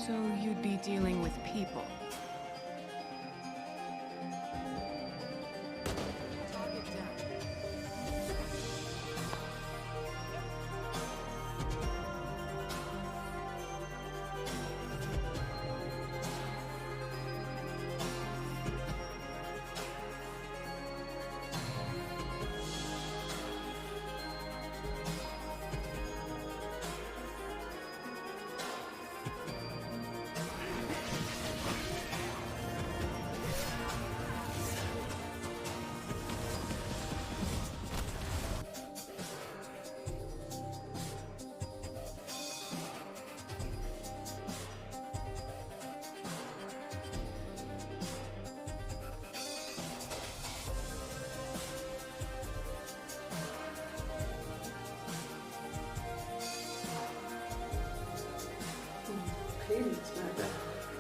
So you'd be dealing with people.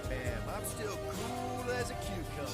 Damn, I'm still cool as a cucumber.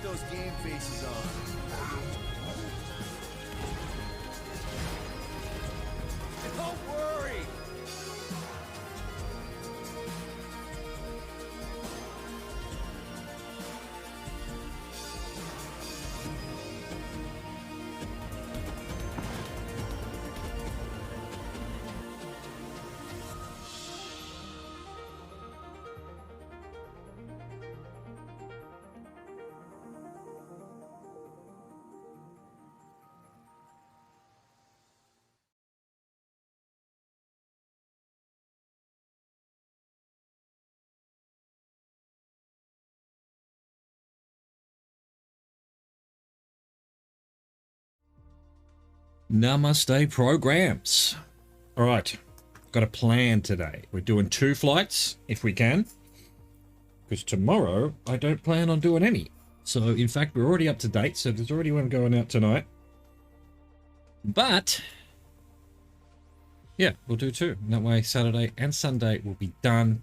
Those game faces on. Don't worry! Namaste programs. All right, got a plan today. We're doing 2 flights if we can, because tomorrow I don't plan on doing any. So in fact, we're already up to date, so there's already one going out tonight. But yeah, we'll do 2. That way Saturday and Sunday will be done,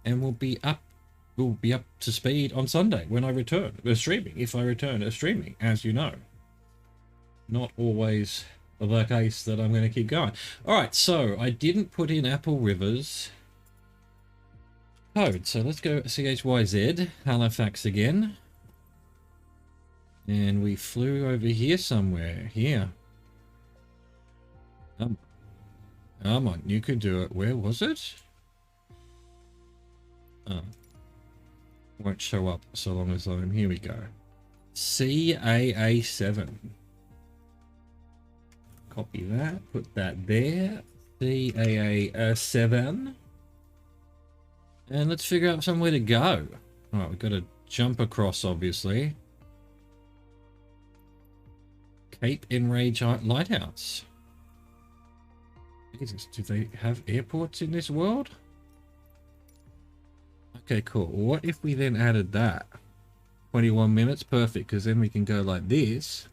and we'll be up to speed on Sunday when I return streaming, if I return to streaming, as you know. Not always the case that I'm going to keep going. All right, so I didn't put in Apple River's code, so let's go CHYZ Halifax again, and we flew over here somewhere. Here, come on, you could do it. Where was it? Oh, won't show up so long as I'm here. We go. CAA7. Copy that, put that there, CAA7, and let's figure out somewhere to go. All right, we've got to jump across, obviously. Cape Enrage Lighthouse. Jesus, do they have airports in this world? Okay, cool. What if we then added that? 21 minutes, perfect, because then we can go like this.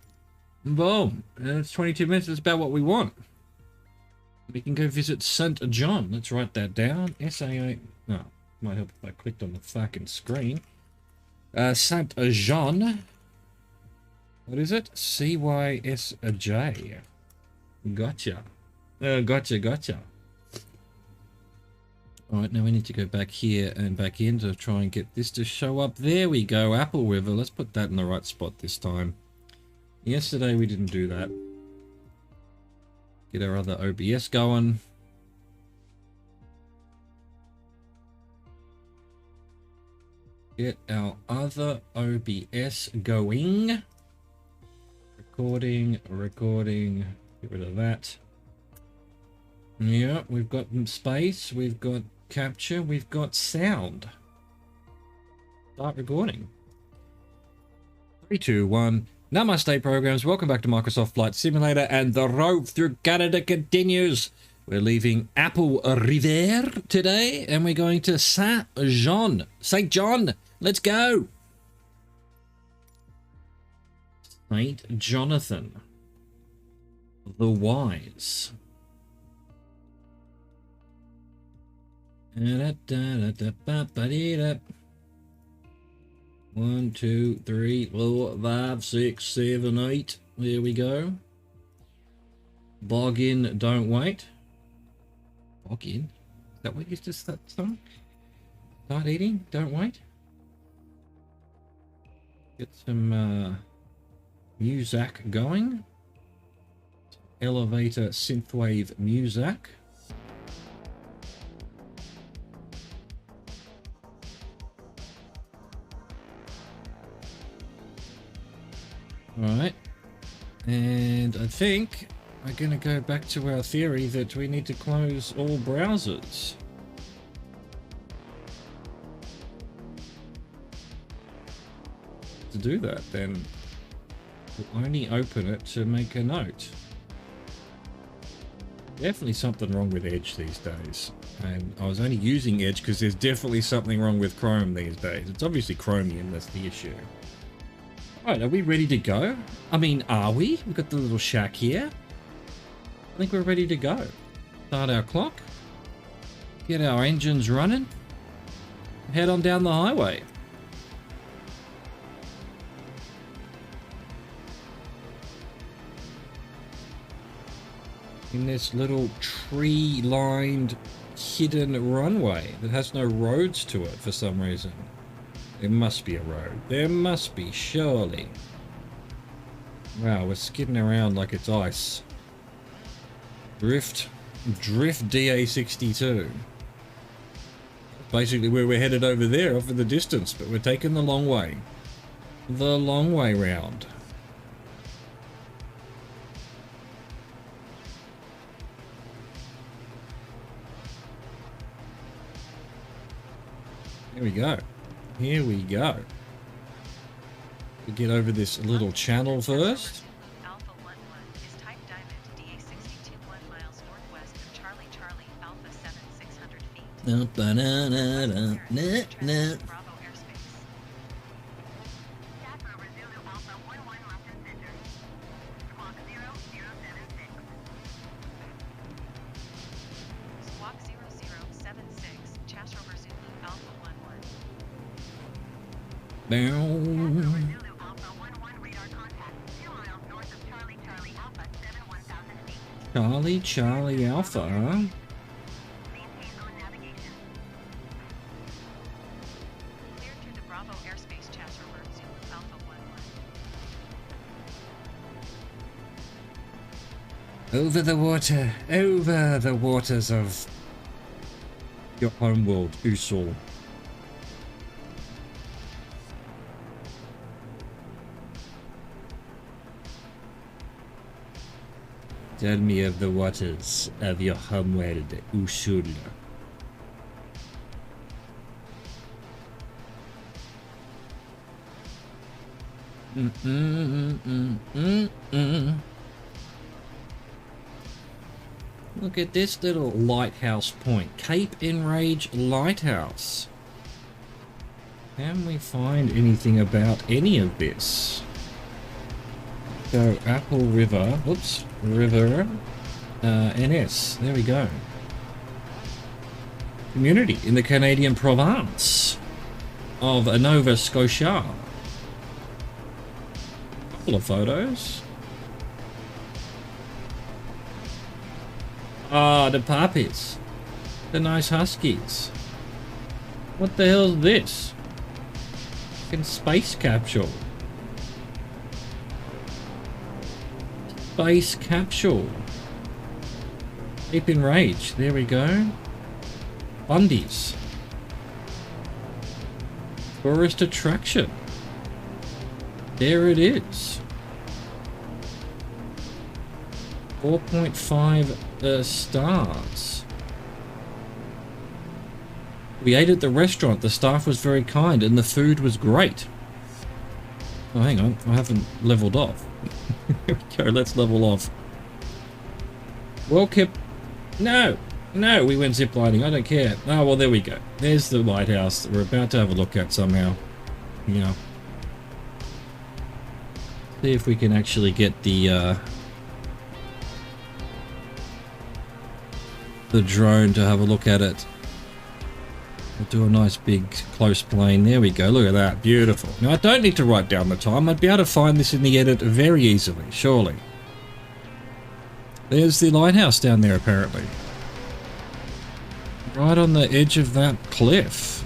Boom. It's 22 minutes. That's about what we want. We can go visit St. John. Let's write that down. S-A-A... No, might help if I clicked on the fucking screen. St. John. What is it? C-Y-S-J. Gotcha. Gotcha. Alright, now we need to go back here and back in to try and get this to show up. There we go, Apple River. Let's put that in the right spot this time. Yesterday we didn't do that. Get our other OBS going. Get our other OBS going. Recording. Get rid of that. Yeah, we've got space, we've got capture, we've got sound. Start recording. 3, 2, 1. Namaste programs, welcome back to Microsoft Flight Simulator, and the Rove through Canada continues. We're leaving Apple River today, and we're going to St. John. St. John, let's go. St. Jonathan the Wise. 1, 2, 3, 4, 5, 6, 7, 8. There we go. Bog in, don't wait. Bog in? Is that what used to that song? Start eating, don't wait. Get some music going. Elevator synthwave music. Alright, and I think we're going to go back to our theory that we need to close all browsers. To do that, then we'll only open it to make a note. Definitely something wrong with Edge these days. And I was only using Edge because there's definitely something wrong with Chrome these days. It's obviously Chromium that's the issue. Alright, are we ready to go? I mean, are we? We've got the little shack here. I think we're ready to go. Start our clock. Get our engines running. Head on down the highway. In this little tree-lined hidden runway that has no roads to it for some reason. There must be a road. There must be, surely. Wow, we're skidding around like it's ice. Drift DA62. Basically where we're headed over there, off in the distance, but we're taking the long way. The long way round. Here we go. Here we go. We get over this little channel first. Alpha 11 is type Diamond, DA62 1 miles northwest of Charlie Charlie, Alpha 7 600 feet. Bravo airspace. Over Zulu Alpha 11 left and center. Squawk 0076. Squawk 0076, Chash over Zulu Alpha 11. Charlie, Charlie Alpha, huh? Cleared through the Bravo airspace, Chash over Zulu Alpha 11. Over the waters of your homeworld, Usul. Tell me of the waters of your homeworld, Usul. Look at this little lighthouse point. Cape Enrage Lighthouse. Can we find anything about any of this? Go Apple River. Whoops. River. NS. There we go. Community in the Canadian province of Nova Scotia. Couple of photos. Ah, the puppies. The nice huskies. What the hell's this? Fucking space capsule. Space capsule. Deep in Rage. There we go. Bundy's. Tourist attraction. There it is. 4.5 stars. We ate at the restaurant. The staff was very kind and the food was great. Oh, hang on. I haven't leveled off. Here we go. Let's level off. Well kept. No. No, we went ziplining. I don't care. Oh, well, there we go. There's the lighthouse that we're about to have a look at somehow. Yeah. See if we can actually get the drone to have a look at it. We'll do a nice big close plane. There we go. Look at that. Beautiful. Now, I don't need to write down the time. I'd be able to find this in the edit very easily, surely. There's the lighthouse down there, apparently. Right on the edge of that cliff.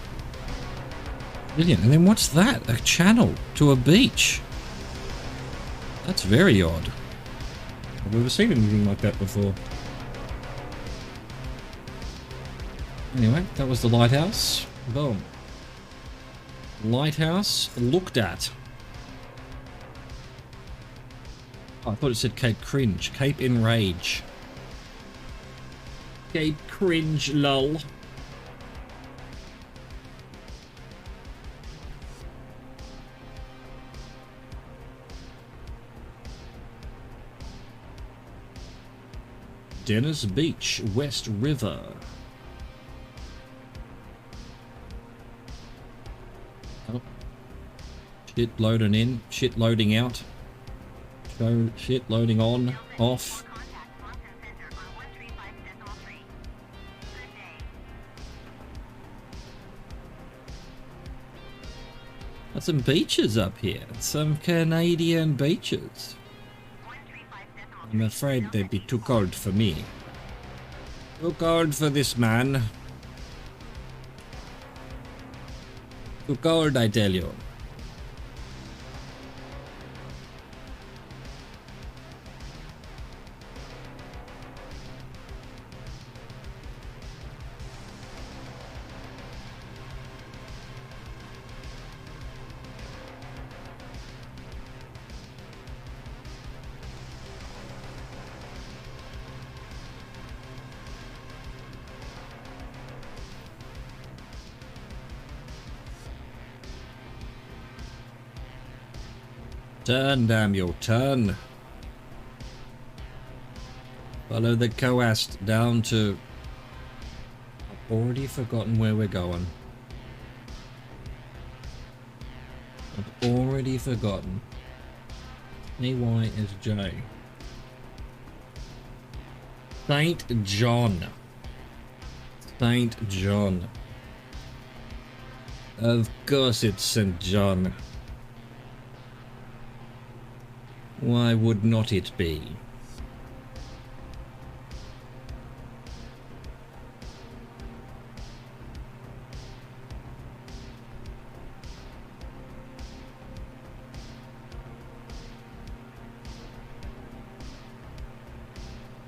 Brilliant. And then what's that? A channel to a beach. That's very odd. I've never seen anything like that before. Anyway, that was the lighthouse. Boom. Lighthouse looked at. Oh, I thought it said Cape Cringe. Cape Enrage. Cape Cringe, lol. Dennis Beach, West River. Oh. Shit loading in, shit loading out. Show shit loading on, off. Got some beaches up here, some Canadian beaches. I'm afraid they'd be too cold for me. Too cold for this man. Too cold, I tell you. Turn, damn you, turn. Follow the coast down to... I've already forgotten where we're going. I've already forgotten. EY is J. St. John. St. John. Of course it's St. John. Why would not it be?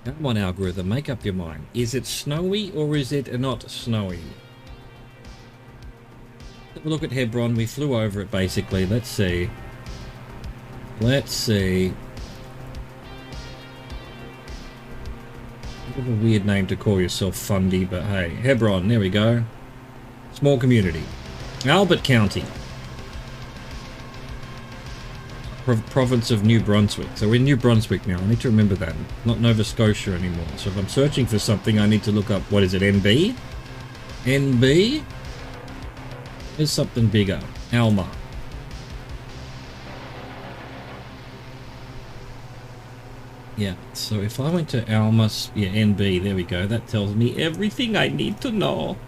Come on, algorithm, make up your mind. Is it snowy or is it not snowy? Have a look at Hebron. We flew over it basically. Let's see. Let's see. Bit of a weird name to call yourself, Fundy, but hey, Hebron, there we go. Small community. Albert County. Province of New Brunswick. So we're in New Brunswick now. I need to remember that. Not Nova Scotia anymore. So if I'm searching for something, I need to look up, what is it, NB? NB? There's something bigger. Alma. Yeah, so if I went to Almas, yeah, NB, there we go. That tells me everything I need to know.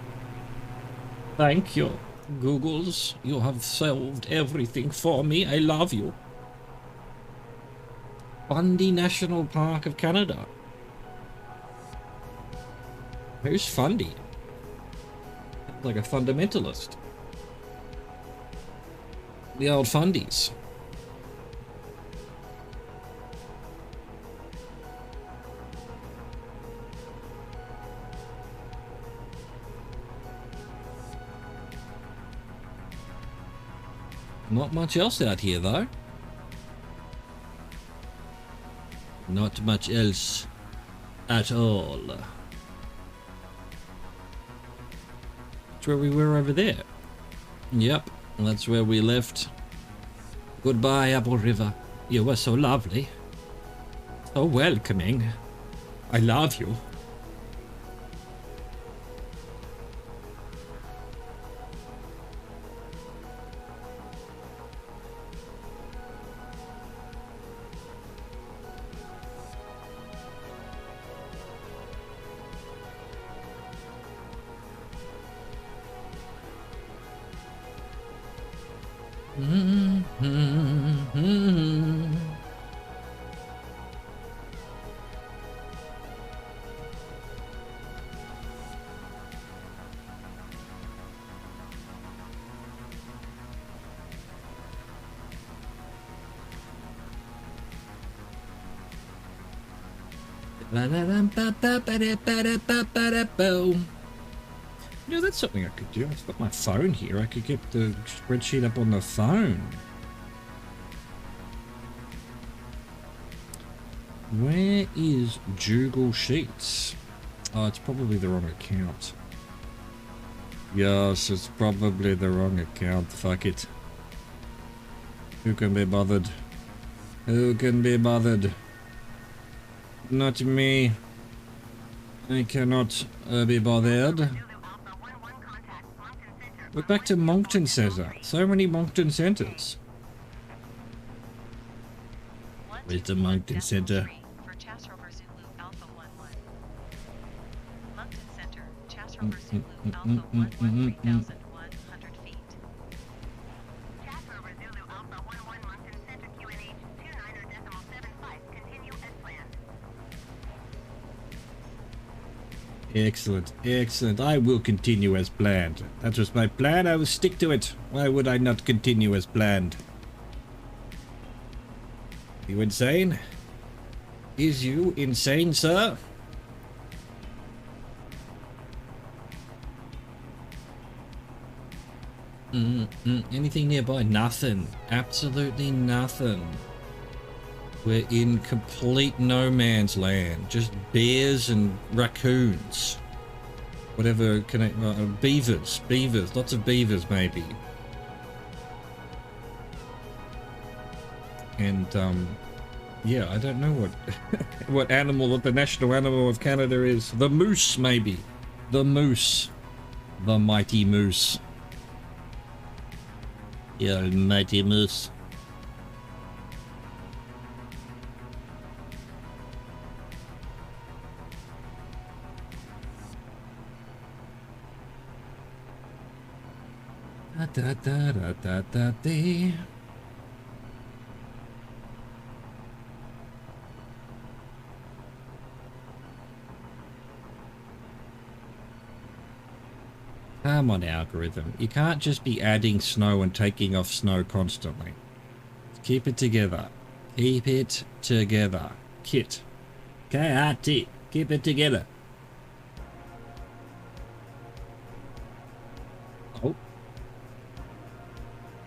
Thank you, Googles. You have solved everything for me. I love you. Fundy National Park of Canada. Who's Fundy? Sounds like a fundamentalist. The old Fundies. Not much else out here, though. Not much else at all. That's where we were over there. Yep, that's where we left. Goodbye, Apple River. You were so lovely. So welcoming. I love you. You know, that's something I could do. I've got my phone here. I could get the spreadsheet up on the phone. Where is Google Sheets? Oh, it's probably the wrong account. Yes, it's probably the wrong account. Fuck it. Who can be bothered? Who can be bothered? Not me. I cannot be bothered. We're back to Moncton Centre. So many Moncton Centres. Where's the Moncton Centre? For Chas Rover Zulu Alpha 11. Moncton Center, Chas Rover Zulu Alpha 11, 3,100 feet. Chas Rover Zulu Alpha 11, Moncton Center, QNH 29.75. Continue as planned. Excellent, excellent. I will continue as planned. That was my plan. I will stick to it. Why would I not continue as planned? You insane? Is you insane, sir? Anything nearby? Nothing. Absolutely nothing. We're in complete no man's land. Just bears and raccoons. Whatever beavers. Beavers. Lots of beavers, maybe. And, yeah, I don't know what what animal, what the national animal of Canada is. The moose, maybe. The moose. The mighty moose. Yeah, mighty moose. Da da da da da da da. Come on, algorithm. You can't just be adding snow and taking off snow constantly. Keep it together. Keep it together. Kit. K-I-T. Keep it together. Oh.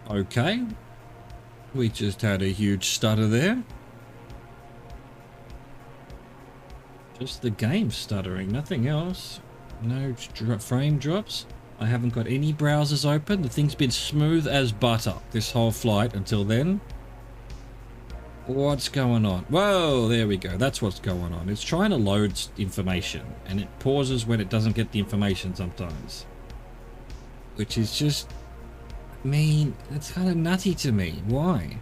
Okay. We just had a huge stutter there. Just the game stuttering, nothing else. No frame drops. I haven't got any browsers open. The thing's been smooth as butter this whole flight until then. What's going on? Whoa, there we go. That's what's going on. It's trying to load information and it pauses when it doesn't get the information sometimes. Which is just, I mean, it's kind of nutty to me. Why?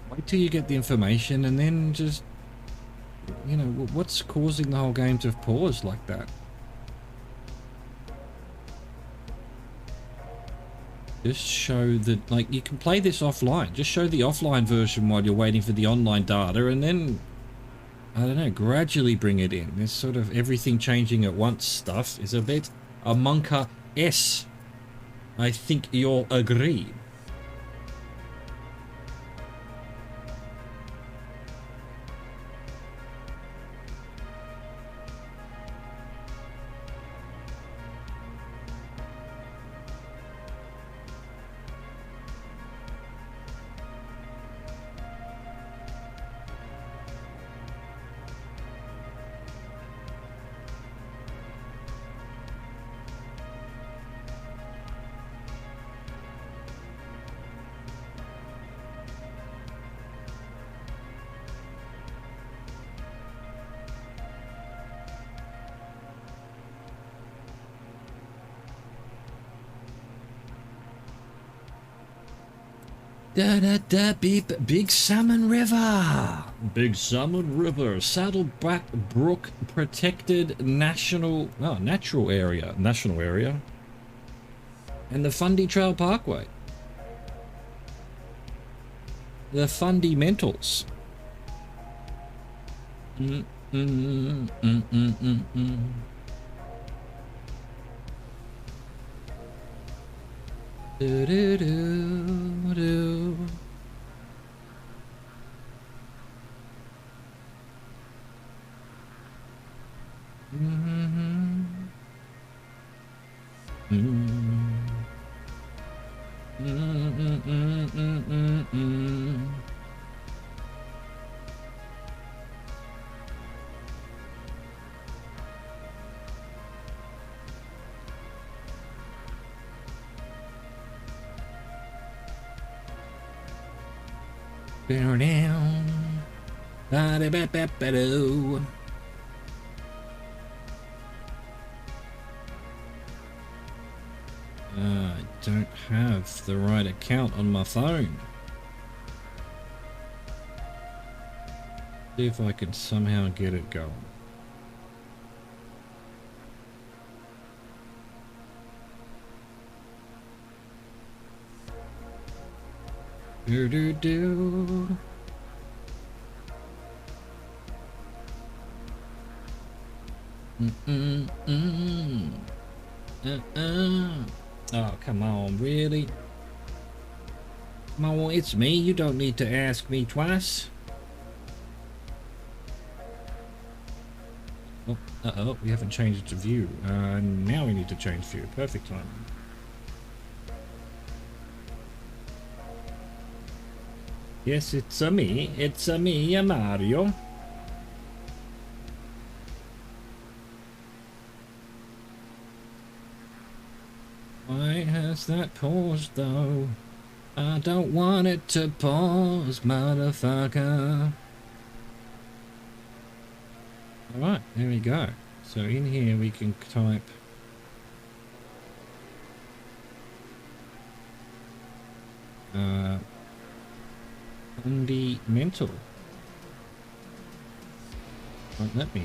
Why Wait till you get the information and then just, you know, what's causing the whole game to pause like that? Just show that, like, you can play this offline. Just show the offline version while you're waiting for the online data, and then, I don't know, gradually bring it in. This sort of everything changing at once stuff is a bit amonka-esque. I think you'll agree. Da da da beep, Big Salmon River. Big Salmon River, Saddleback Brook Protected Natural Area, and the Fundy Trail Parkway. The fundamentals. Do do do do. I don't have the right account on my phone. See if I can somehow get it going. Do do do. Oh, come on, really? Come on, it's me. You don't need to ask me twice. Oh, uh-oh, we haven't changed it to view. Now we need to change view. Perfect time. Yes, it's a me. It's a me, Mario. Why has that paused though? I don't want it to pause, motherfucker. Alright, there we go. So in here we can type fundamental. Won't let me.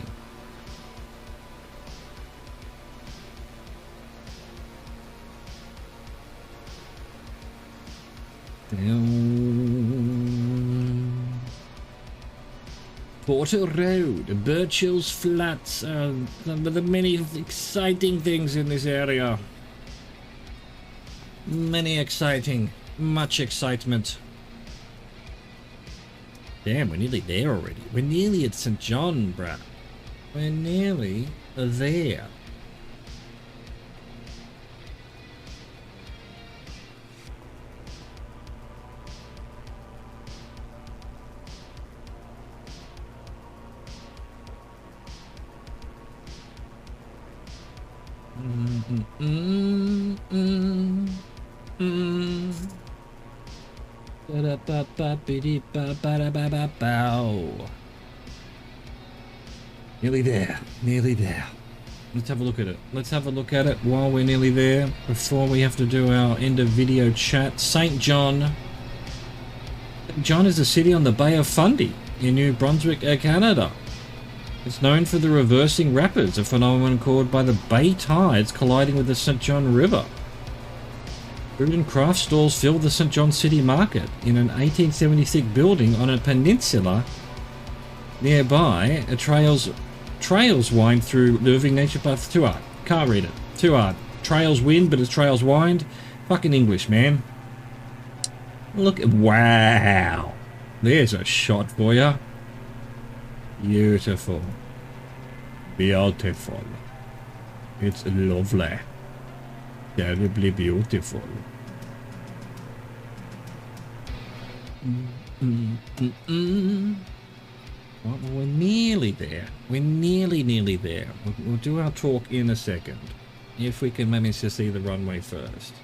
Porter Road, Birchill's Flats, some of the many exciting things in this area. Many exciting, much excitement. Damn, we're nearly there already. We're nearly at St. John, bruh. We're nearly there. Nearly there, nearly there. Let's have a look at it. Let's have a look at it while we're nearly there, before we have to do our end of video chat. St. John. John is a city on the Bay of Fundy in New Brunswick, Canada. It's known for the reversing rapids, a phenomenon caused by the bay tides colliding with the St. John River. Food and craft stalls fill the St. John City Market in an 1876 building on a peninsula nearby. Trails wind through living nature paths. Too hard. Can't read it. Too hard. Trails wind, but it's trails wind. Fucking English, man. Look at... Wow. There's a shot for you. Beautiful. Beautiful. It's lovely. Terribly beautiful. Well, we're nearly there. We're nearly there. We'll do our talk in a second. If we can manage to see the runway first.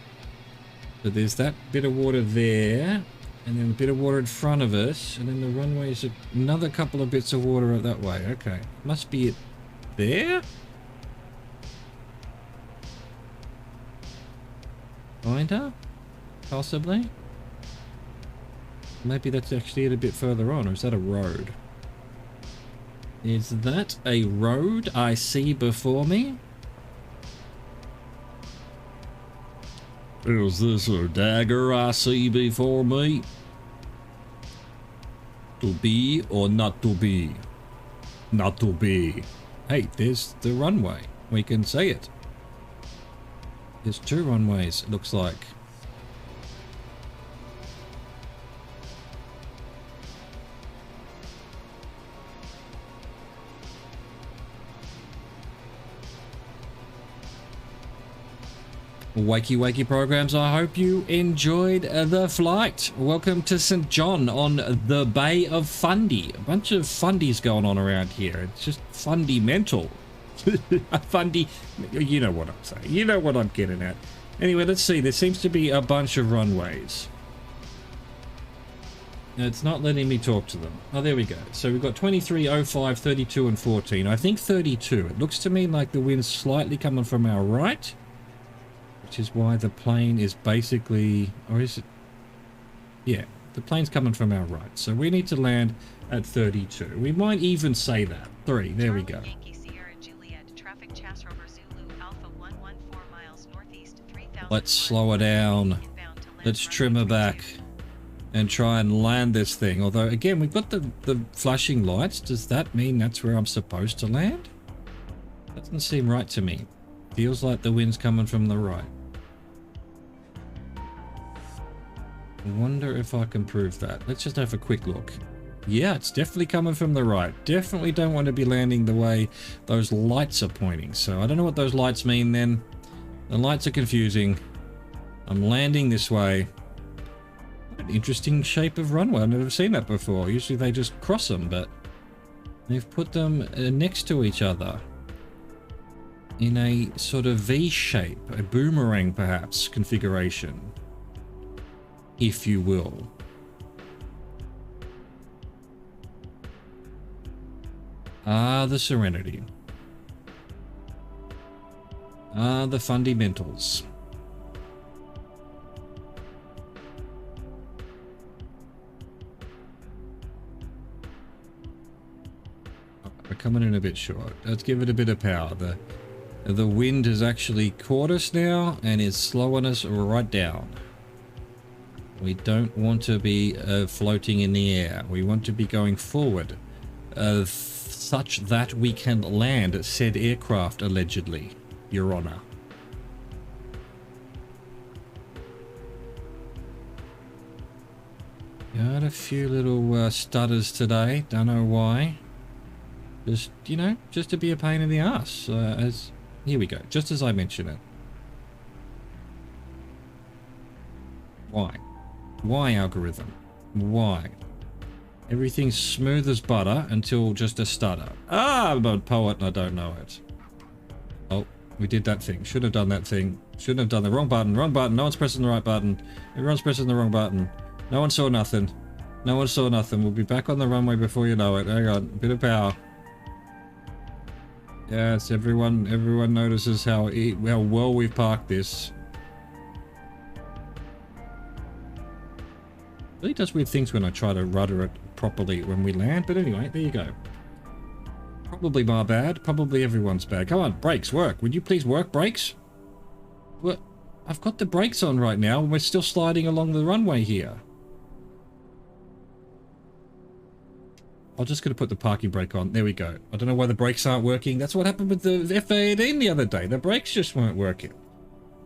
So there's that bit of water there. And then a bit of water in front of us. And then the runway's another couple of bits of water up that way. Okay. Must be it there? Kinda? Possibly? Maybe that's actually it a bit further on, or is that a road? Is that a road I see before me? Is this a dagger I see before me? To be or not to be? Not to be. Hey, there's the runway. We can see it. There's two runways, it looks like. Wakey wakey programs, I hope you enjoyed the flight. Welcome to St. John on the Bay of Fundy. A bunch of fundies going on around here. It's just fundy-mental. Fundy, you know what I'm saying. You know what I'm getting at. Anyway, let's see. There seems to be a bunch of runways. It's not letting me talk to them. Oh, there we go. So we've got 23, 05, 32, and 14. I think 32. It looks to me like the wind's slightly coming from our right, which is why the plane is basically... Or is it... Yeah, the plane's coming from our right. So we need to land at 32. We might even say that. 3. There we go. Let's slow her down. Let's trim her back and try and land this thing. Although, again, we've got the flashing lights. Does that mean that's where I'm supposed to land? Doesn't seem right to me. Feels like the wind's coming from the right. I wonder if I can prove that. Let's just have a quick look. Yeah, it's definitely coming from the right. Definitely don't want to be landing the way those lights are pointing. So I don't know what those lights mean then. The lights are confusing. I'm landing this way. What an interesting shape of runway. I've never seen that before. Usually they just cross them, but they've put them next to each other in a sort of V shape, a boomerang perhaps configuration, if you will. Ah, the Serenity. Ah, the fundamentals. We're coming in a bit short. Let's give it a bit of power. The wind has actually caught us now and is slowing us right down. We don't want to be floating in the air. We want to be going forward, such that we can land said aircraft, allegedly, Your Honor. Got a few little stutters today. Don't know why. Just, you know, just to be a pain in the ass. Here we go. Just as I mention it. Why? Why, algorithm? Why? Everything's smooth as butter until just a stutter. Ah, I'm a poet and I don't know it. Oh, we did that thing. Should have done that thing. Shouldn't have done the wrong button. Wrong button. No one's pressing the right button. Everyone's pressing the wrong button. No one saw nothing. No one saw nothing. We'll be back on the runway before you know it. Hang on. A bit of power. Yes, everyone notices how well we've parked this. really does weird things when I try to rudder it properly when we land, but anyway, there you go. Probably my bad, probably everyone's bad. Come on, brakes, work. Would you please work, brakes? What? I've got the brakes on right now, and we're still sliding along the runway here. I'm just going to put the parking brake on. There we go. I don't know why the brakes aren't working. That's what happened with the F-18 the other day. The brakes just weren't working.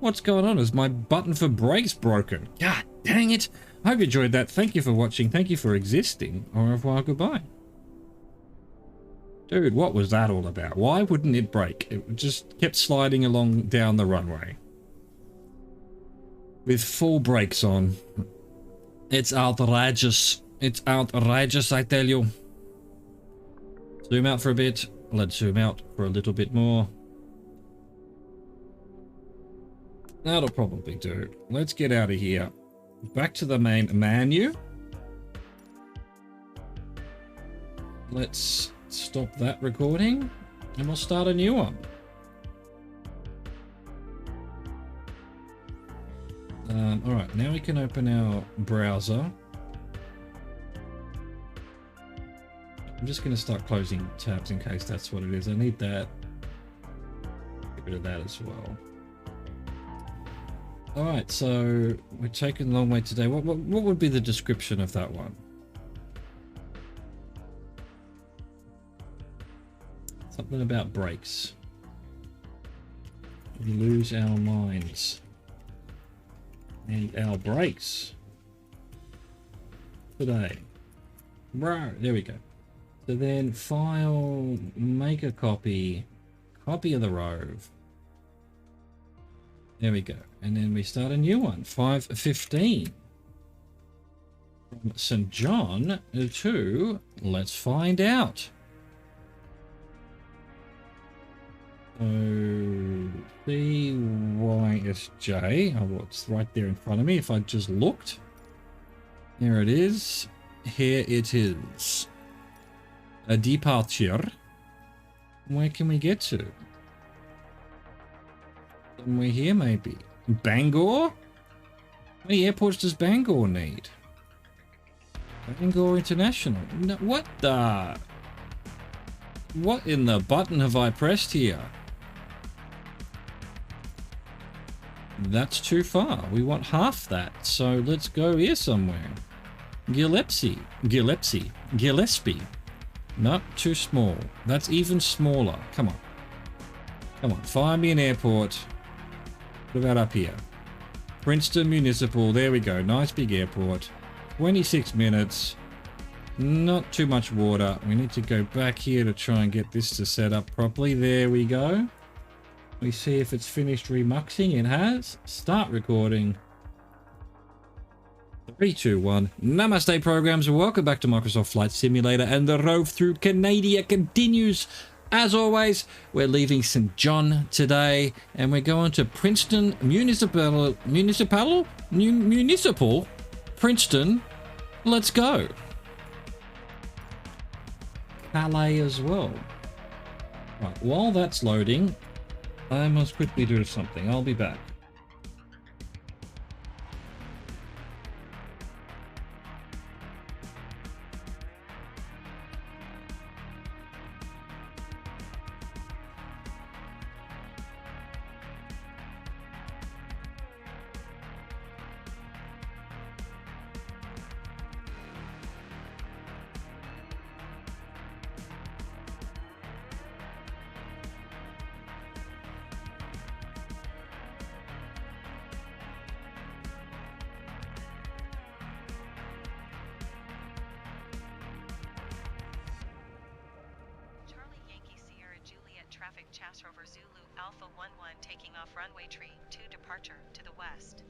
What's going on? Is my button for brakes broken? God dang it. I hope you enjoyed that. Thank you for watching. Thank you for existing. Au revoir, goodbye. Dude, what was that all about? Why wouldn't it brake? It just kept sliding along down the runway. With full brakes on. It's outrageous. It's outrageous, I tell you. Zoom out for a bit. Let's zoom out for a little bit more. That'll probably do. Let's get out of here. Back to the main menu. Let's stop that recording and we'll start a new one. Alright, now we can open our browser. I'm just going to start closing tabs in case that's what it is. I need that. Get rid of that as well. Alright, so we're taking a long way today. What would be the description of that one? Something about brakes. We lose our minds. And our brakes. Today. Bro, there we go. So then file, make a copy of the Rove. There we go. And then we start a new one, 5:15. From St. John to, let's find out. So, CYSJ, oh, well, it's right there in front of me if I just looked. There it is. Here it is. A departure. Where can we get to? Somewhere here, maybe. Bangor? How many airports does Bangor need? Bangor International. No, what the? What in the button have I pressed here? That's too far. We want half that. So let's go here somewhere. Gillespie. Nope, too small. That's even smaller. Come on. Come on, find me an airport. What about up here? Princeton Municipal. There we go. Nice big airport. 26 minutes. Not too much water. We need to go back here to try and get this to set up properly. There we go. We see if it's finished remuxing. It has. Start recording. 3, 2, 1. Namaste, programs. Welcome back to Microsoft Flight Simulator, and the Rove through Canada continues. As always, we're leaving St. John today, and we're going to Princeton Municipal Princeton. Let's go. Calais as well. Right, while that's loading, I must quickly do something. I'll be back. Traffic Chass Rover Zulu Alpha 11 taking off runway 2 departure to the west.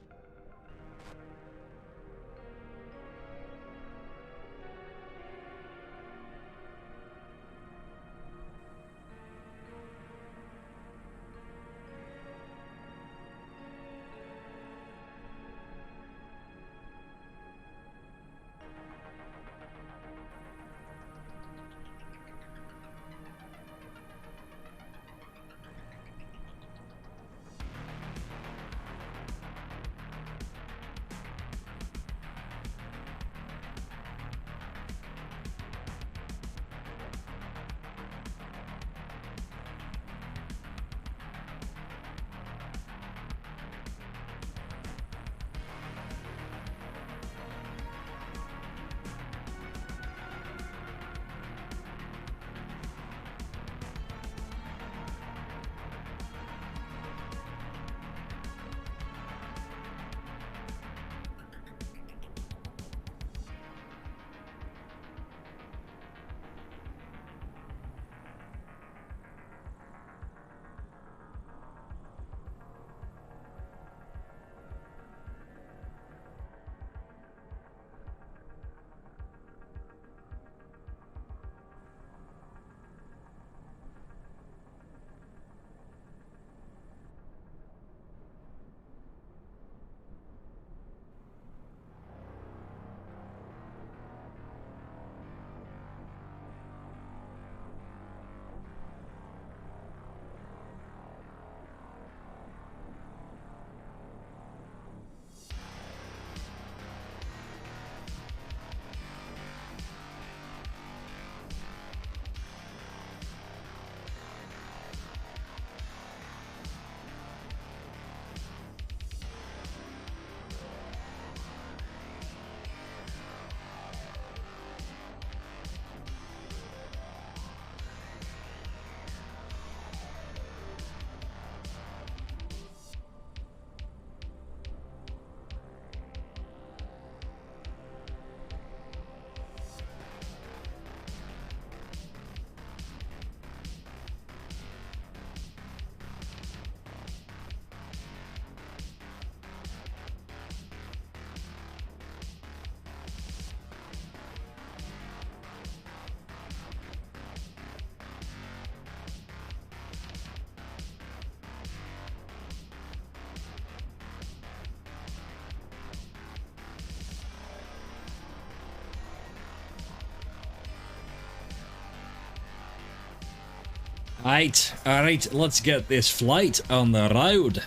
Alright, let's get this flight on the road.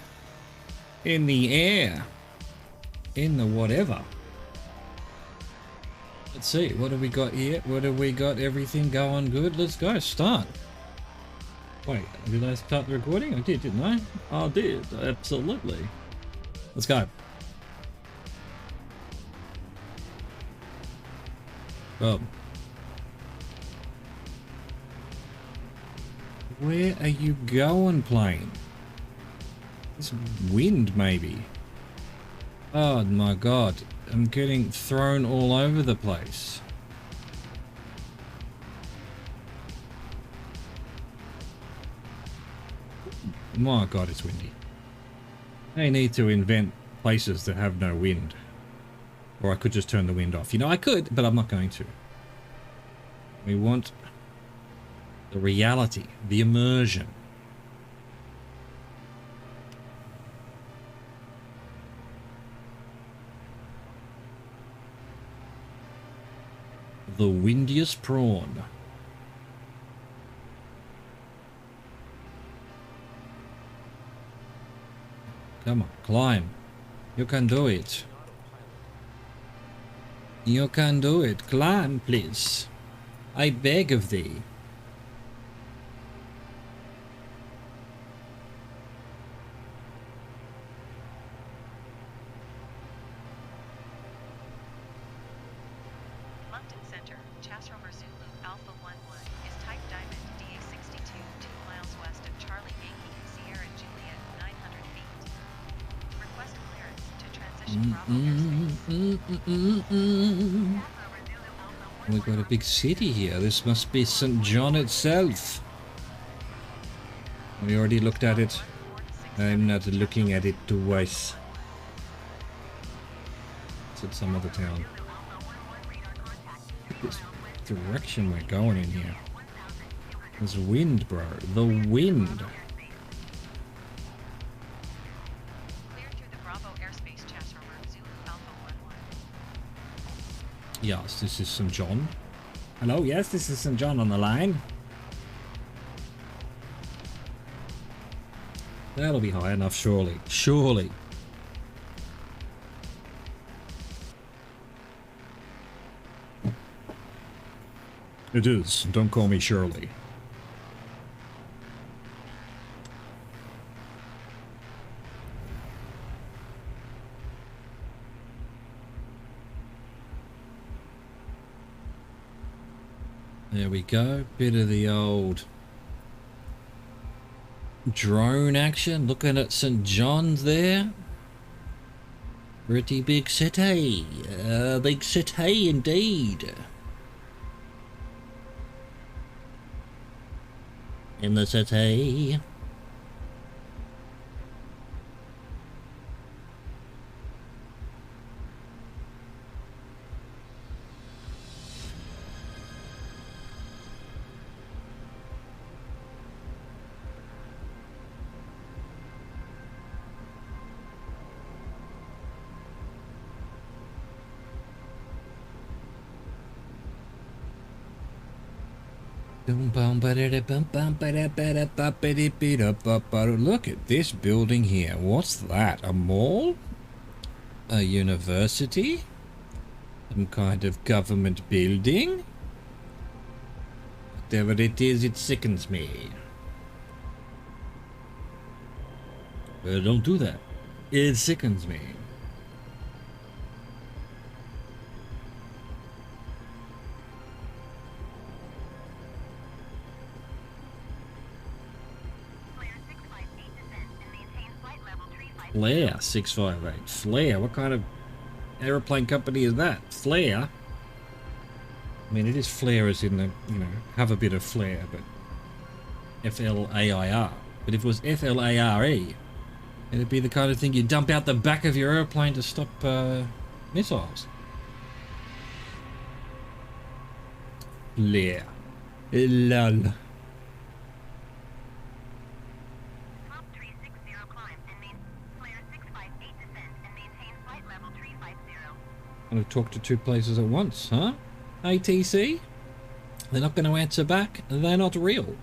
In the air. In the whatever. Let's see, what have we got here? What have we got? Everything going good? Let's go, start. Wait, did I start the recording? I did, didn't I? I did, absolutely. Let's go. Oh. Where are you going, plane? This wind, maybe. Oh my god, I'm getting thrown all over the place. My god, it's windy. They need to invent places that have no wind. Or I could just turn the wind off. You know, I could, but I'm not going to. We want the reality, the immersion. The windiest prawn. Come on, climb. You can do it. You can do it. Climb, please. I beg of thee. Moncton Center, Chas Rover Zulu Alpha 11 is type Diamond DA62 2 miles west of Charlie Yankee Sierra Juliet 900 feet. Request clearance to transition Bravo airspace. We've got a big city here. This must be St. John itself. We already looked at it. I'm not looking at it twice. It's at some other town. Look at this direction we're going in here. There's wind, bro. The wind. Clear through the Bravo airspace, Chas Rover Zulu Alpha 11. Yes, this is St. John. Hello, yes, this is St. John on the line. That'll be high enough, surely. Surely. It is. Don't call me Shirley. There we go. Bit of the old drone action. Looking at St. John's there. Pretty big city. Big city indeed. In the city. Look at this building here. What's that? A mall? A university? Some kind of government building? Whatever it is, it sickens me. Don't do that. It sickens me. Flare 658. Flare? What kind of aeroplane company is that? Flare? I mean, it is flare as in, you know, have a bit of flair, but F-L-A-I-R. But if it was F-L-A-R-E, it'd be the kind of thing you dump out the back of your airplane to stop missiles. Flare. Lol. I'm going to talk to two places at once, huh? ATC? They're not going to answer back. They're not real.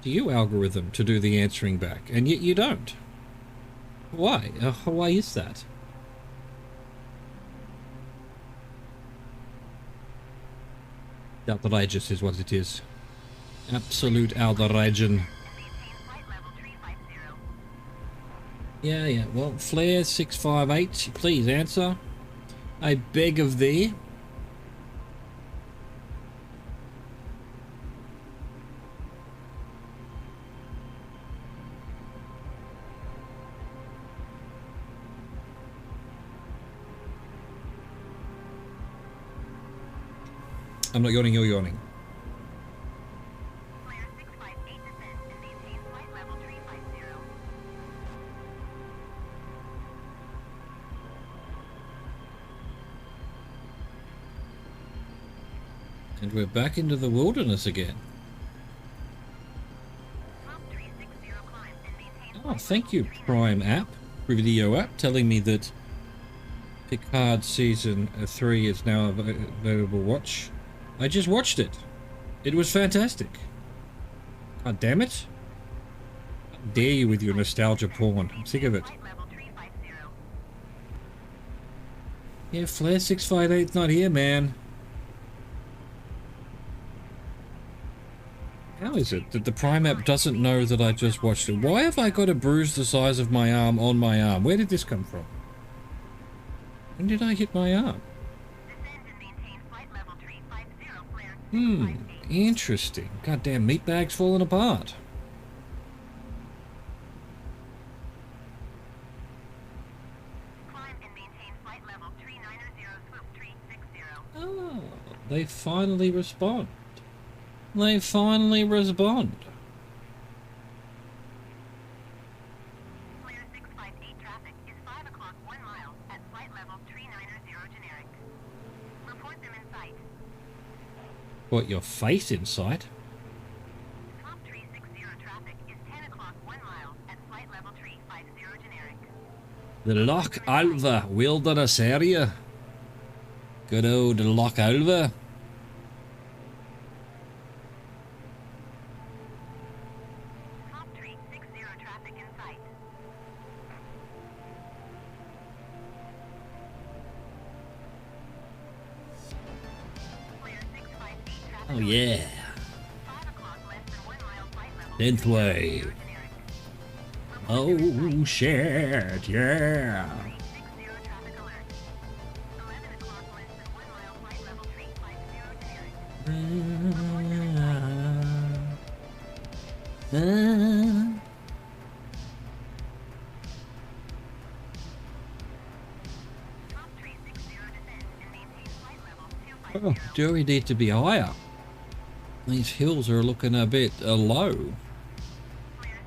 to you, algorithm, to do the answering back, and yet you don't. Why? Why is that? Outrageous is what it is. Absolute outrageon. Yeah. Well, Flare 658, please answer. I beg of thee. I'm not yawning, you're yawning. Flare 658 descend and maintain flight level 350. And we're back into the wilderness again. Top 360 climb and maintain Oh, flight thank level you, Prime app, video app, telling me that Picard Season 3 is now available to watch. I just watched it. It was fantastic. God damn it. How dare you with your nostalgia porn. I'm sick of it. flight level 350. Yeah, Flare 658's not here, man. How is it that the Prime app doesn't know that I just watched it? Why have I got a bruise the size of my arm on my arm? Where did this come from? When did I hit my arm? Descend and maintain flight level 350. Flare 658. Interesting. Goddamn meatbag's falling apart. Climb and maintain flight level 390. Swoop 360. Oh, they finally respond. They finally respond. Flare 658 traffic is 5 o'clock 1 mile at flight level 390 generic. Report them in sight. What, your face in sight? Top 360 traffic is 10 o'clock 1 mile at flight level 350 generic. The Loch Alva Wilderness Area. Good old Loch Alva. Top 360 traffic in sight. Flare 658 traffic. Oh yeah. 5 o'clock less than 1 mile flight level 10th way. generic. Oh shit, yeah. 360 traffic alert. 11 o'clock less than 1 mile flight level 350 generic. Top 360 descend and maintain flight level 250. Oh, do we need to be higher? These hills are looking a bit low. Flare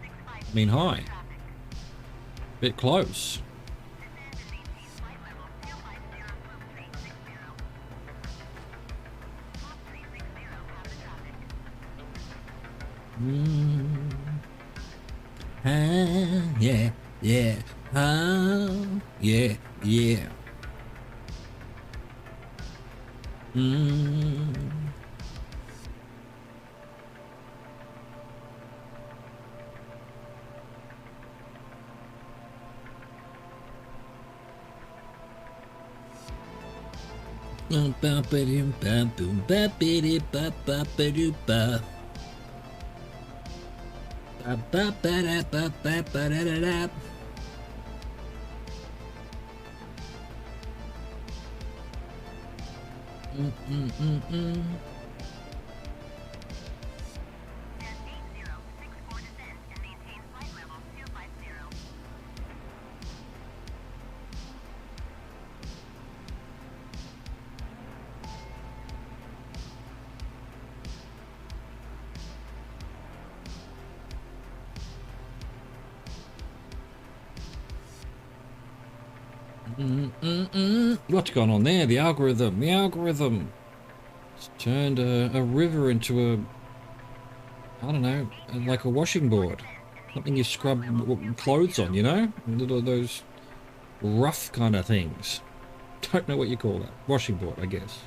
658 I mean high. traffic. Bit close. Descend and maintain flight level 250 swoop 360. Top 360 have the traffic. Yeah. Yeah. At 8064 descend and maintain flight level 250. What's going on there? The algorithm. It's turned a river into a, I don't know, like a washing board. Something you scrub clothes on, you know? Little those rough kind of things. Don't know what you call that. Washing board, I guess.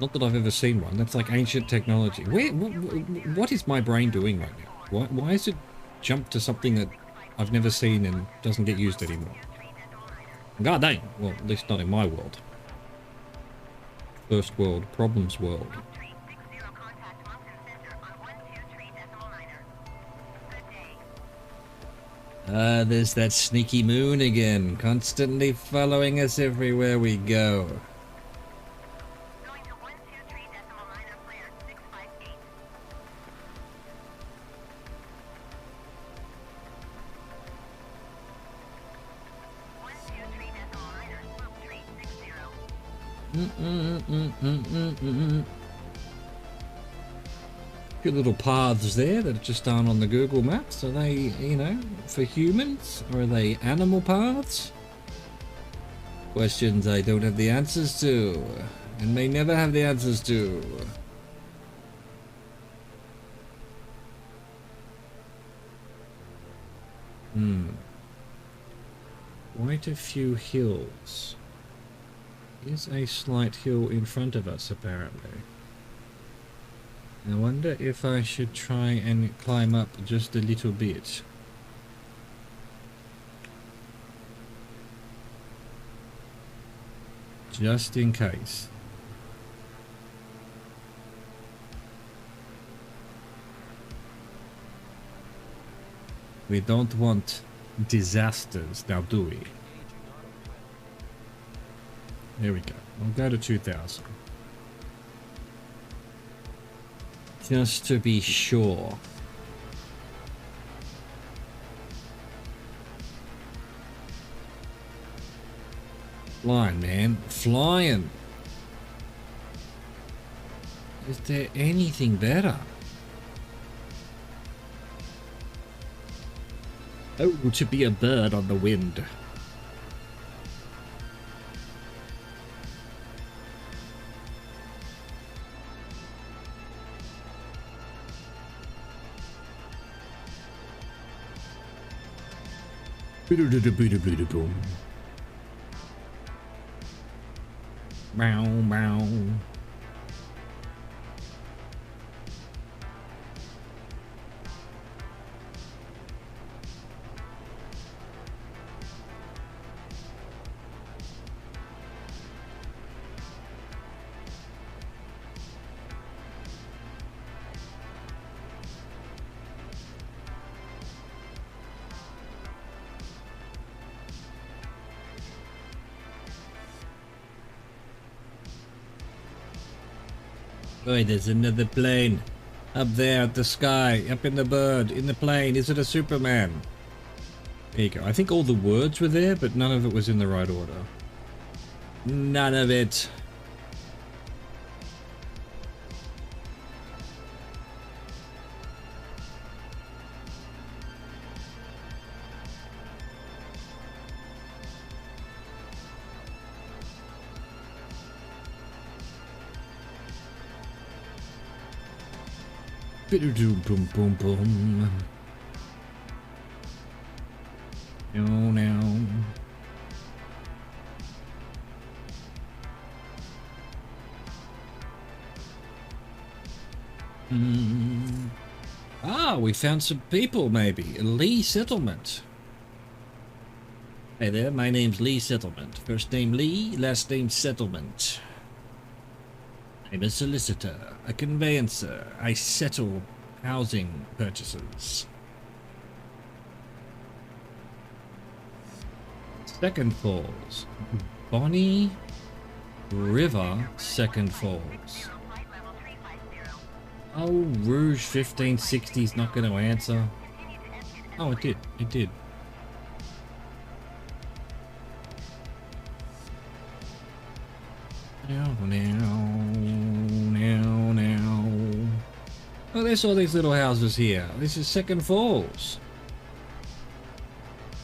Not that I've ever seen one. That's like ancient technology. What is my brain doing right now? Why is it jumped to something that I've never seen and doesn't get used anymore? God dang. Well, at least not in my world. First world, problems world. There's that sneaky moon again, constantly following us everywhere we go. Few little paths there that just aren't on the Google Maps. Are they, you know, for humans? Or are they animal paths? Questions I don't have the answers to, and may never have the answers to. Quite a few hills. Is a slight hill in front of us, apparently. I wonder if I should try and climb up just a little bit. Just in case. We don't want disasters, now do we? There we go. We'll go to 2000. Just to be sure. Flying, man. Flying. Is there anything better? Oh, to be a bird on the wind. Boom. Bow, bow. Boy, there's another plane. Up there at the sky, up in the bird, in the plane. Is it a Superman? There you go. I think all the words were there, but none of it was in the right order. None of it. Boom, boom, boom. No. Ah, we found some people, maybe. Lee Settlement. Hey there, my name's Lee Settlement. First name Lee, last name Settlement. I'm a solicitor, a conveyancer. I settle housing purchases. Second Falls. Bonnie River, Second Falls. Oh, Rouge 1560 is not going to answer. Oh, it did. It did. Now. Oh, there's all these little houses here. This is Second Falls.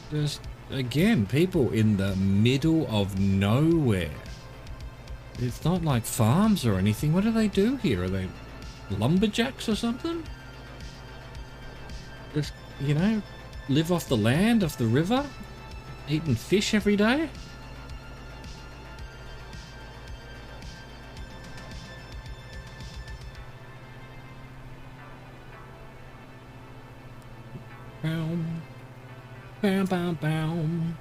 Just, again, people in the middle of nowhere. It's not like farms or anything. What do they do here? Are they lumberjacks or something? Just, you know, live off the land, off the river? Eating fish every day? Boom. Bam, bam, bam.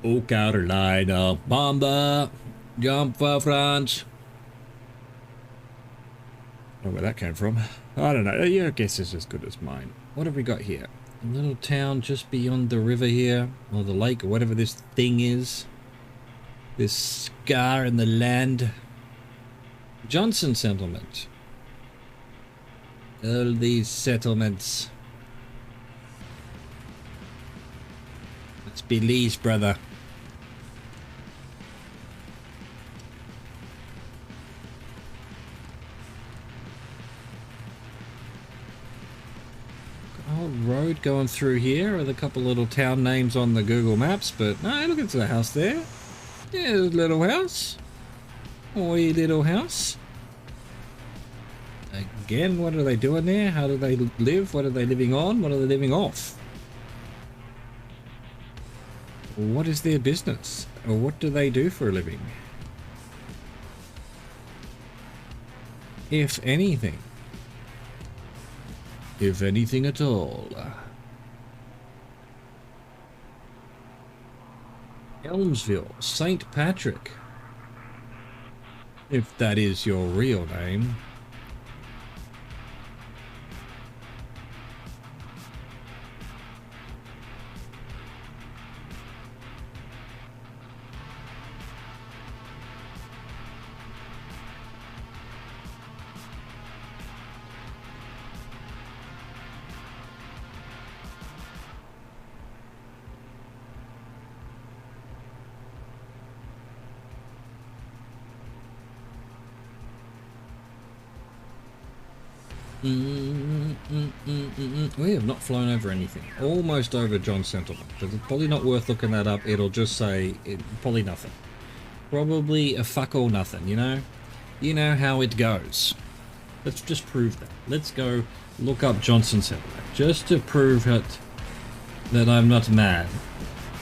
Oh, Carolina, Bomba, jump for France. I don't know where that came from. I don't know. Your guess is as good as mine. What have we got here? A little town just beyond the river here, or the lake, or whatever this thing is. This scar in the land. Johnson settlement. All these settlements. It's Belize, brother. Road going through here with a couple little town names on the Google Maps, but no, look, it's a house there. Yeah, there's a little house. Wee little house. Again, what are they doing there? How do they live? What are they living on? What are they living off? What is their business? Or what do they do for a living? If anything. If anything at all. Elmsville, St. Patrick. If that is your real name. We have not flown over anything. Almost over John Settlement. But it's probably not worth looking that up. It'll just say probably nothing. Probably a fuck all nothing, you know? You know how it goes. Let's just prove that. Let's go look up Johnson Settlement. Just to prove that I'm not mad.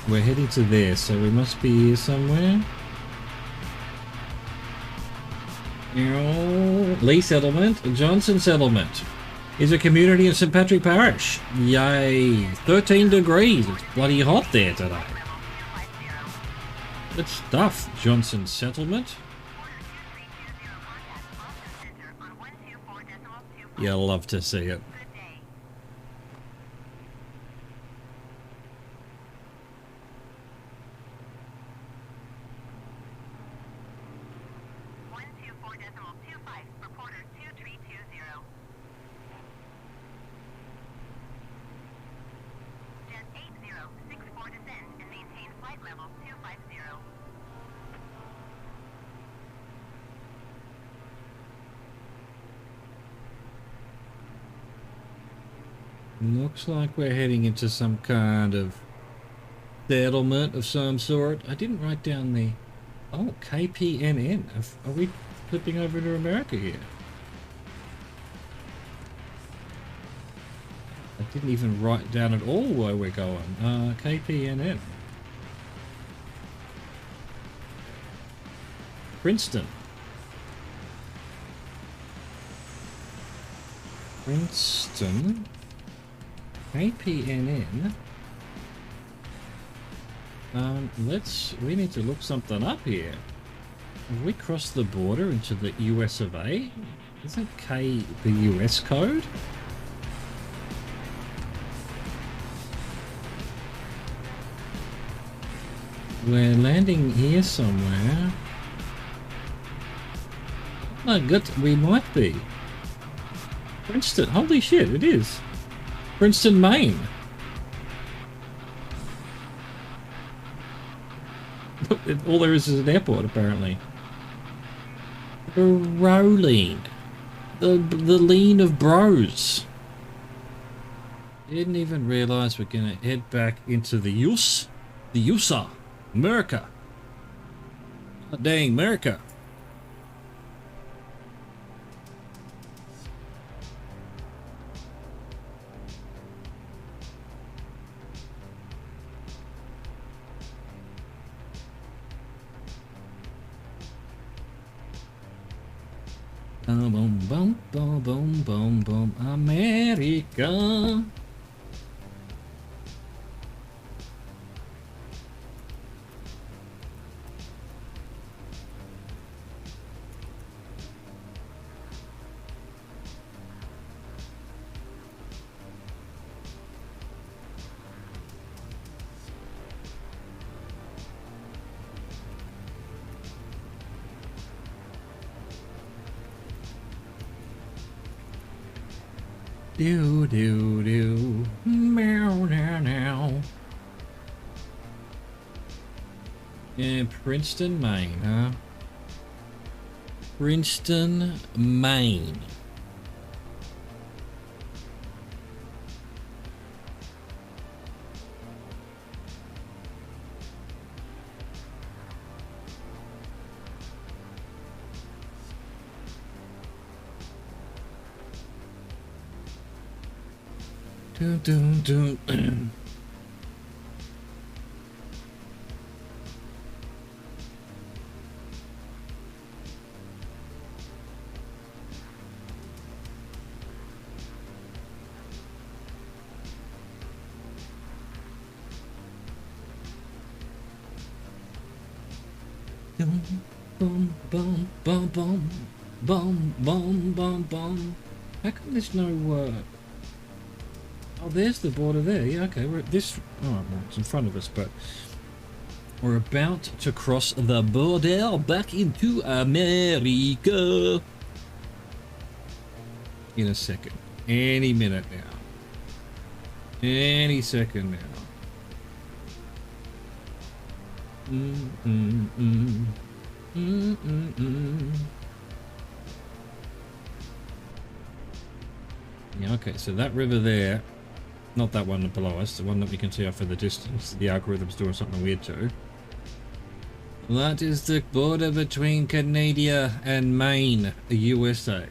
We're heading to there, so we must be here somewhere. Lee Settlement, Johnson Settlement is a community in St. Patrick Parish. Yay, 13 degrees. It's bloody hot there today. Good stuff, Johnson Settlement. You'll love to see it. Looks like we're heading into some kind of settlement of some sort. I didn't write down the... Oh, KPNN. Are we flipping over to America here? I didn't even write down at all where we're going. KPNN. Princeton. Princeton. KPNN. We need to look something up here. Have we crossed the border into the US of A? Isn't K the US code? We're landing here somewhere. Oh, good, we might be. Princeton, holy shit, it is. Princeton, Maine. All there is an airport, apparently. Broline. The lean of bros. Didn't even realize we're gonna head back into the USA. America. Oh, dang, America. Boom, boom, boom, boom, boom, boom, America. Do do do, meow now now. Yeah, Princeton, Maine, huh? Princeton, Maine. Do do do. Boom, boom, boom, boom, boom, boom, boom, boom. How come there's no oh, there's the border there. Yeah, okay. We're at this. Oh, well, it's in front of us, but we're about to cross the border back into America. In a second. Any minute now. Any second now. Yeah, okay, so that river there, not that one below us, the one that we can see off in the distance, the algorithm's doing something weird too. That is the border between Canada and Maine, USA.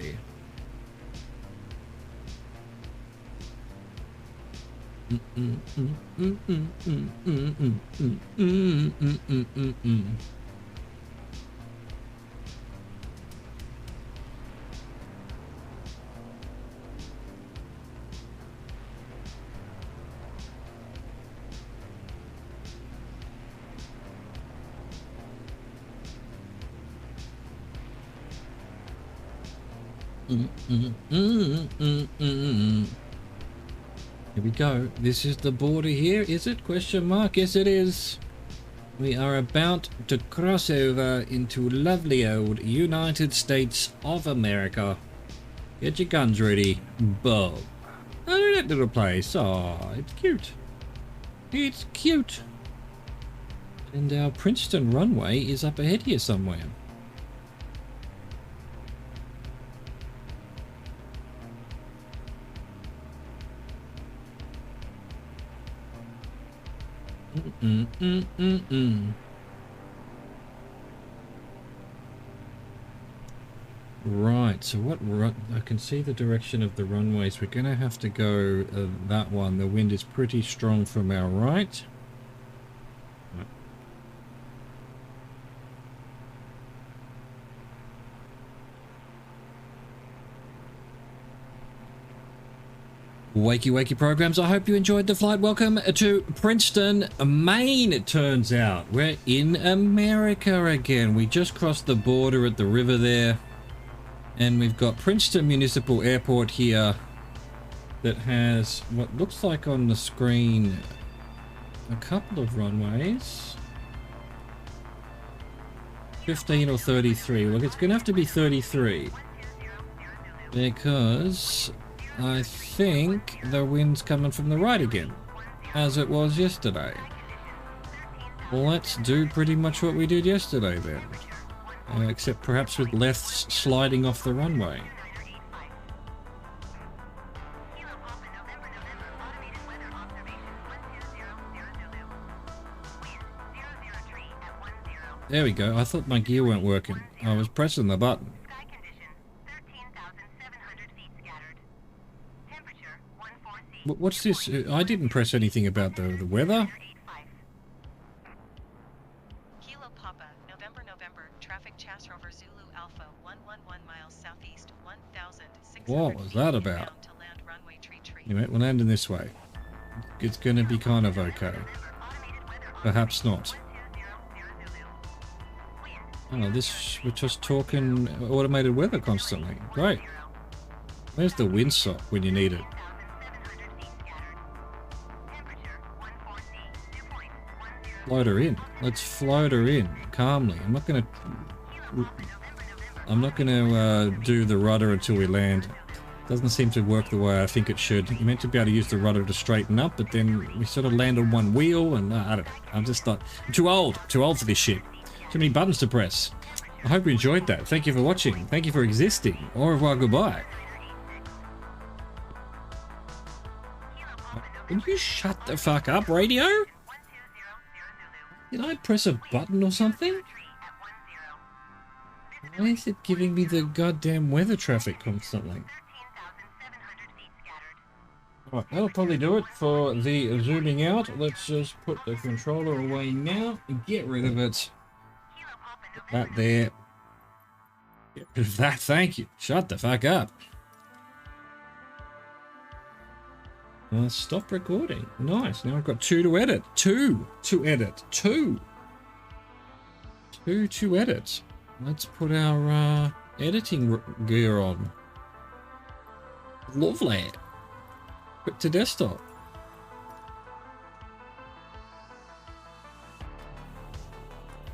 Here we go. This is the border here, is it? Question mark. Yes, it is. We are about to cross over into lovely old United States of America. Get your guns ready. Boom. Oh, that little place. Oh, it's cute. It's cute. And our Princeton runway is up ahead here somewhere. Right, so what I can see the direction of the runways. We're gonna have to go that one. The wind is pretty strong from our right. Wakey wakey programs, I hope you enjoyed the flight. Welcome to Princeton, Maine, it turns out. We're in America again. We just crossed the border at the river there. And we've got Princeton Municipal Airport here that has what looks like on the screen a couple of runways. 15 or 33. Well, it's going to have to be 33. Because I think the wind's coming from the right again, as it was yesterday. Let's do pretty much what we did yesterday then, except perhaps with lefts sliding off the runway. There we go. I thought my gear weren't working. I was pressing the button. What's this? I didn't press anything about the weather. Kilo Papa, November, traffic Chas Rover Zulu Alpha 111 miles southeast, 1,600 What was that about? to land runway tree. Anyway, we're landing this way. It's going to be kind of okay. Perhaps not. Oh, we're just talking automated weather constantly. Great. Where's the windsock when you need it? Float her in. Let's float her in calmly. I'm not gonna do the rudder until we land. Doesn't seem to work the way I think it should. You're meant to be able to use the rudder to straighten up, but then we sort of land on one wheel, and I don't know. I'm just not. I'm too old for this shit. Too many buttons to press. I hope you enjoyed that. Thank you for watching. Thank you for existing. Au revoir, goodbye. Will you shut the fuck up, radio? Did I press a button or something? Why is it giving me the goddamn weather traffic constantly? Alright, that'll probably do it for the zooming out. Let's just put the controller away now and get rid of it. Put that there. Get rid of that, thank you. Shut the fuck up. Stop recording. Nice. Now I've got 2 to edit. 2 to edit. 2 to edit. Let's put our editing gear on. Lovely. Quick to desktop.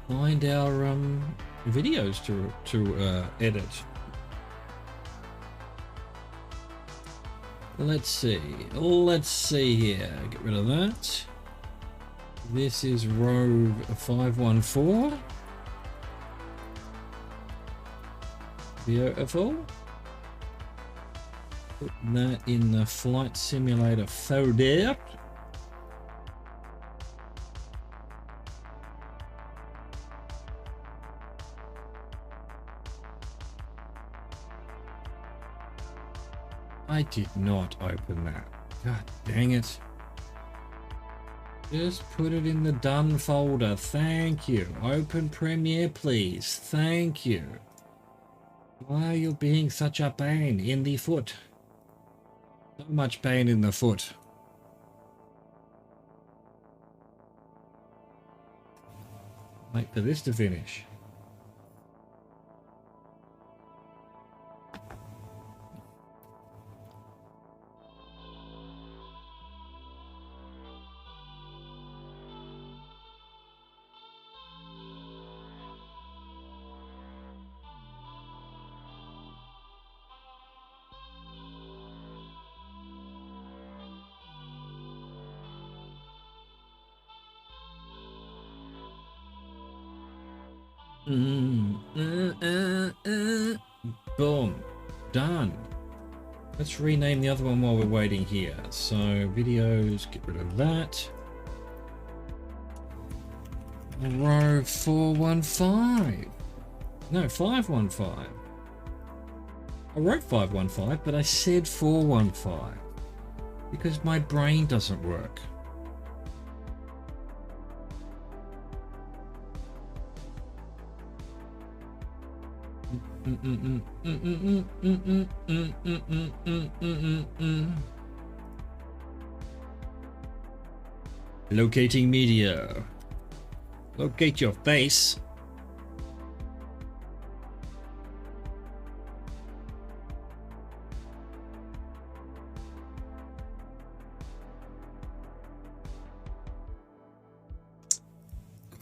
Find our videos to edit. Let's see here. Get rid of that. This is Rove 514. Beautiful. Put that in the flight simulator folder. I did not open that. God dang it. Just put it in the done folder. Thank you. Open Premiere, please. Thank you. Why are you being such a pain in the foot? So much pain in the foot. Wait for this to finish. Boom. Done. Let's rename the other one while we're waiting here. So, videos, get rid of that. Row 415. No, 515. I wrote 515, but I said 415. Because my brain doesn't work. Locating media. Locate your face.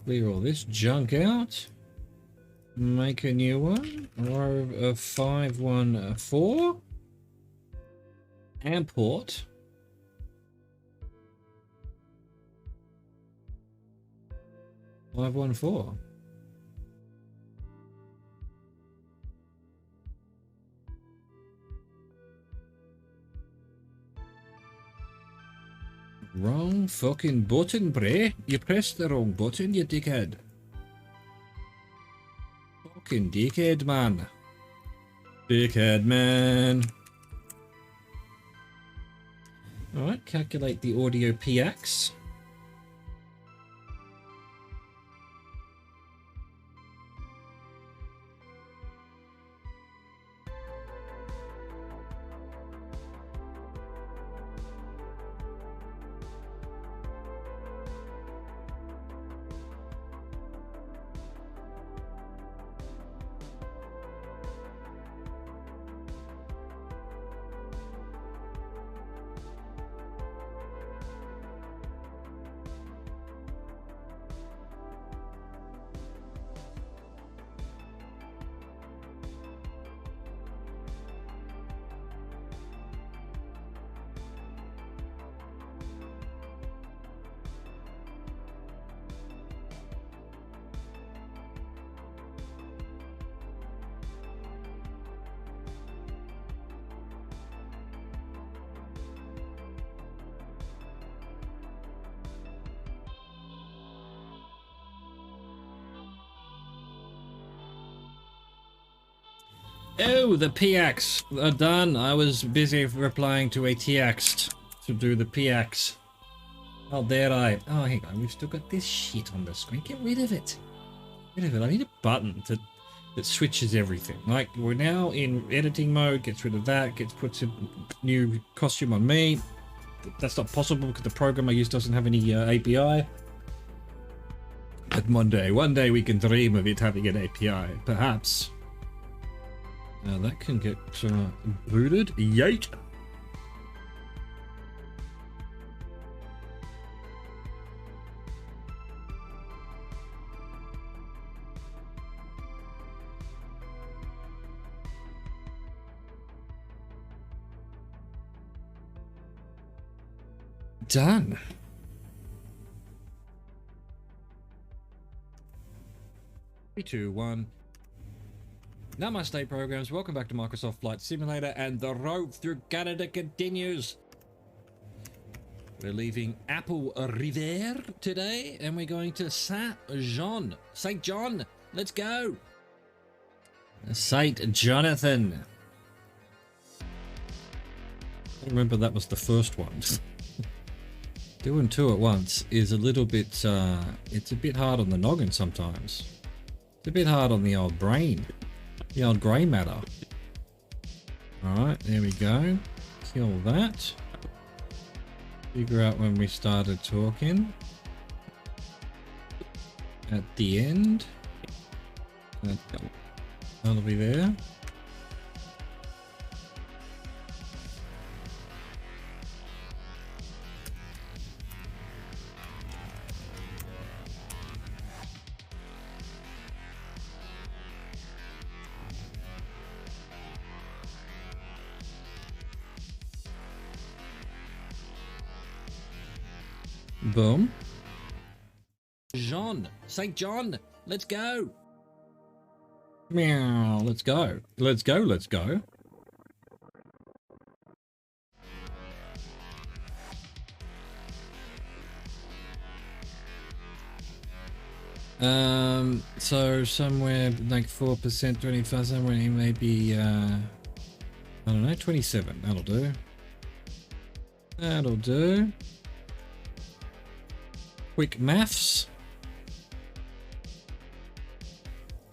Clear all this junk out. Make a new one. Row of 514. And port. $514. Wrong fucking button, Bray. You pressed the wrong button, you dickhead. Fucking dickhead, man. Dickhead, man. Alright, calculate the audio PX. Oh, the PX are done. I was busy replying to a TX to do the PX. How dare I? Oh, hang on. We've still got this shit on the screen. Get rid of it. Get rid of it. I need a button that switches everything. Like, we're now in editing mode. Gets rid of that. Puts a new costume on me. That's not possible because the program I use doesn't have any API. But one day we can dream of it having an API, perhaps. Now that can get booted. Yeet! Done. Three, two, one. Namaste programs, welcome back to Microsoft Flight Simulator, and the road through Canada continues. We're leaving Apple River today, and we're going to Saint-Jean. St. John, let's go. St. Jonathan. I remember that was the first one. Doing two at once is a little bit, it's a bit hard on the noggin sometimes. It's a bit hard on the old brain. The old grey matter. Alright, there we go. Kill that. Figure out when we started talking. At the end. That'll be there. Boom. Jean, St. John, let's go. Meow, let's go. Let's go, let's go. So somewhere like 4%, 25, somewhere maybe, I don't know, 27, that'll do. That'll do. Quick maths.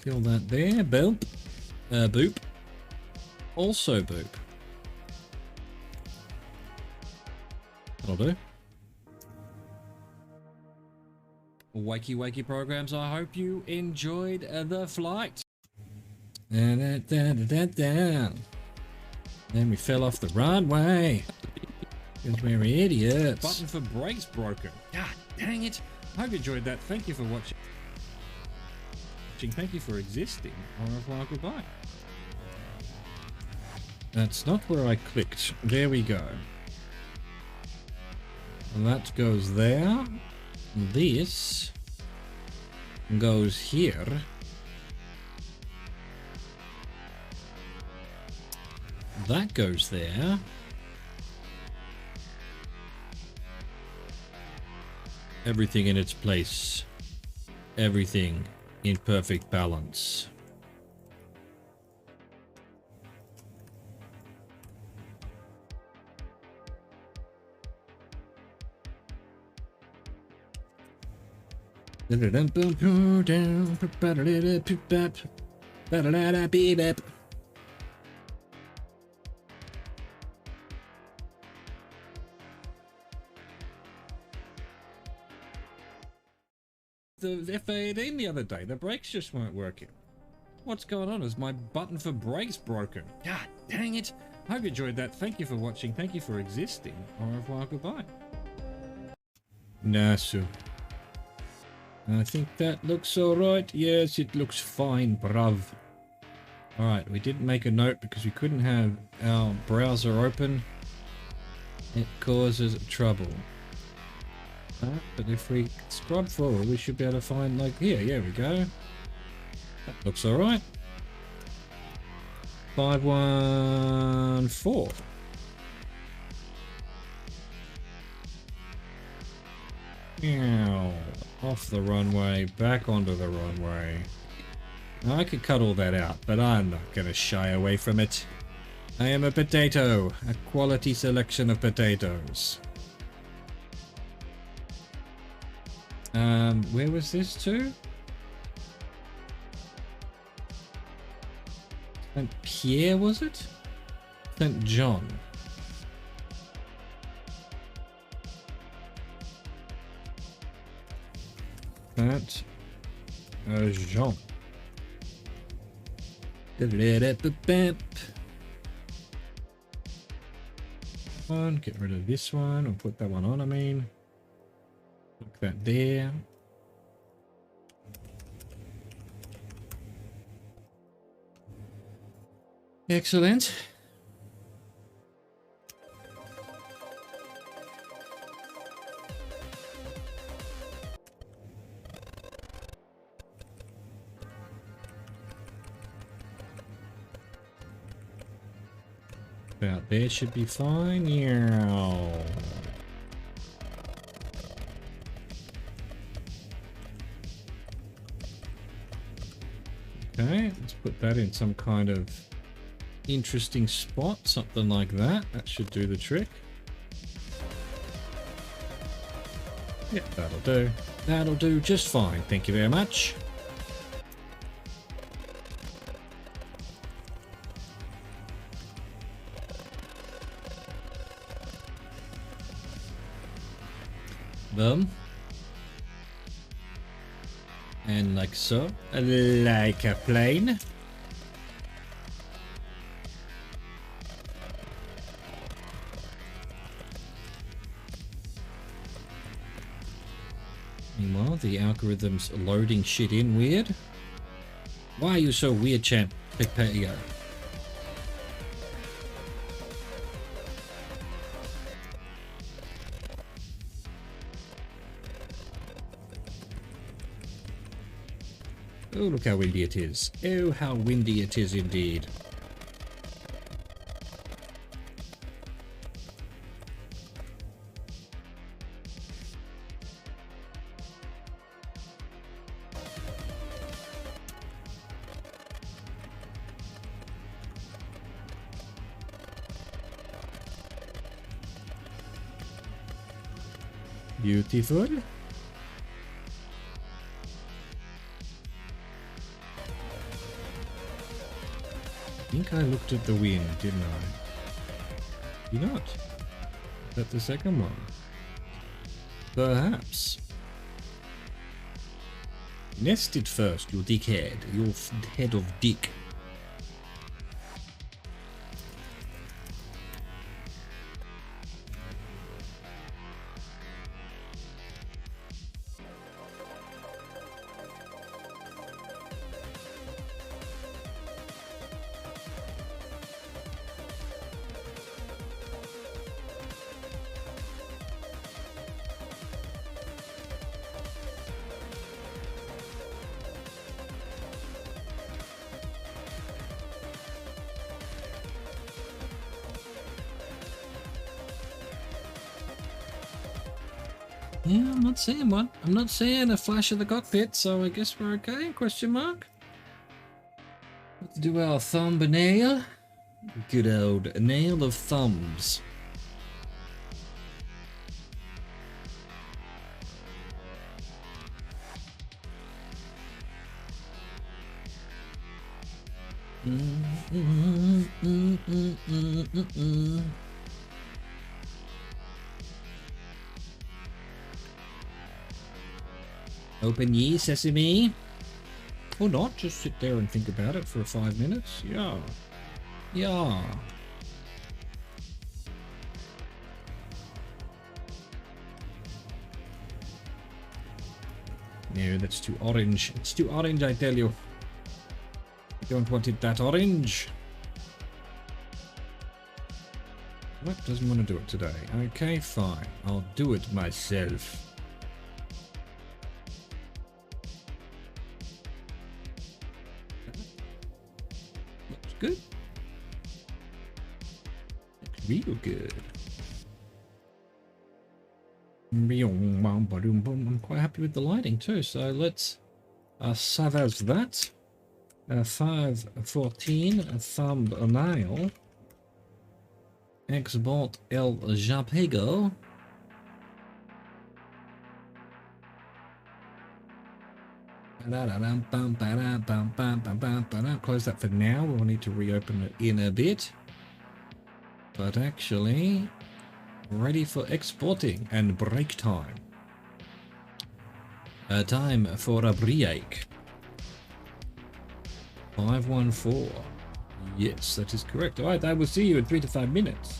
Kill that there. Boop. Boop. Also boop. That'll do. Wakey wakey programs, I hope you enjoyed the flight. Then we fell off the runway. Because we're idiots. Button for brakes broken. God dang it. I hope you enjoyed that. Thank you for watching. Thank you for existing. Au revoir, goodbye. That's not where I clicked. There we go. And that goes there. This goes here. That goes there. Everything in its place. Everything in perfect balance. The F-18 the other day, the brakes just weren't working. What's going on? Is my button for brakes broken? God dang it. I hope you enjoyed that. Thank you for watching. Thank you for existing. Au revoir, goodbye. Nasu. I think that looks alright. Yes, it looks fine, bruv. Alright, we didn't make a note because we couldn't have our browser open. It causes trouble. But if we scrub forward, we should be able to find, like, here we go. That looks alright. 514. Meow. Off the runway, back onto the runway. Now, I could cut all that out, but I'm not going to shy away from it. I am a potato, a quality selection of potatoes. Where was this to? St. Pierre, was it? St. John. St. Jean. One, get rid of this one, or put that one on, I mean. Look that there. Excellent. About there should be fine. Yeah. Okay, let's put that in some kind of interesting spot, something like that. That should do the trick. Yeah, that'll do. That'll do just fine. Thank you very much. Boom. And like so. Like a plane. Meanwhile, the algorithm's loading shit in weird. Why are you so weird, champ? Potato. Oh, look how windy it is. Oh, how windy it is indeed. Beautiful. I think I looked at the wind, didn't I? Did not? Is that the second one? Perhaps. Nested first, you dickhead. Your head of dick. Yeah, I'm not seeing one. I'm not seeing a flash of the cockpit, so I guess we're okay? Question mark. Let's do our thumbnail. Good old nail of thumbs. Open ye sesame. Or not, just sit there and think about it for 5 minutes. Yeah. Yeah. No, that's too orange. It's too orange, I tell you. I don't want it that orange. What? Doesn't want to do it today. Okay, fine. I'll do it myself. Looks good. Looks real good. I'm quite happy with the lighting too, so let's savage that. 514 thumbnail. Export el JPEGO. Close that for now. We'll need to reopen it in a bit. But actually, ready for exporting and break time. Time for a break. 514. Yes, that is correct. All right, I will see you in 3 to 5 minutes.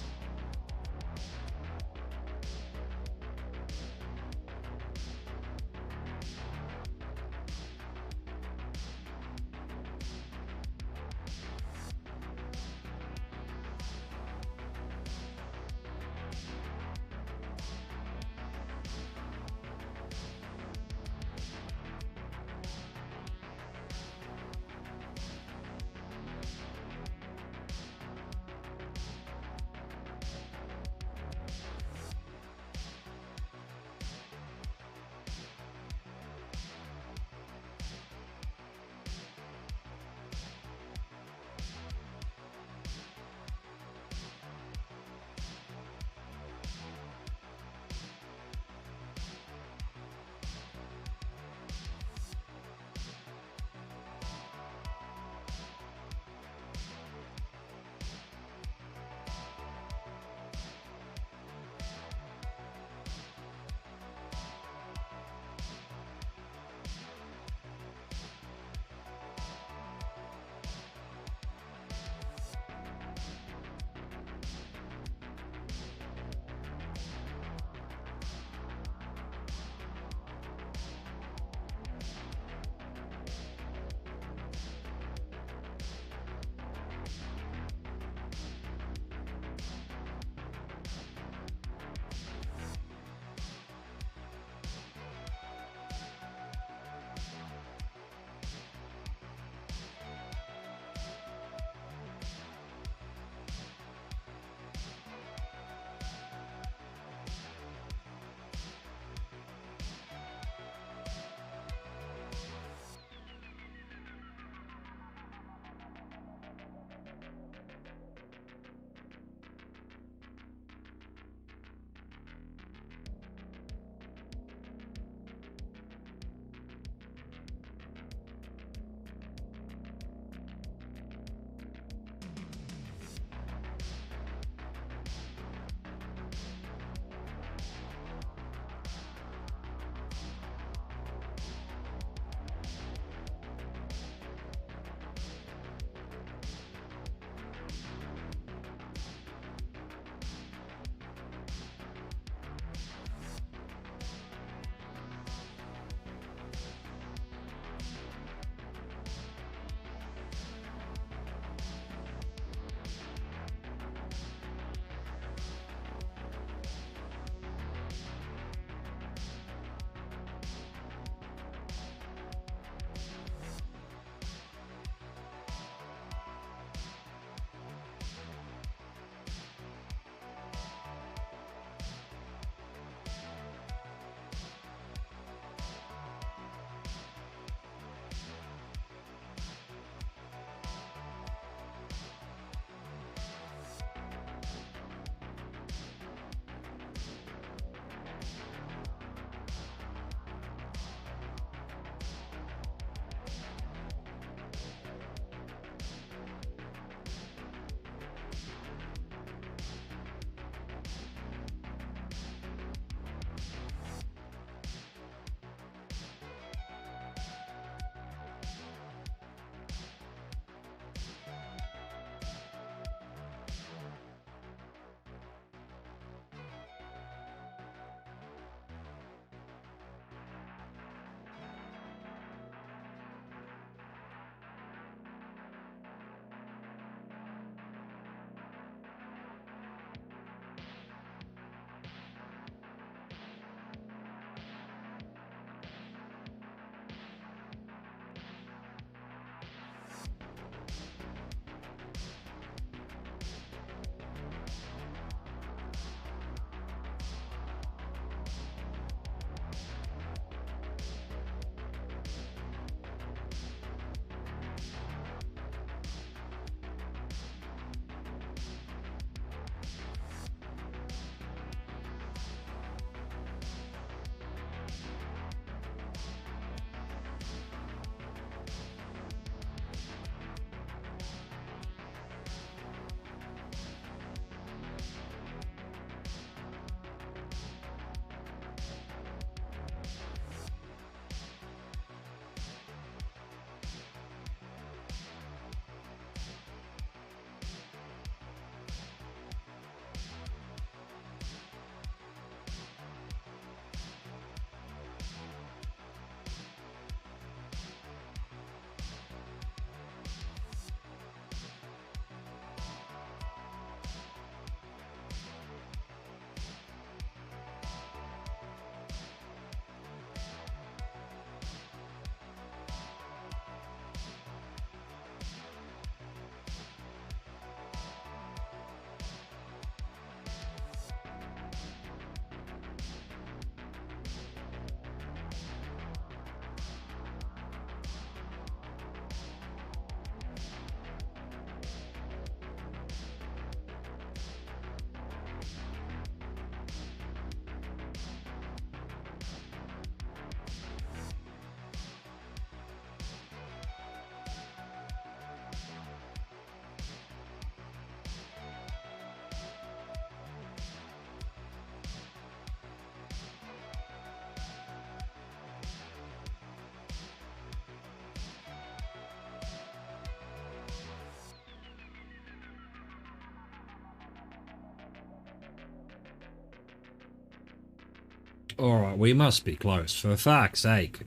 Alright, we must be close, for fuck's sake.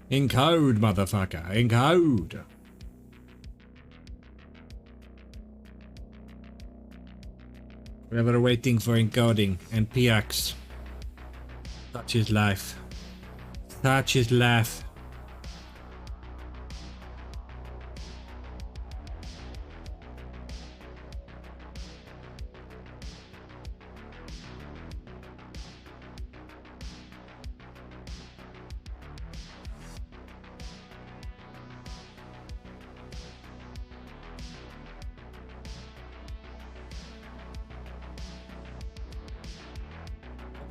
In code, motherfucker, in code. We're waiting for encoding and PX. Such is life. Such is life.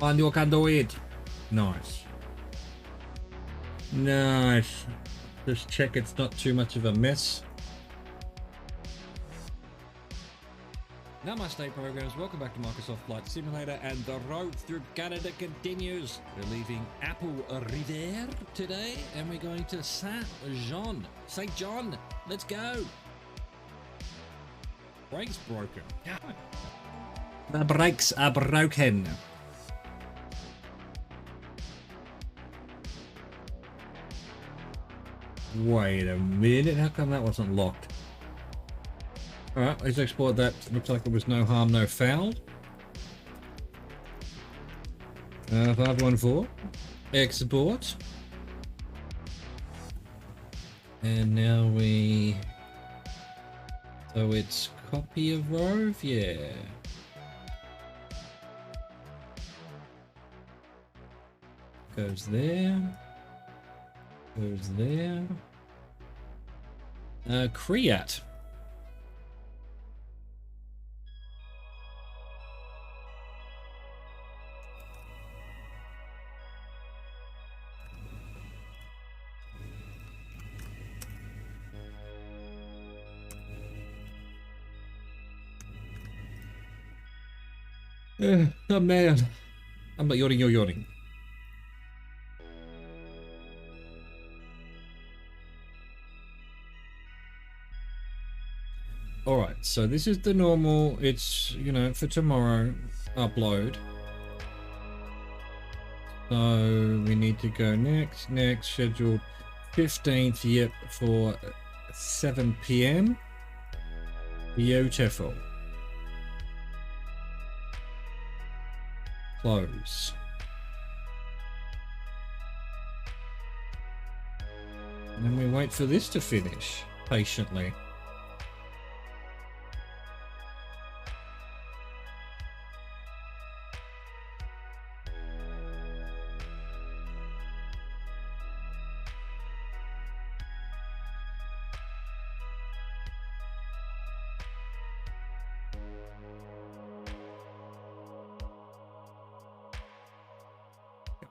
And you can do it. Nice. Nice. Just check it's not too much of a mess. Namaste programs, welcome back to Microsoft Flight Simulator, and the road through Canada continues. We're leaving Apple Riviere today and we're going to Saint-Jean. St. John, let's go. Brakes broken. The brakes are broken. Wait a minute, how come that wasn't locked? Alright, let's export that. Looks like it was no harm, no foul. 514. Export. And now we... So it's copy of Rove? Yeah. Goes there. Goes there. Create. Oh man. I'm not yawning, you're yawning. Alright, so this is the normal, it's, you know, for tomorrow upload. So we need to go next, scheduled 15th, yep, for 7 PM. Beautiful. Close. And then we wait for this to finish, patiently.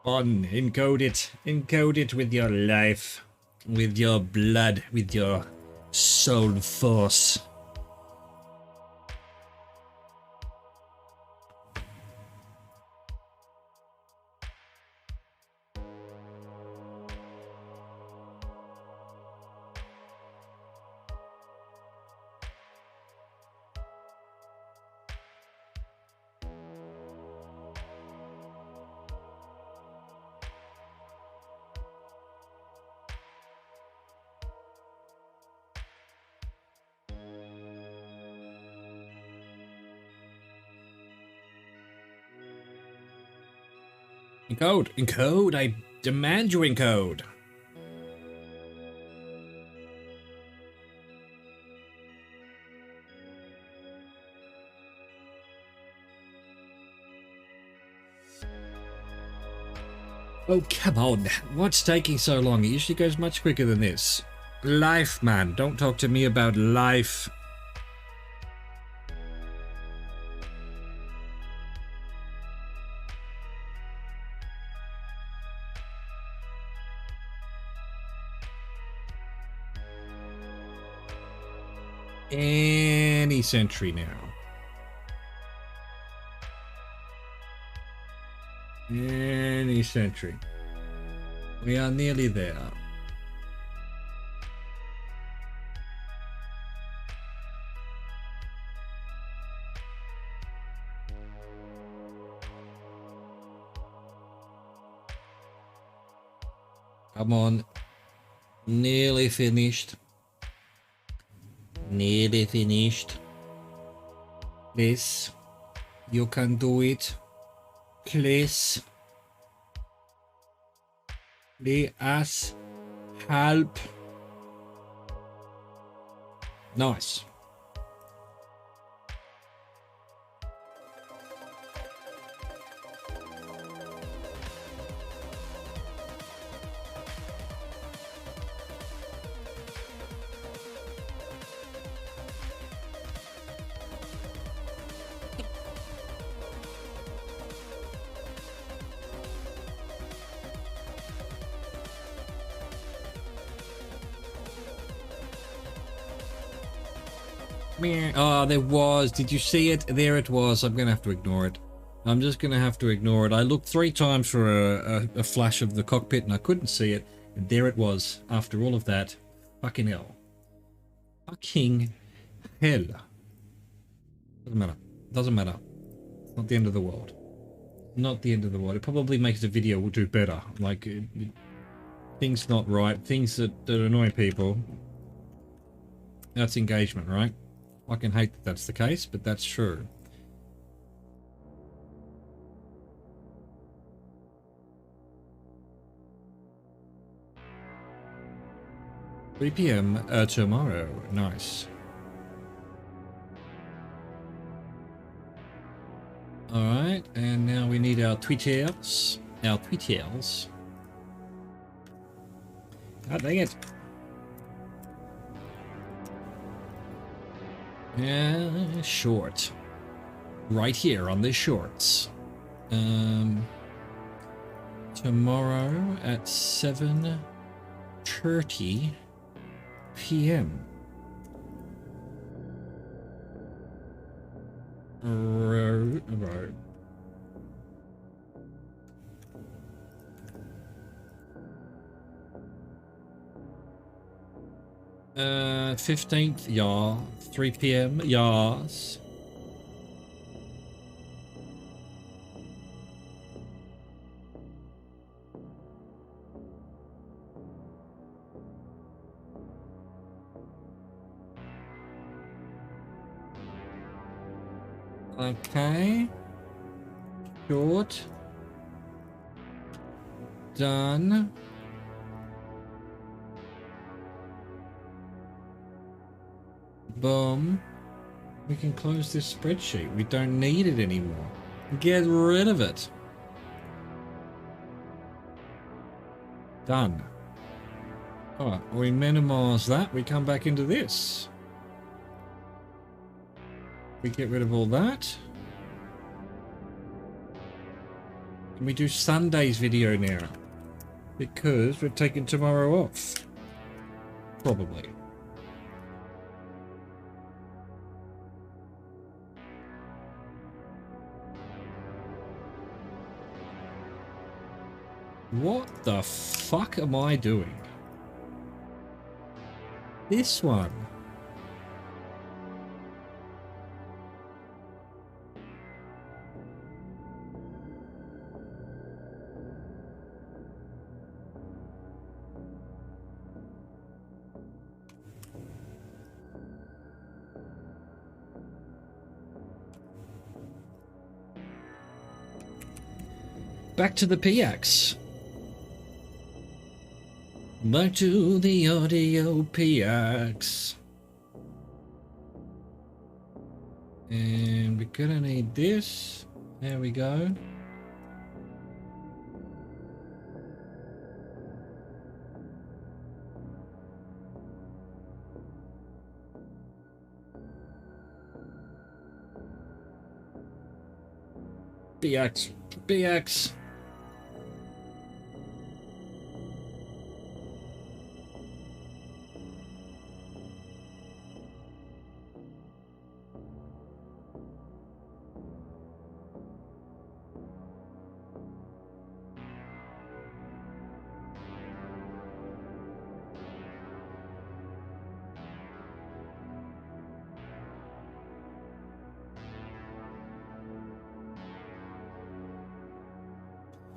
On, encode it with your life, with your blood, with your soul force. Encode, I demand you encode. Oh, come on. What's taking so long? It usually goes much quicker than this. Life, man. Don't talk to me about life. Any sentry now. Any sentry. We are nearly there. Come on. Nearly finished. Nearly finished. Please. You can do it. Please. Please. Help. Nice. Oh, there was. Did you see it? There it was. I'm going to have to ignore it. I'm just going to have to ignore it. I looked 3 times for a flash of the cockpit and I couldn't see it. And there it was. After all of that. Fucking hell. Fucking hell. Doesn't matter. Doesn't matter. It's not the end of the world. Not the end of the world. It probably makes the video will do better. Like, things not right. Things that annoy people. That's engagement, right? I can hate that that's the case, but that's true. $3 p.m. Tomorrow. Nice. Alright, and now we need our tweeters. Our tweeters. God dang it. Yeah, short. Right here on the shorts. Tomorrow at 7:30 p.m. Right. 15th, yeah. 3 p.m, yes. Okay. Short. Done. Boom. We can close this spreadsheet. We don't need it anymore. Get rid of it. Done. Alright, we minimize that. We come back into this. We get rid of all that. And we do Sunday's video now. Because we're taking tomorrow off. Probably. What the fuck am I doing? This one. Back to the PX. Back to the audio PX. And we're gonna need this. There we go. BX. BX.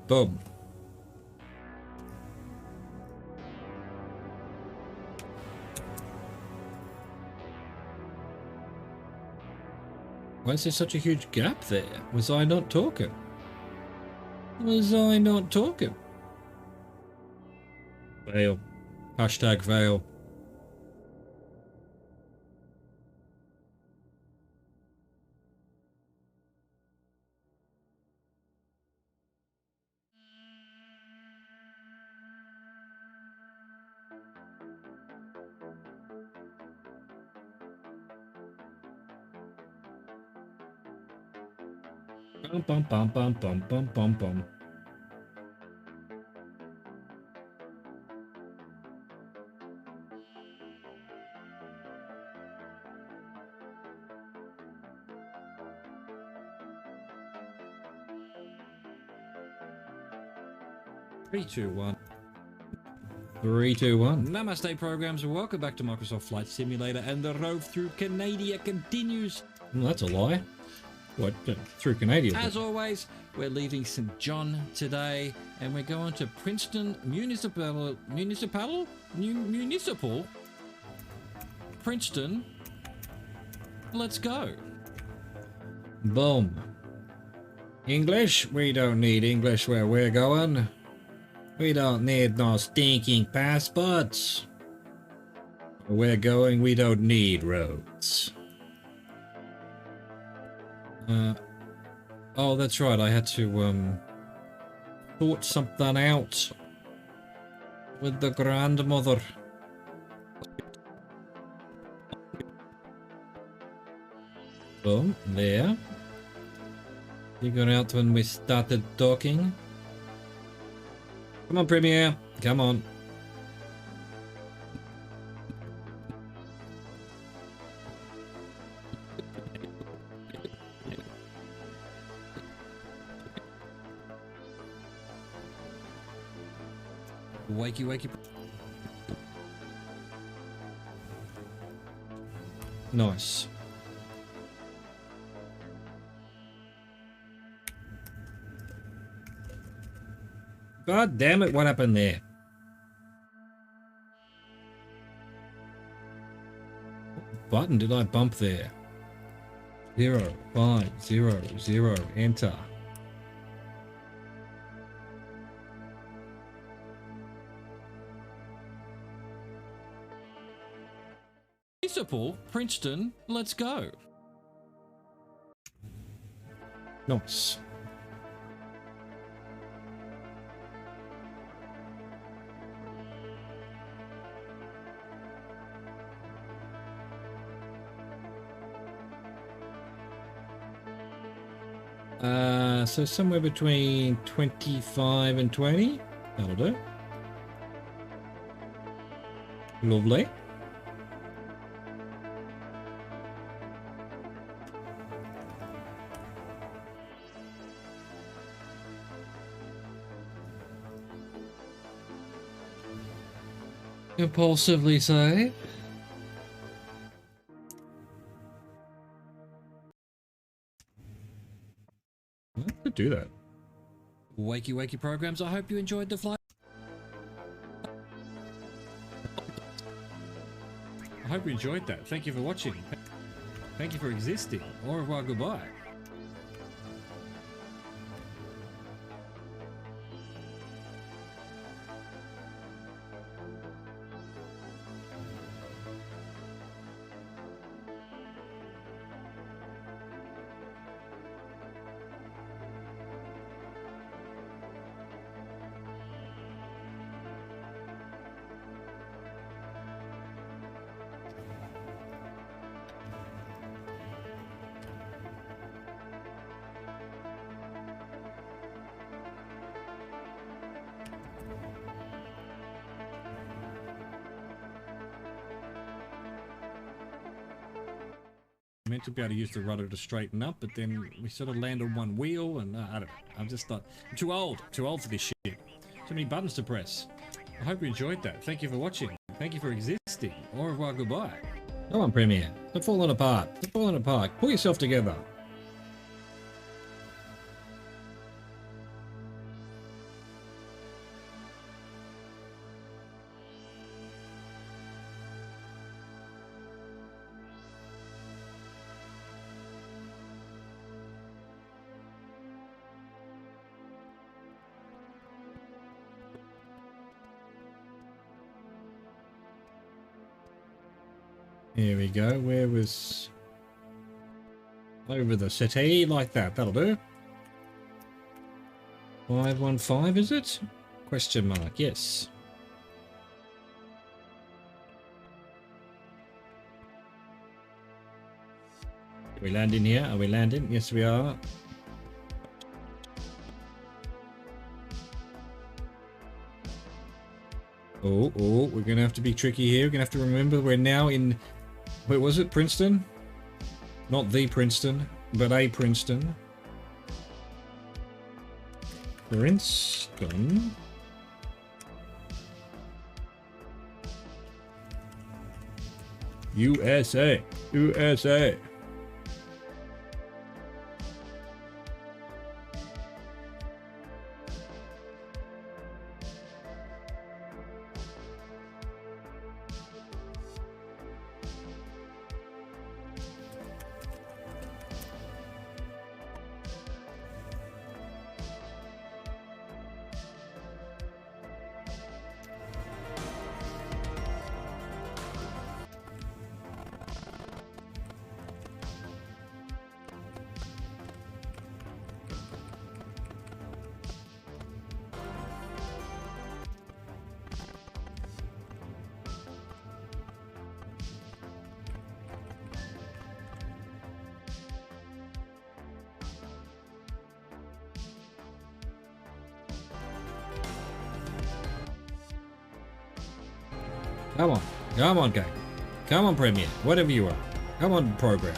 Boom. Why is there such a huge gap there? Was I not talking? Was I not talking? Fail. Hashtag fail. Bum bum bum bum bum bum bum bum. Three, two, one. 3, 2, 1. Namaste, programs. Welcome back to Microsoft Flight Simulator, and the Rove through Canada continues. Well, that's a lie. What? Through Canada? As always, we're leaving St. John today, and we're going to Princeton Municipal. Princeton. Let's go. Boom. English? We don't need English where we're going. We don't need no stinking passports. Where we're going, we don't need roads. Oh, that's right. I had to, sort something out with the grandmother. Boom, there. Figure out when we started talking. Come on, Premier. Come on. Wakey, wakey. Nice. God damn it, what happened there? What button did I bump there? 0, 5, 0, 0, enter. Municipal, Princeton, let's go. Nice. So somewhere between 25 and 20. That'll do. Lovely. Impulsively say. I could do that. Wakey wakey programs, I hope you enjoyed the flight. I hope you enjoyed that. Thank you for watching. Thank you for existing. Au revoir, goodbye. Meant to be able to use the rudder to straighten up, but then we sort of land on one wheel, and I don't know. I'm just not. I'm too old for this shit. Too many buttons to press. I hope you enjoyed that. Thank you for watching. Thank you for existing. Au revoir, goodbye. Come on, Premier. They're falling apart. They're falling apart. Pull yourself together. Here we go. Where was... Over the city, like that. That'll do. 515, is it? Question mark, yes. Are we landing here? Are we landing? Yes, we are. Oh, we're going to have to be tricky here. We're going to have to remember we're now in... Wait, was it Princeton? Not the Princeton, but a Princeton. Princeton. USA. USA. Come on. Come on, game. Come on, Premier. Whatever you are. Come on, program.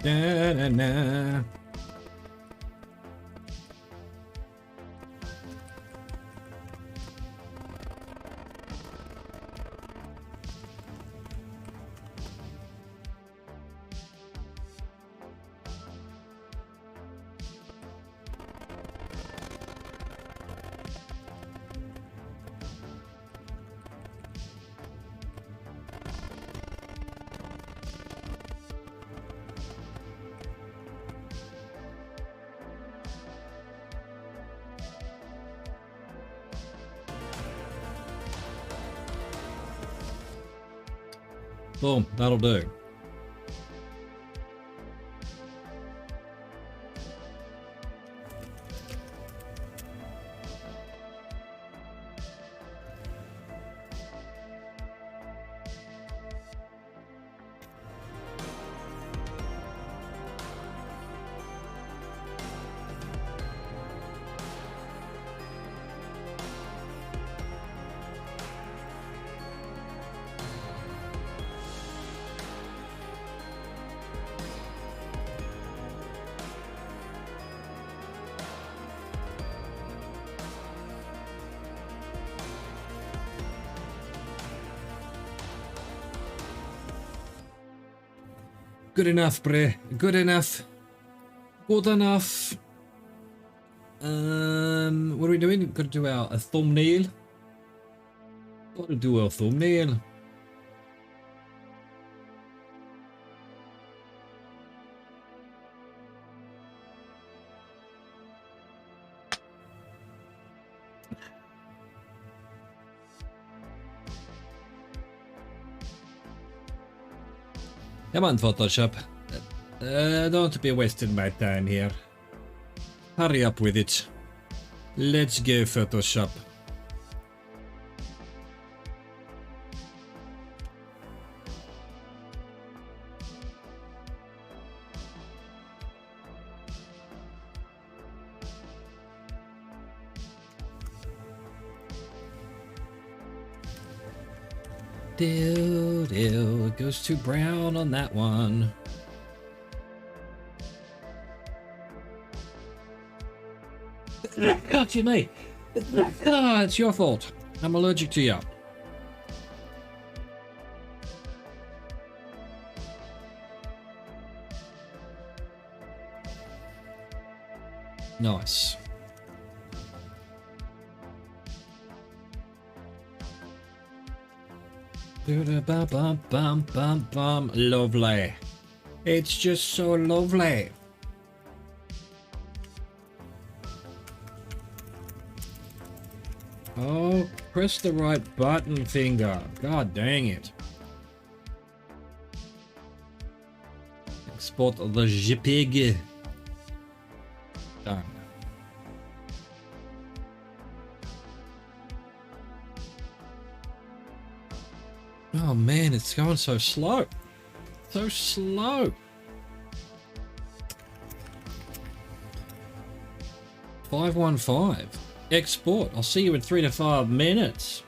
Da-da-da. Boom, that'll do. Good enough, Bre. Good enough. Good enough. What are we doing? Gotta do a thumbnail. Gotta do a thumbnail. Come on, Photoshop. Don't be wasting my time here. Hurry up with it. Let's go, Photoshop. It goes to brown on that one. Oh, excuse me. Oh, it's your fault. I'm allergic to you. Nice. Bum bum bum bum. Lovely. It's just so lovely. Oh, press the right button, finger. God dang it. Export the JPEG. Done. Oh man, it's going so slow. So slow. 515. Export. I'll see you in 3 to 5 minutes.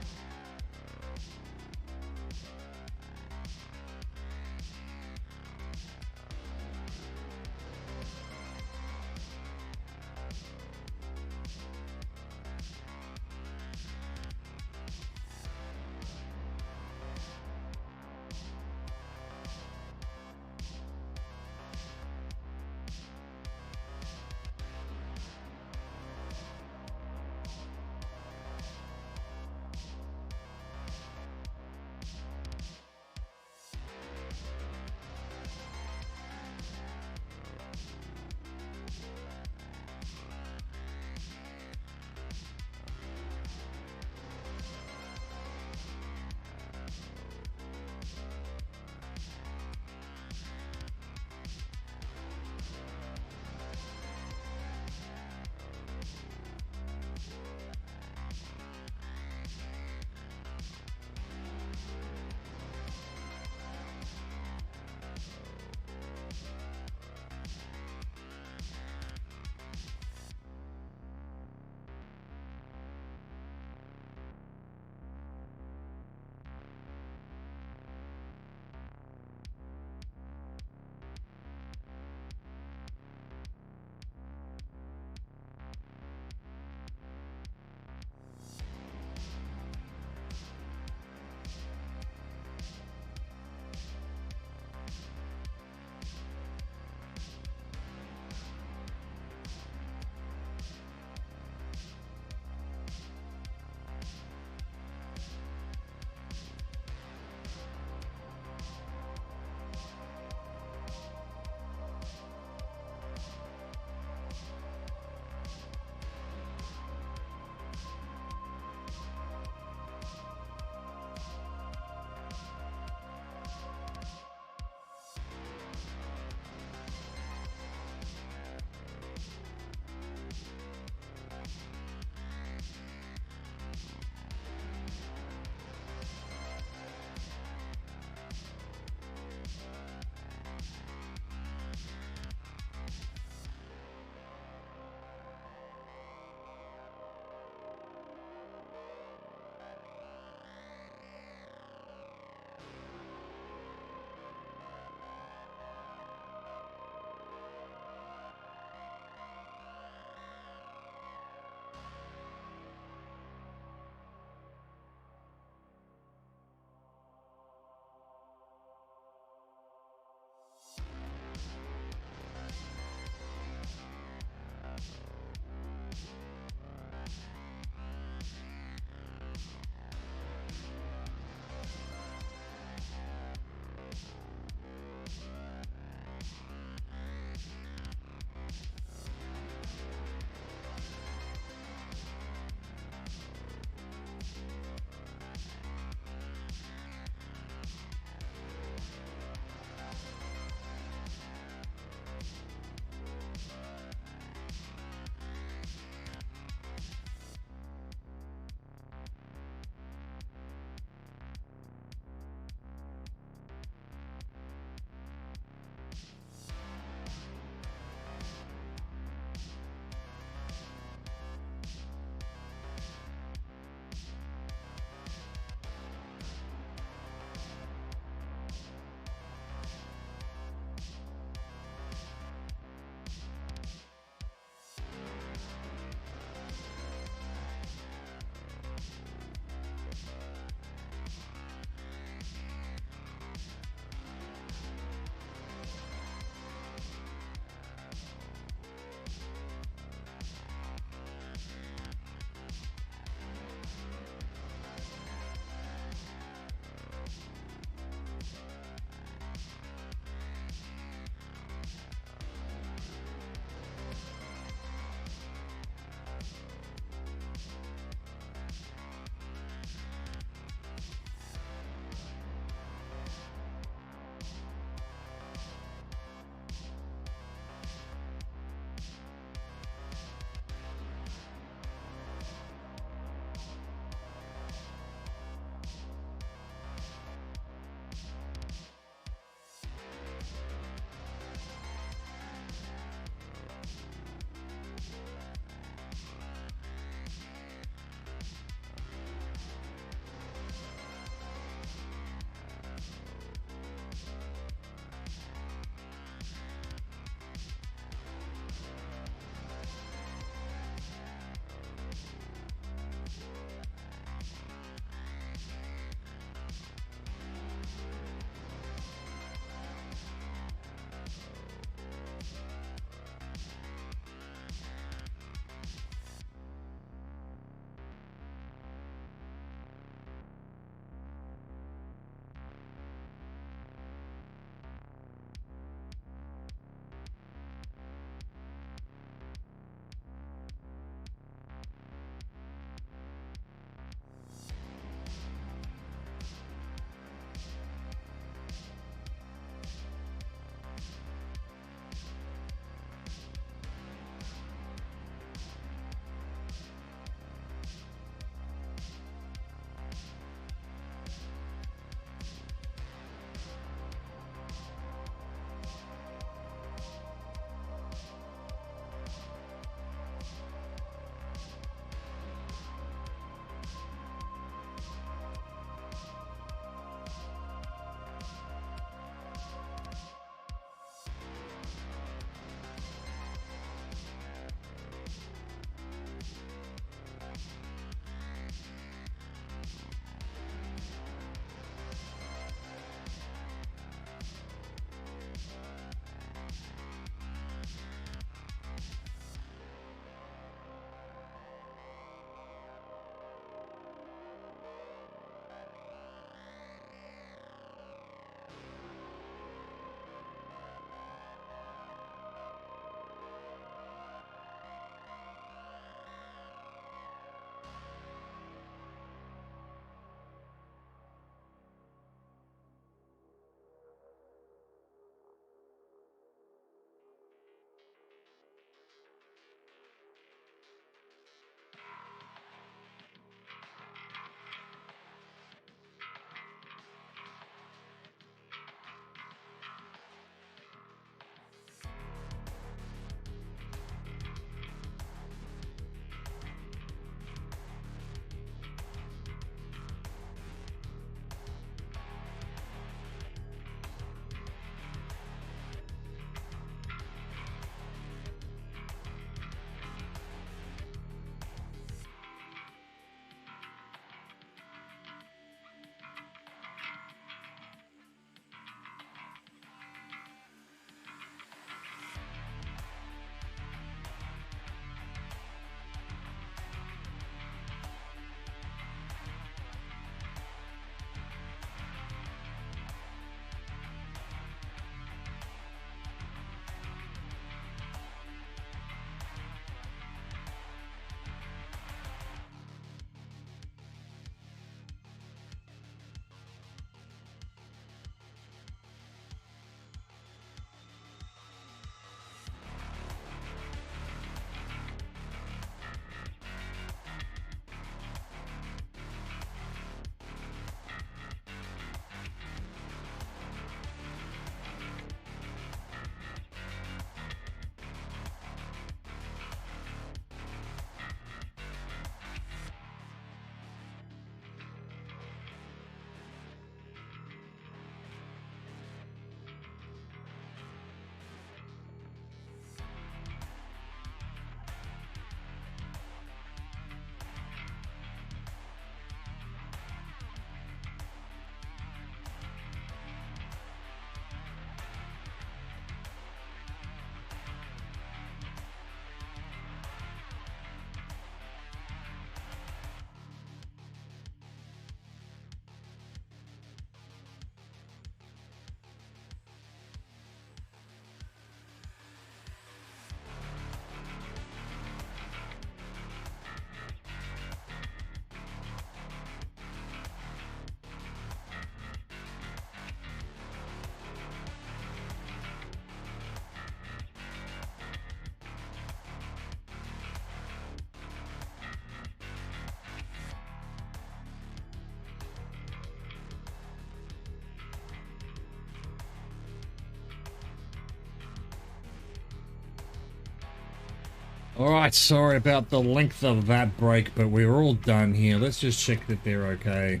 Alright, sorry about the length of that break, but we're all done here. Let's just check that they're okay.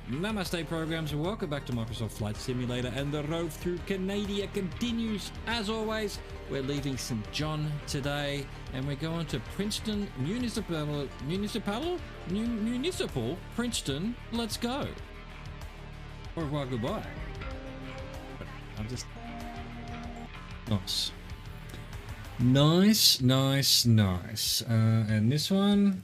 Namaste programs, and welcome back to Microsoft Flight Simulator, and the Rove through Canada continues. As always, we're leaving St. John today, and we're going to Princeton Municipal Princeton. Let's go. Au revoir, goodbye. I'm just... Nice. And this one...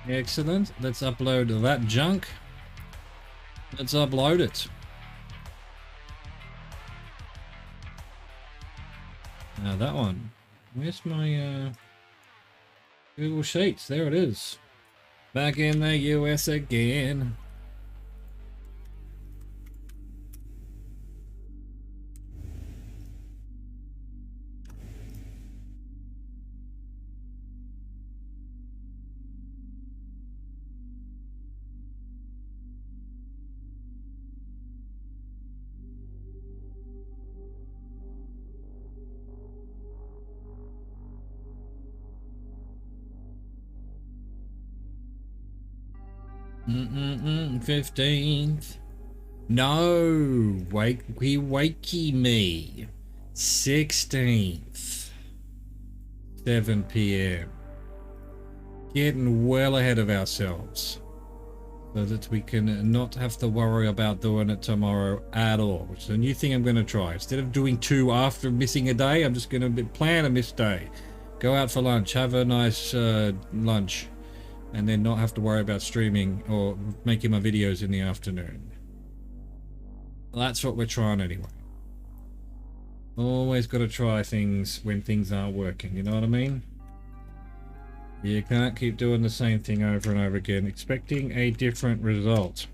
Excellent. Let's upload that junk. Let's upload it. Now that one. Where's my Google Sheets? There it is. Back in the US again. Mm-mm-mm, 15th. No, wakey me. 16th. 7 p.m. Getting well ahead of ourselves. So that we can not have to worry about doing it tomorrow at all. Which is a new thing I'm going to try. Instead of doing 2 after missing a day, I'm just going to plan a missed day. Go out for lunch, have a nice lunch. And then not have to worry about streaming or making my videos in the afternoon. Well, that's what we're trying anyway. Always got to try things when things aren't working, you know what I mean? You can't keep doing the same thing over and over again, expecting a different result.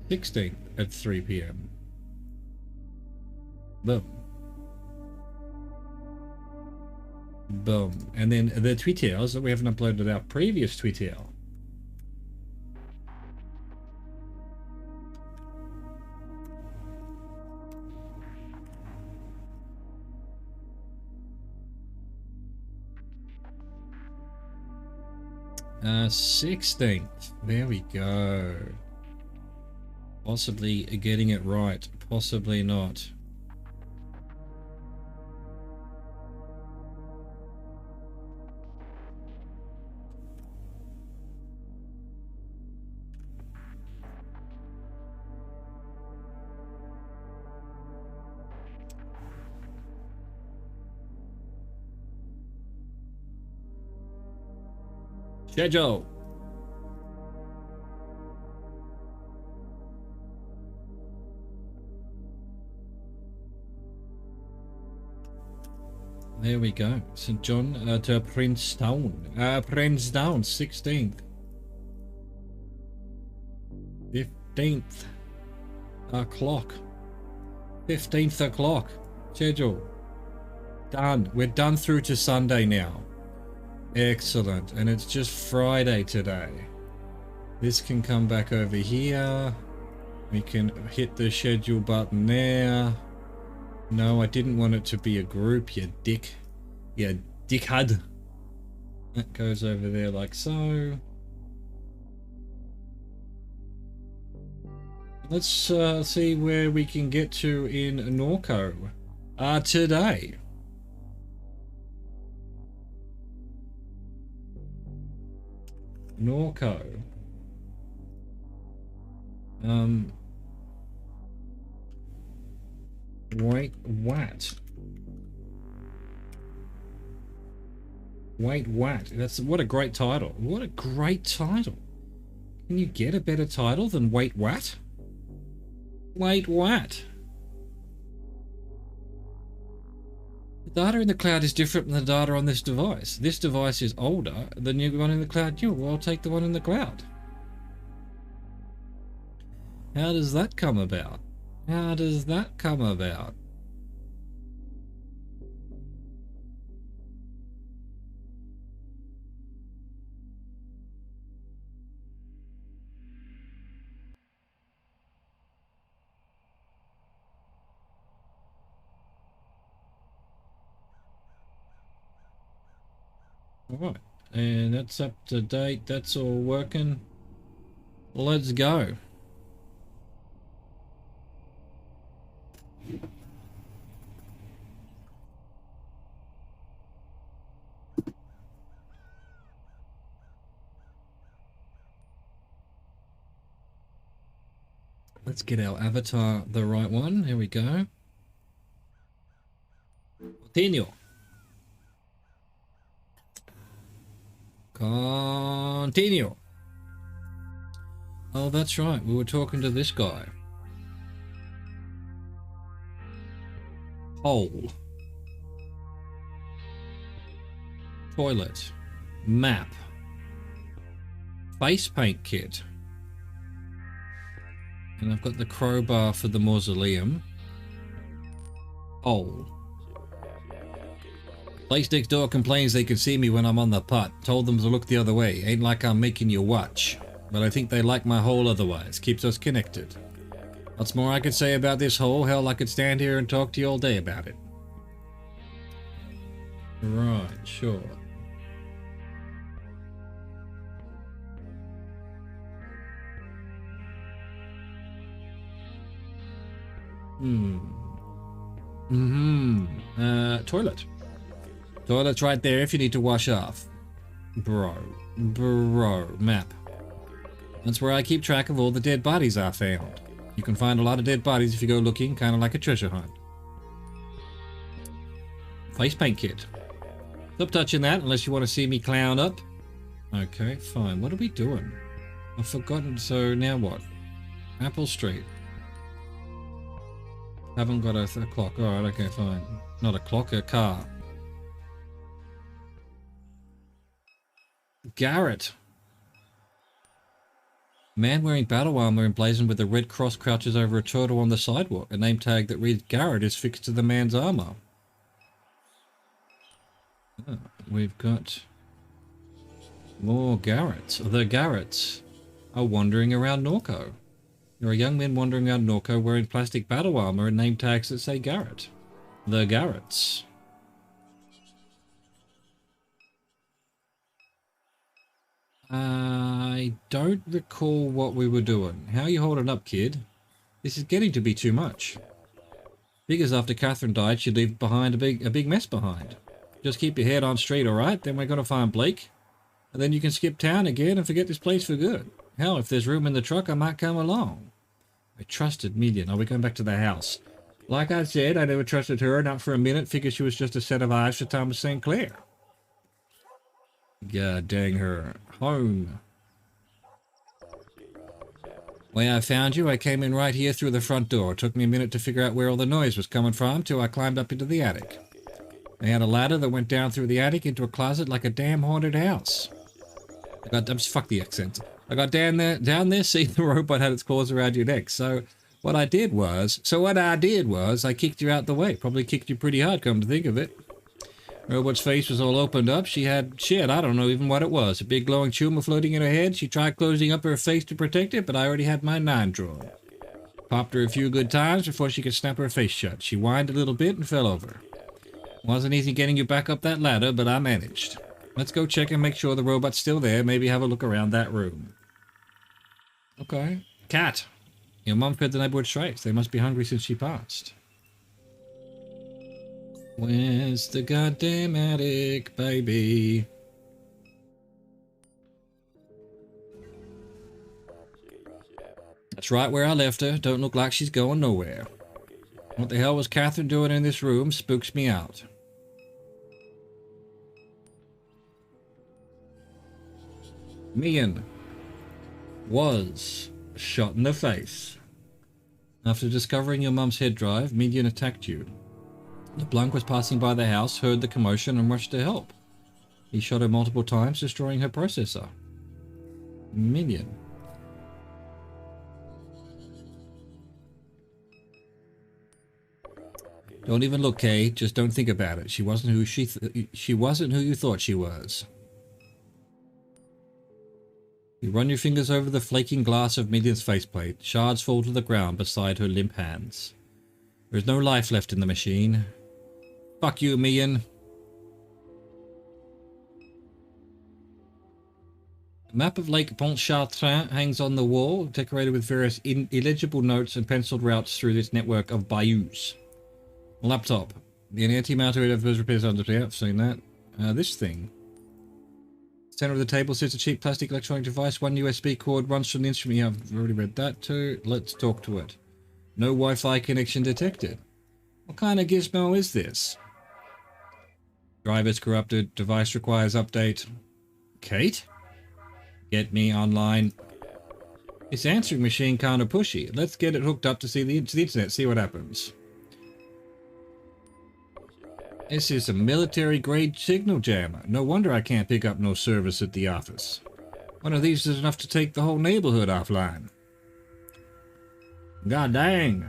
(16th) at 3 p.m. Boom. Boom. And then the tweeters that we haven't uploaded our previous tweeter. Uh, 16th. There we go. Possibly getting it right, possibly not. Schedule. There we go. St. John to Princeton. Princeton, 16th. 15th o'clock. 15th o'clock. Schedule. Done. We're done through to Sunday now. Excellent. And it's just Friday today. This can come back over here. We can hit the schedule button there. No, I didn't want it to be a group, you dick. You dickhead. That goes over there like so. Let's see where we can get to in NORCO today. NORCO. Wait, what? Wait, what? That's what a great title. What a great title. Can you get a better title than Wait What? Wait what? The data in the cloud is different than the data on this device. This device is older than the one in the cloud. Well, I'll take the one in the cloud. How does that come about? How does that come about? Alright, and that's up to date, that's all working. Let's go. Let's get our avatar the right one. Here we go. Continue. Continue. Oh, that's right. We were talking to this guy. Hole. Toilet. Map. Face paint kit. And I've got the crowbar for the mausoleum. Hole. Place next door complains they can see me when I'm on the putt. Told them to look the other way. Ain't like I'm making you watch. But I think they like my hole otherwise. Keeps us connected. Lots more I could say about this hole. Hell, I could stand here and talk to you all day about it. Right, sure. Toilet. Toilet's right there if you need to wash off. Bro. Map. That's where I keep track of all the dead bodies I found. You can find a lot of dead bodies if you go looking, kind of like a treasure hunt. Face paint kit. Stop touching that unless you want to see me clown up. Okay, fine. What are we doing? I've forgotten. So now what? Apple Street. Haven't got a clock. Alright, okay, fine. Not a clock, a car. Garrett. Man wearing battle armor emblazoned with a red cross crouches over a turtle on the sidewalk. A name tag that reads Garrett is fixed to the man's armor. Oh, we've got more Garretts. The Garretts are wandering around Norco. There are young men wandering around Norco wearing plastic battle armor and name tags that say Garrett. The Garretts. I don't recall what we were doing. How are you holding up, kid? This is getting to be too much. Figures after Catherine died, she'd leave behind a big mess behind. Just keep your head on straight, alright? Then we're gonna find Blake. And then you can skip town again and forget this place for good. Hell, if there's room in the truck, I might come along. I trusted Million. Are we going back to the house? Like I said, I never trusted her, not for a minute. Figured she was just a set of eyes for Thomas St. Clair. God dang her. Home. When I found you, I came in right here through the front door. It took me a minute to figure out where all the noise was coming from, till I climbed up into the attic. I had a ladder that went down through the attic into a closet like a damn haunted house. Fuck the accent. I got down there, seeing the robot had its claws around your neck. So what I did was, I kicked you out the way. Probably kicked you pretty hard, come to think of it. Robot's face was all opened up. She had shit, I don't know even what it was. A big glowing tumor floating in her head. She tried closing up her face to protect it, but I already had my 9 drawn. Popped her a few good times before she could snap her face shut. She whined a little bit and fell over. Wasn't easy getting you back up that ladder, but I managed. Let's go check and make sure the robot's still there. Maybe have a look around that room. Okay. Cat. Your mum fed the neighborhood strays. They must be hungry since she passed. Where's the goddamn attic, baby? That's right where I left her. Don't look like she's going nowhere. What the hell was Catherine doing in this room? Spooks me out. Mian was shot in the face. After discovering your mum's head drive, Mian attacked you. LeBlanc was passing by the house, heard the commotion, and rushed to help. He shot her multiple times, destroying her processor. Mian. Don't even look, Kay. Just don't think about it. She wasn't who she wasn't who you thought she was. You run your fingers over the flaking glass of Mian's faceplate. Shards fall to the ground beside her limp hands. There is no life left in the machine. Fuck you, Mian. A map of Lake Pontchartrain hangs on the wall, decorated with various illegible notes and penciled routes through this network of bayous. Laptop. The anti-mounted repairs under here. I've seen that. This thing. Center of the table sits a cheap plastic electronic device. One USB cord runs from the instrument. Yeah, I've already read that too. Let's talk to it. No Wi-Fi connection detected. What kind of gizmo is this? Drive is corrupted. Device requires update. Kate? Get me online. This answering machine kind of pushy. Let's get it hooked up to the internet. See what happens. This is a military-grade signal jammer. No wonder I can't pick up no service at the office. One of these is enough to take the whole neighborhood offline. God dang.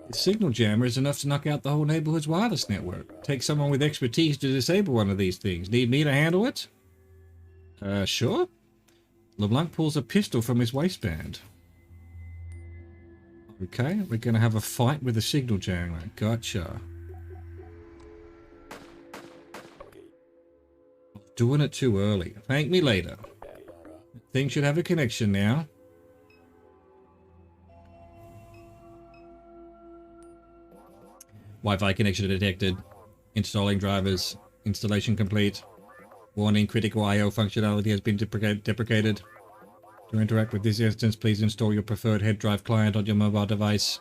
The signal jammer is enough to knock out the whole neighborhood's wireless network. Take someone with expertise to disable one of these things. Need me to handle it? Sure. LeBlanc pulls a pistol from his waistband. Okay, we're going to have a fight with a signal jammer. Gotcha. Doing it too early. Thank me later. Thing should have a connection now. Wi-Fi connection detected. Installing drivers. Installation complete. Warning, critical I/O functionality has been deprecated. To interact with this instance, please install your preferred head drive client on your mobile device.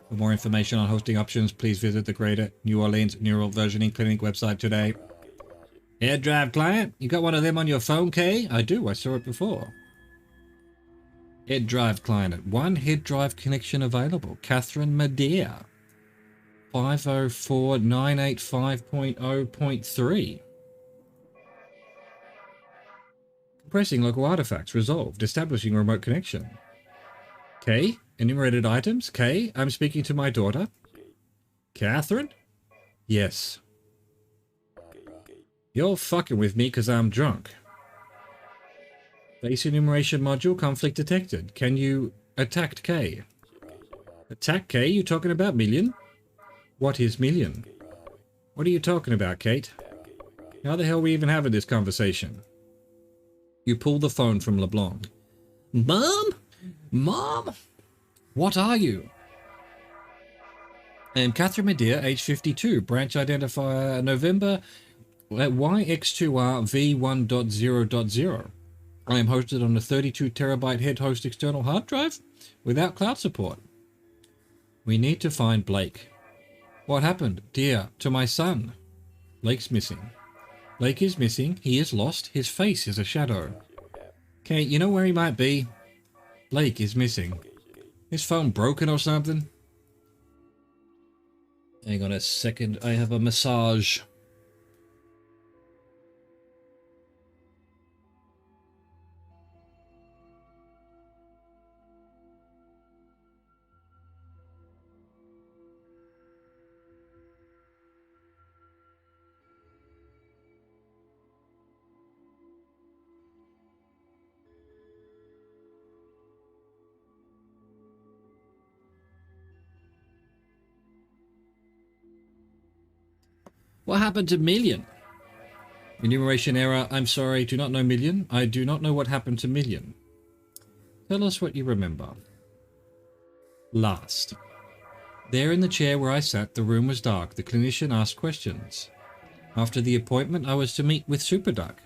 For more information on hosting options, please visit the Greater New Orleans Neural Versioning Clinic website today. Head drive client? You got one of them on your phone, Kay? I do, I saw it before. Head drive client. One head drive connection available. Catherine Medea. 504985.0.3. Compressing local artifacts. Resolved. Establishing remote connection. Kay? Enumerated items? Kay? I'm speaking to my daughter. Catherine? Yes. You're fucking with me because I'm drunk. Base enumeration module conflict detected. Can you attack Kay? Attack Kay? You talking about Million? What is Million? What are you talking about, Kate? How the hell are we even having this conversation? You pull the phone from LeBlanc. Mom? Mom? What are you? I am Catherine Medea, age 52, branch identifier November YX2R V1.0.0. I am hosted on a 32 terabyte head host external hard drive without cloud support. We need to find Blake. What happened, dear, to my son? Blake's missing. Blake is missing. He is lost. His face is a shadow. Okay, you know where he might be? Blake is missing. His phone broken or something? Hang on a second. I have a massage. What happened to Million? Enumeration error. I'm sorry, do not know Million. I do not know what happened to Million. Tell us what you remember. Last. There in the chair where I sat, the room was dark. The clinician asked questions. After the appointment, I was to meet with Superduck.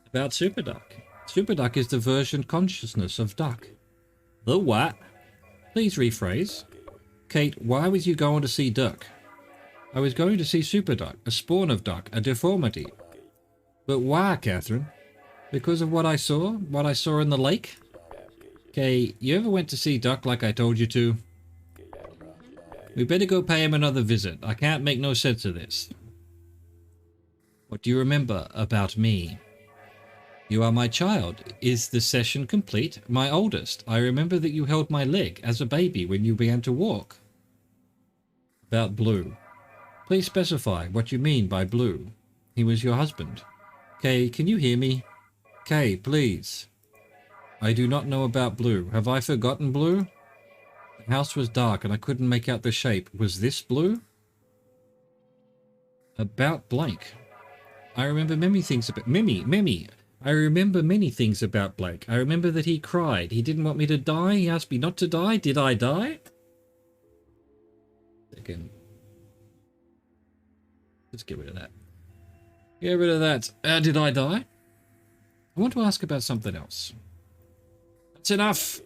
About Superduck. Superduck is the version consciousness of Duck. The what? Please rephrase. Kate, why was you going to see Duck? I was going to see Superduck, a spawn of Duck, a deformity. But why, Catherine? Because of what I saw? What I saw in the lake? Okay, you ever went to see Duck like I told you to? We better go pay him another visit. I can't make no sense of this. What do you remember about me? You are my child. Is the session complete? My oldest. I remember that you held my leg as a baby when you began to walk. About Blue. Please specify what you mean by Blue. He was your husband. Kay, can you hear me? Kay, please. I do not know about Blue. Have I forgotten Blue? The house was dark and I couldn't make out the shape. Was this Blue? About blank. I remember many things about... Mimi! I remember many things about Blake. I remember that he cried. He didn't want me to die. He asked me not to die. Did I die? Again. Let's get rid of that. Get rid of that. Did I die? I want to ask about something else. That's enough.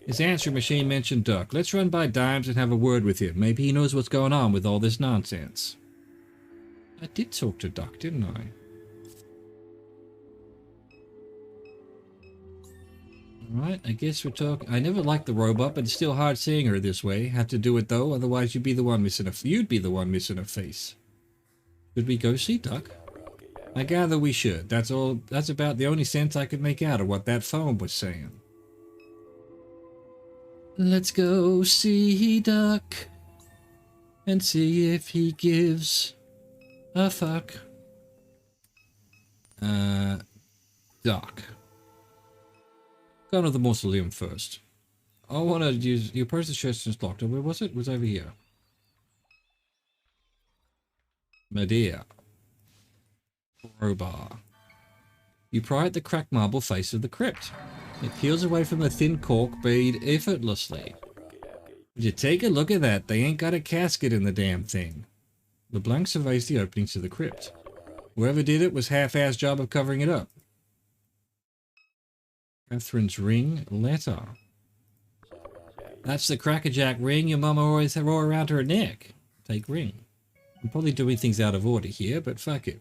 His answering machine mentioned Dirk. Let's run by Dimes and have a word with him. Maybe he knows what's going on with all this nonsense. I did talk to Duck, didn't I? Alright, I guess we're talking... I never liked the robot, but it's still hard seeing her this way. Have to do it though, otherwise you'd be the one missing a... You'd be the one missing a face. Should we go see Duck? I gather we should. That's all... That's about the only sense I could make out of what that phone was saying. Let's go see Duck. And see if he gives a fuck. Duck. Go to the mausoleum first. I want to use... You approach the church since locked. Where was it? It was over here. Medea. Crowbar. You pry at the cracked marble face of the crypt. It peels away from the thin cork bead effortlessly. Would you take a look at that? They ain't got a casket in the damn thing. LeBlanc surveys the openings to the crypt. Whoever did it was half-assed job of covering it up. Catherine's ring letter. That's the crackerjack ring your mama always wore around her neck. Take ring. I'm probably doing things out of order here, but fuck it.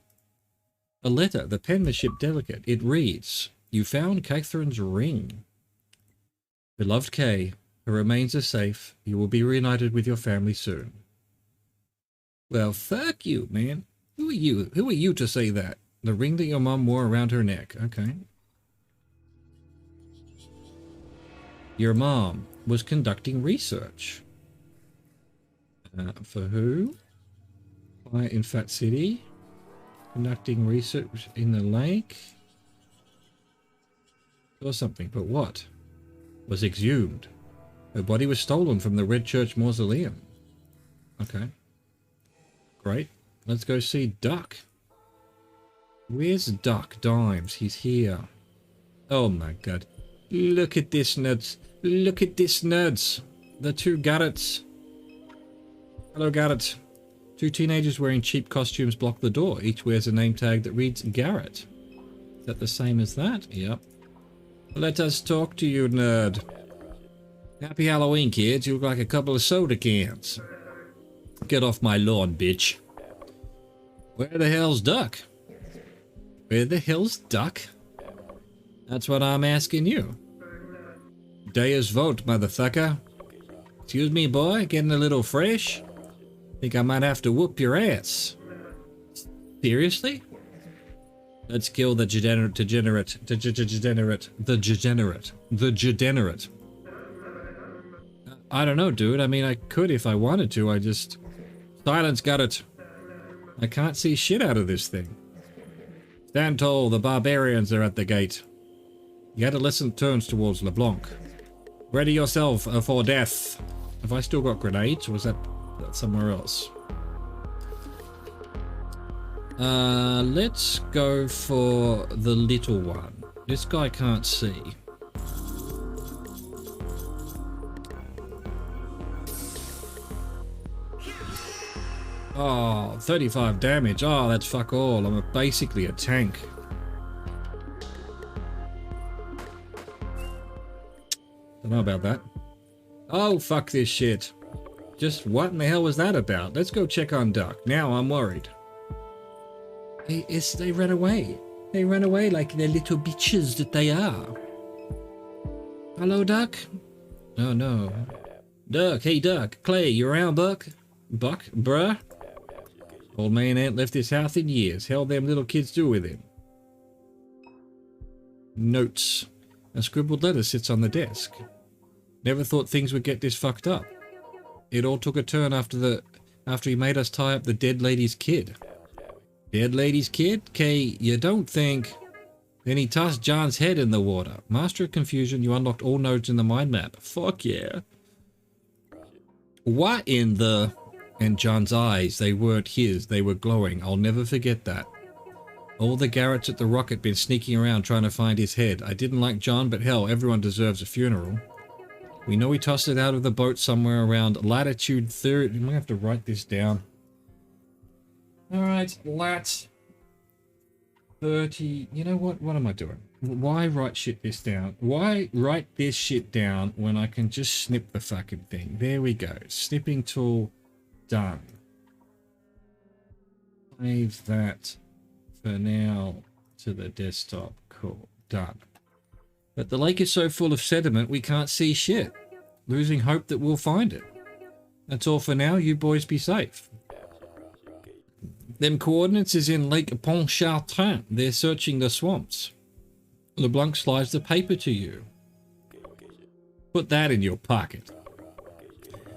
A letter, the penmanship delicate. It reads, you found Catherine's ring. Beloved Kay, her remains are safe. You will be reunited with your family soon. Well, fuck you, man. Who are you? Who are you to say that? The ring that your mom wore around her neck. Okay. Your mom was conducting research. For who? Why in Fat City? Conducting research in the lake? Or something, but what? Was exhumed. Her body was stolen from the Red Church Mausoleum. Okay. Great. Let's go see Duck. Where's Duck Dimes? He's here. Oh my god. Look at this nuts. Look at this nuts. The two Garretts. Hello, Garrett. Two teenagers wearing cheap costumes block the door. Each wears a name tag that reads Garrett. Is that the same as that? Yep. Let us talk to you, nerd. Happy Halloween, kids. You look like a couple of soda cans. Get off my lawn, bitch. Where the hell's Duck? Where the hell's Duck? That's what I'm asking you. Deus vote, motherfucker. Excuse me, boy. Getting a little fresh? Think I might have to whoop your ass. Seriously? Let's kill the degenerate. I don't know, dude. I mean, I could if I wanted to. I just... Silence, got it. I can't see shit out of this thing. Stand tall, the barbarians are at the gate. You adolescent turns towards LeBlanc. Ready yourself for death. Have I still got grenades, or was that somewhere else? Let's go for the little one. This guy can't see. Oh, 35 damage. Oh, that's fuck all. I'm basically a tank. Don't know about that. Oh, fuck this shit. Just what in the hell was that about? Let's go check on Duck. Now I'm worried. They ran away. They run away like the little bitches that they are. Hello, Duck? Oh, no. Duck, hey, Duck. Clay, you around, Buck? Buck, bruh? Old man ain't left his house in years. Hell them little kids do with him. Notes. A scribbled letter sits on the desk. Never thought things would get this fucked up. It all took a turn after he made us tie up the dead lady's kid. Dead lady's kid? Kay, you don't think... Then he tossed John's head in the water. Master of confusion, you unlocked all nodes in the mind map. Fuck yeah. What in the... And John's eyes, they weren't his, they were glowing. I'll never forget that. All the Garretts at the Rocket been sneaking around trying to find his head. I didn't like John, but hell, everyone deserves a funeral. We know he tossed it out of the boat somewhere around latitude 30. I might have to write this down. Alright, lat 30. You know what? What am I doing? Why write this down? Why write this shit down when I can just snip the fucking thing? There we go. Snipping tool done. Save that for now to the desktop. Cool. Done. But the lake is so full of sediment we can't see shit. Losing hope that we'll find it. That's all for now. You boys be safe. Them coordinates is in Lake Pontchartrain. They're searching the swamps. LeBlanc slides the paper to you. Put that in your pocket.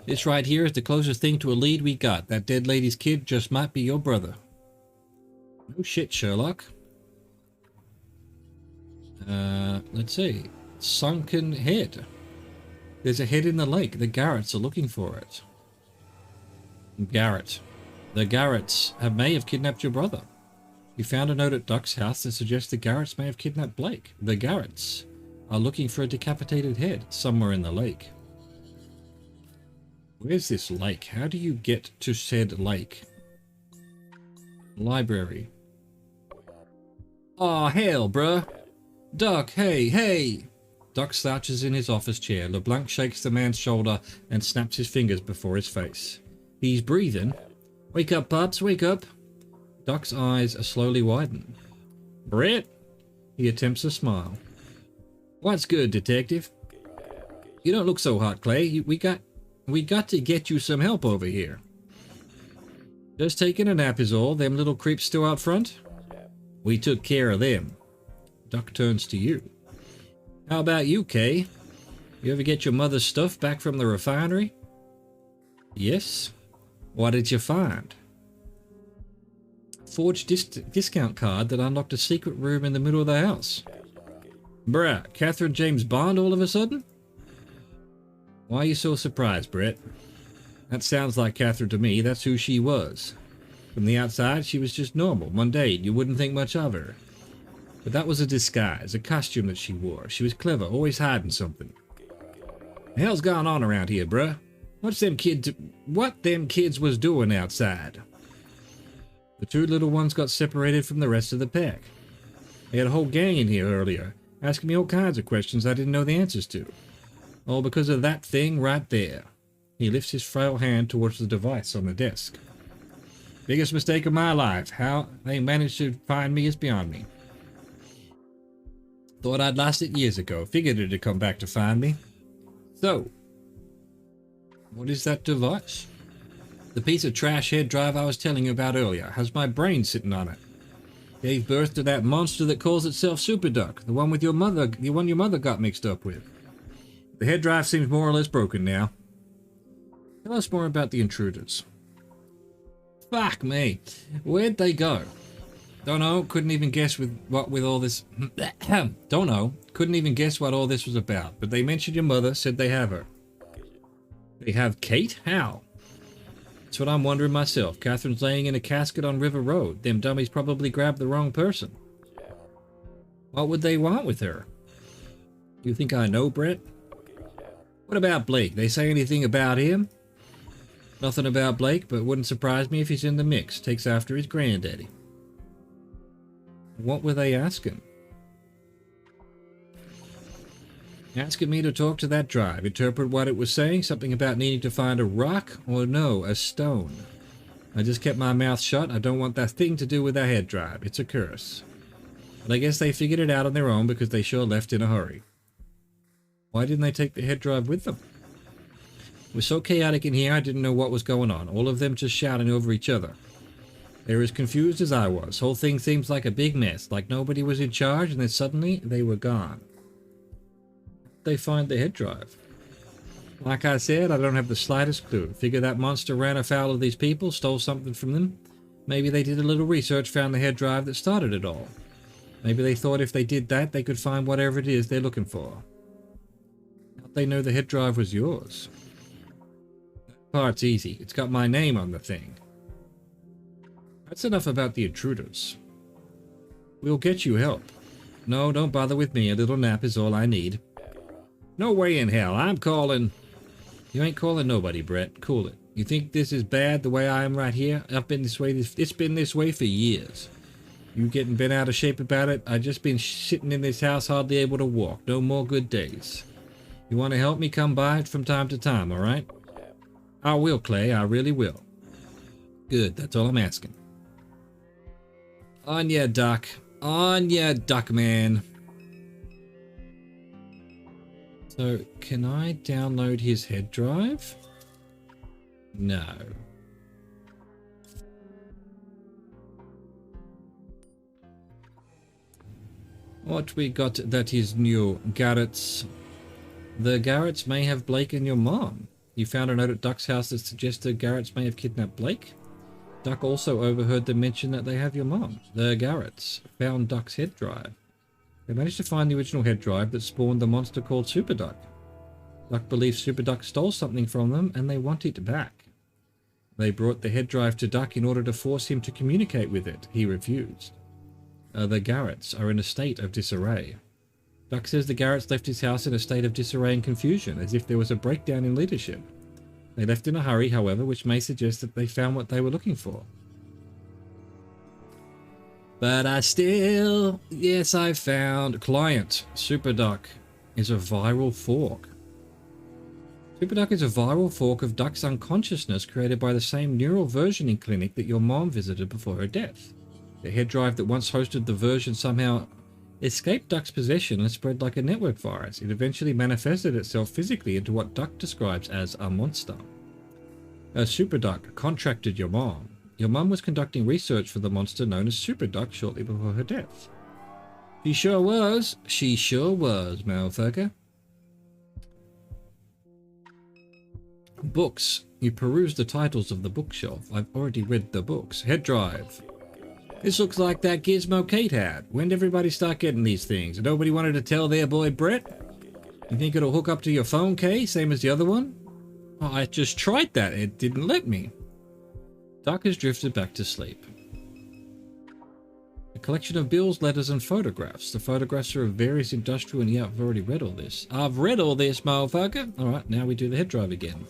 This right here is the closest thing to a lead we got. That dead lady's kid just might be your brother. No shit, Sherlock. Let's see. Sunken head. There's a head in the lake. The Garretts are looking for it. Garrett. The Garretts may have kidnapped your brother. You found a note at Duck's house that suggests the Garretts may have kidnapped Blake. The Garretts are looking for a decapitated head somewhere in the lake. Where's this lake? How do you get to said lake? Library. Aw, hell, bruh. Duck, hey, hey! Duck slouches in his office chair. LeBlanc shakes the man's shoulder and snaps his fingers before his face. He's breathing. Wake up, pups, wake up. Duck's eyes are slowly widen. Brett? He attempts a smile. What's good, detective? You don't look so hot, Clay. We got to get you some help over here. Just taking a nap is all. Them little creeps still out front? We took care of them. Duck turns to you. How about you, Kay? You ever get your mother's stuff back from the refinery? Yes. What did you find? Forged discount card that unlocked a secret room in the middle of the house. Bruh, Catherine James Bond all of a sudden? Why are you so surprised, Brett? That sounds like Catherine to me. That's who she was. From the outside, she was just normal, mundane. You wouldn't think much of her. But that was a disguise, a costume that she wore. She was clever, always hiding something. The hell's going on around here, bruh? What them kids was doing outside? The two little ones got separated from the rest of the pack. They had a whole gang in here earlier, asking me all kinds of questions I didn't know the answers to. All because of that thing right there. He lifts his frail hand towards the device on the desk. Biggest mistake of my life. How they managed to find me is beyond me. Thought I'd lost it years ago. Figured it'd come back to find me. So, what is that device? The piece of trash head drive I was telling you about earlier has my brain sitting on it. Gave birth to that monster that calls itself Super Duck, the one your mother got mixed up with. The head drive seems more or less broken now. Tell us more about the intruders. Fuck me. Where'd they go? Don't know. Couldn't even guess with all this. Don't know. Couldn't even guess what all this was about. But they mentioned your mother, said they have her. They have Kate? How? That's what I'm wondering myself. Catherine's laying in a casket on River Road. Them dummies probably grabbed the wrong person. What would they want with her? Do you think I know, Brett? What about Blake? They say anything about him? Nothing about Blake, but wouldn't surprise me if he's in the mix. Takes after his granddaddy. What were they asking? Asking me to talk to that drive. Interpret what it was saying. Something about needing to find a rock? Or no, a stone. I just kept my mouth shut. I don't want that thing to do with that head drive. It's a curse. But I guess they figured it out on their own because they sure left in a hurry. Why didn't they take the head drive with them? It was so chaotic in here I didn't know what was going on. All of them just shouting over each other. They were as confused as I was. Whole thing seems like a big mess, like nobody was in charge and then suddenly they were gone. They find the head drive. Like I said, I don't have the slightest clue. Figure that monster ran afoul of these people, stole something from them. Maybe they did a little research, found the head drive that started it all. Maybe they thought if they did that, they could find whatever it is they're looking for. How'd they know the head drive was yours? That part's easy. It's got my name on the thing. That's enough about the intruders. We'll get you help. No, don't bother with me. A little nap is all I need. No way in hell. I'm calling... You ain't calling nobody, Brett. Cool it. You think this is bad the way I am right here? I've been this way. It's been this way for years. You getting bent out of shape about it? I just been sitting in this house hardly able to walk. No more good days. You want to help me? Come by from time to time, all right? I will, Clay. I really will. Good. That's all I'm asking. On ya, Duck. On ya, Duck Man. So, can I download his head drive? No. What we got that is new? Garrett's. The Garretts may have Blake and your mom. You found a note at Duck's house that suggested Garretts may have kidnapped Blake? Duck also overheard them mention that they have your mom. The Garretts found Duck's head drive. They managed to find the original head drive that spawned the monster called Super Duck. Duck believes Super Duck stole something from them and they want it back. They brought the head drive to Duck in order to force him to communicate with it. He refused. The Garretts are in a state of disarray. Duck says the Garretts left his house in a state of disarray and confusion, as if there was a breakdown in leadership. They left in a hurry, however, which may suggest that they found what they were looking for. But yes, I found client. Super Duck is a viral fork. Super Duck is a viral fork of Duck's unconsciousness created by the same neural versioning clinic that your mom visited before her death. The head drive that once hosted the version somehow escaped Duck's possession and spread like a network virus. It eventually manifested itself physically into what Duck describes as a monster. Super Duck contracted your mom. Your mom was conducting research for the monster known as Super Duck shortly before her death. She sure was. She sure was, motherfucker. Books. You peruse the titles of the bookshelf. I've already read the books. Head drive. This looks like that gizmo Kate had. When did everybody start getting these things? Nobody wanted to tell their boy Brett? You think it'll hook up to your phone, Kay? Same as the other one? Oh, I just tried that. It didn't let me. Duck has drifted back to sleep. A collection of bills, letters, and photographs. The photographs are of various industrial and yeah, I've already read all this. I've read all this, motherfucker. Alright, now we do the head drive again.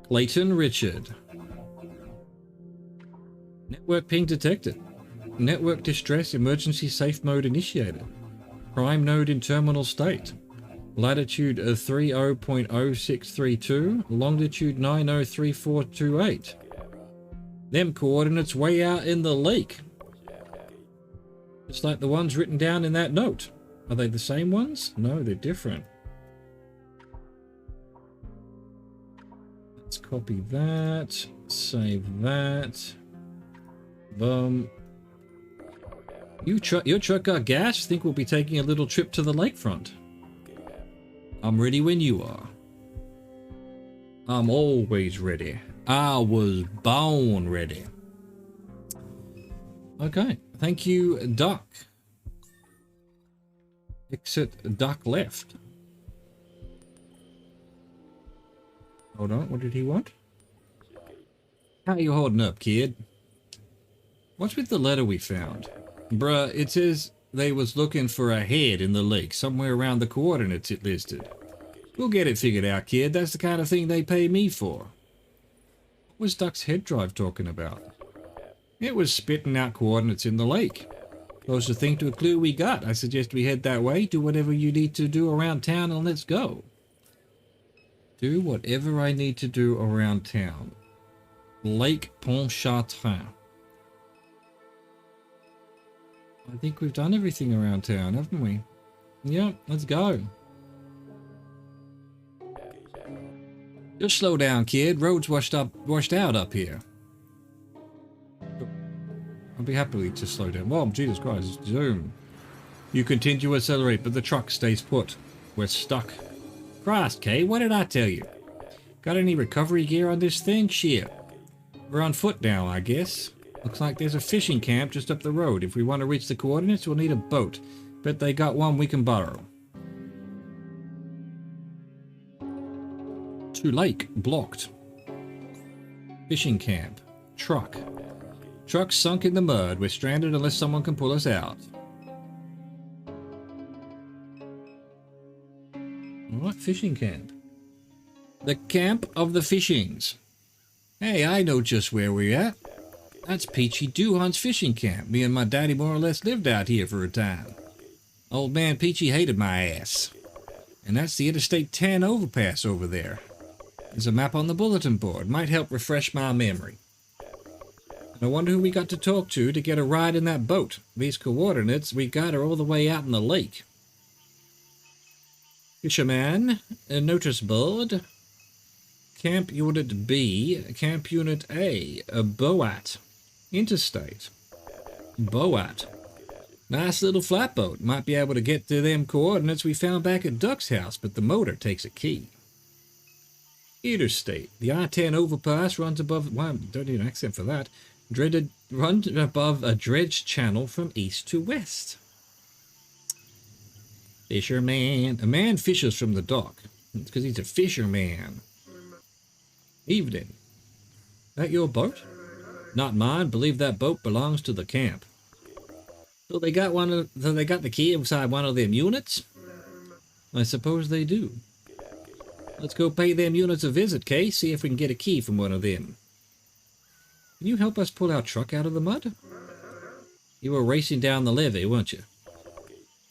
Clayton Richard. Network ping detected. Network distress emergency safe mode initiated. Prime node in terminal state. Latitude 30.0632. Longitude 903428. Them coordinates way out in the lake. Just like the ones written down in that note. Are they the same ones? No, they're different. Let's copy that. Save that. Boom. Your truck got gas? Think we'll be taking a little trip to the lakefront. I'm ready when you are. I'm always ready. I was born ready. Okay. Thank you, Duck. Exit Duck left. Hold on. What did he want? How you holding up, kid? What's with the letter we found? Bruh, it says they was looking for a head in the lake, somewhere around the coordinates it listed. We'll get it figured out, kid. That's the kind of thing they pay me for. What was Duck's head drive talking about? It was spitting out coordinates in the lake. Closest thing to a clue we got. I suggest we head that way, do whatever you need to do around town, and let's go. Do whatever I need to do around town. Lake Pontchartrain. I think we've done everything around town, haven't we? Yep, let's go. Just slow down, kid. Road's washed out up here. I'll be happy to slow down. Well, Jesus Christ, zoom. You continue to accelerate, but the truck stays put. We're stuck. Christ, Kay, what did I tell you? Got any recovery gear on this thing? Shit. We're on foot now, I guess. Looks like there's a fishing camp just up the road. If we want to reach the coordinates, we'll need a boat. Bet they got one we can borrow. To lake, blocked. Fishing camp. Truck. Truck sunk in the mud. We're stranded unless someone can pull us out. What fishing camp? The camp of the fishings. Hey, I know just where we're at. That's Peachy Doohan's fishing camp. Me and my daddy more or less lived out here for a time. Old man Peachy hated my ass. And that's the Interstate 10 overpass over there. There's a map on the bulletin board. Might help refresh my memory. And I wonder who we got to talk to get a ride in that boat. These coordinates we got are all the way out in the lake. Fisherman, a notice board. Camp Unit B, Camp Unit A, a Boat. Interstate. Boat. Nice little flatboat. Might be able to get to them coordinates we found back at Duck's house, but the motor takes a key. Interstate. The I-10 overpass runs above... Well, don't need an accent for that. Runs above a dredged channel from east to west. Fisherman. A man fishes from the dock. It's because he's a fisherman. Evening. That your boat? Not mine. Believe that boat belongs to the camp. So they got the key inside one of them units? I suppose they do. Let's go pay them units a visit, Kay. See if we can get a key from one of them. Can you help us pull our truck out of the mud? You were racing down the levee, weren't you?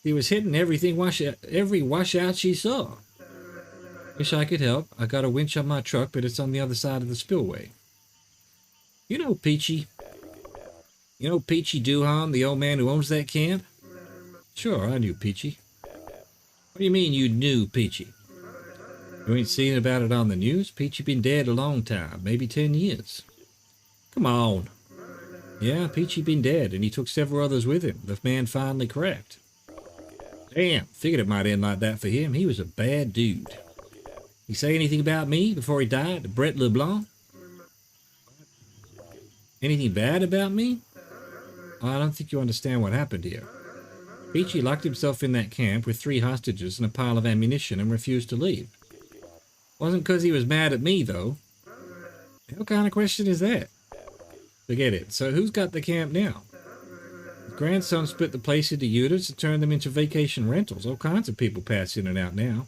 He was hitting every washout she saw. Wish I could help. I got a winch on my truck, but it's on the other side of the spillway. You know Peachy Doohan, the old man who owns that camp? Sure, I knew Peachy. What do you mean you knew Peachy? You ain't seen about it on the news? Peachy been dead a long time, maybe 10 years. Come on. Yeah, Peachy been dead, and he took several others with him. The man finally cracked. Damn, figured it might end like that for him. He was a bad dude. He say anything about me before he died, Brett LeBlanc? Anything bad about me? I don't think you understand what happened here. Peachy locked himself in that camp with 3 hostages and a pile of ammunition and refused to leave. Wasn't because he was mad at me, though. What kind of question is that? Forget it. So who's got the camp now? His grandson split the place into units and turned them into vacation rentals. All kinds of people pass in and out now.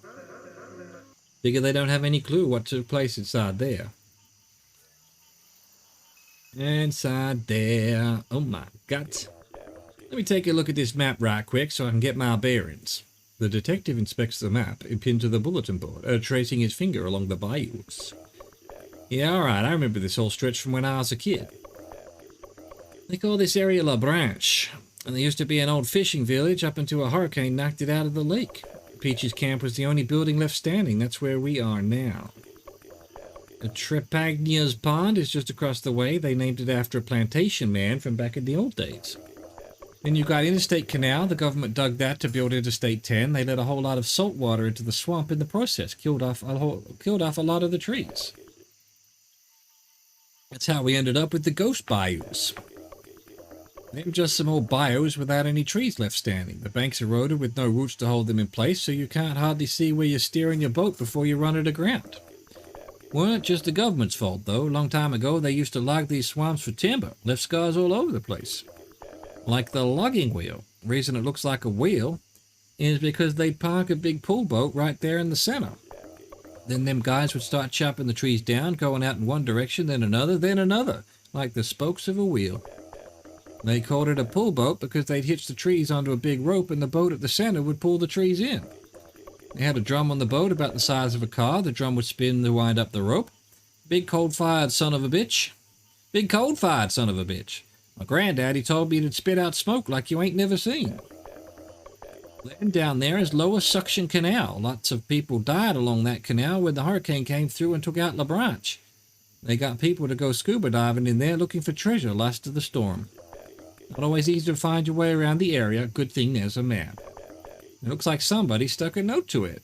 Figure they don't have any clue what took place inside there. Inside there. Oh my God. Let me take a look at this map right quick so I can get my bearings. The detective inspects the map pinned to the bulletin board, tracing his finger along the bayous. Yeah, alright, I remember this whole stretch from when I was a kid. They call this area La Branche, and there used to be an old fishing village up until a hurricane knocked it out of the lake. Peachy's camp was the only building left standing. That's where we are now. The Trepagnia's Pond is just across the way. They named it after a plantation man from back in the old days. Then you've got Interstate Canal. The government dug that to build Interstate 10. They let a whole lot of salt water into the swamp in the process. Killed off a lot of the trees. That's how we ended up with the ghost bayous. They were just some old bayous without any trees left standing. The banks eroded with no roots to hold them in place, so you can't hardly see where you're steering your boat before you run it aground. Weren't just the government's fault, though. A long time ago, they used to log these swamps for timber. Left scars all over the place. Like the logging wheel. The reason it looks like a wheel is because they'd park a big pull boat right there in the center. Then them guys would start chopping the trees down, going out in one direction, then another, like the spokes of a wheel. They called it a pull boat because they'd hitch the trees onto a big rope and the boat at the center would pull the trees in. They had a drum on the boat about the size of a car. The drum would spin to wind up the rope. Big coal-fired son of a bitch. My granddaddy told me it'd spit out smoke like you ain't never seen. Then down there is Lower Suction Canal. Lots of people died along that canal when the hurricane came through and took out La Branch. They got people to go scuba diving in there looking for treasure last of the storm. Not always easy to find your way around the area. Good thing there's a map. It looks like somebody stuck a note to it.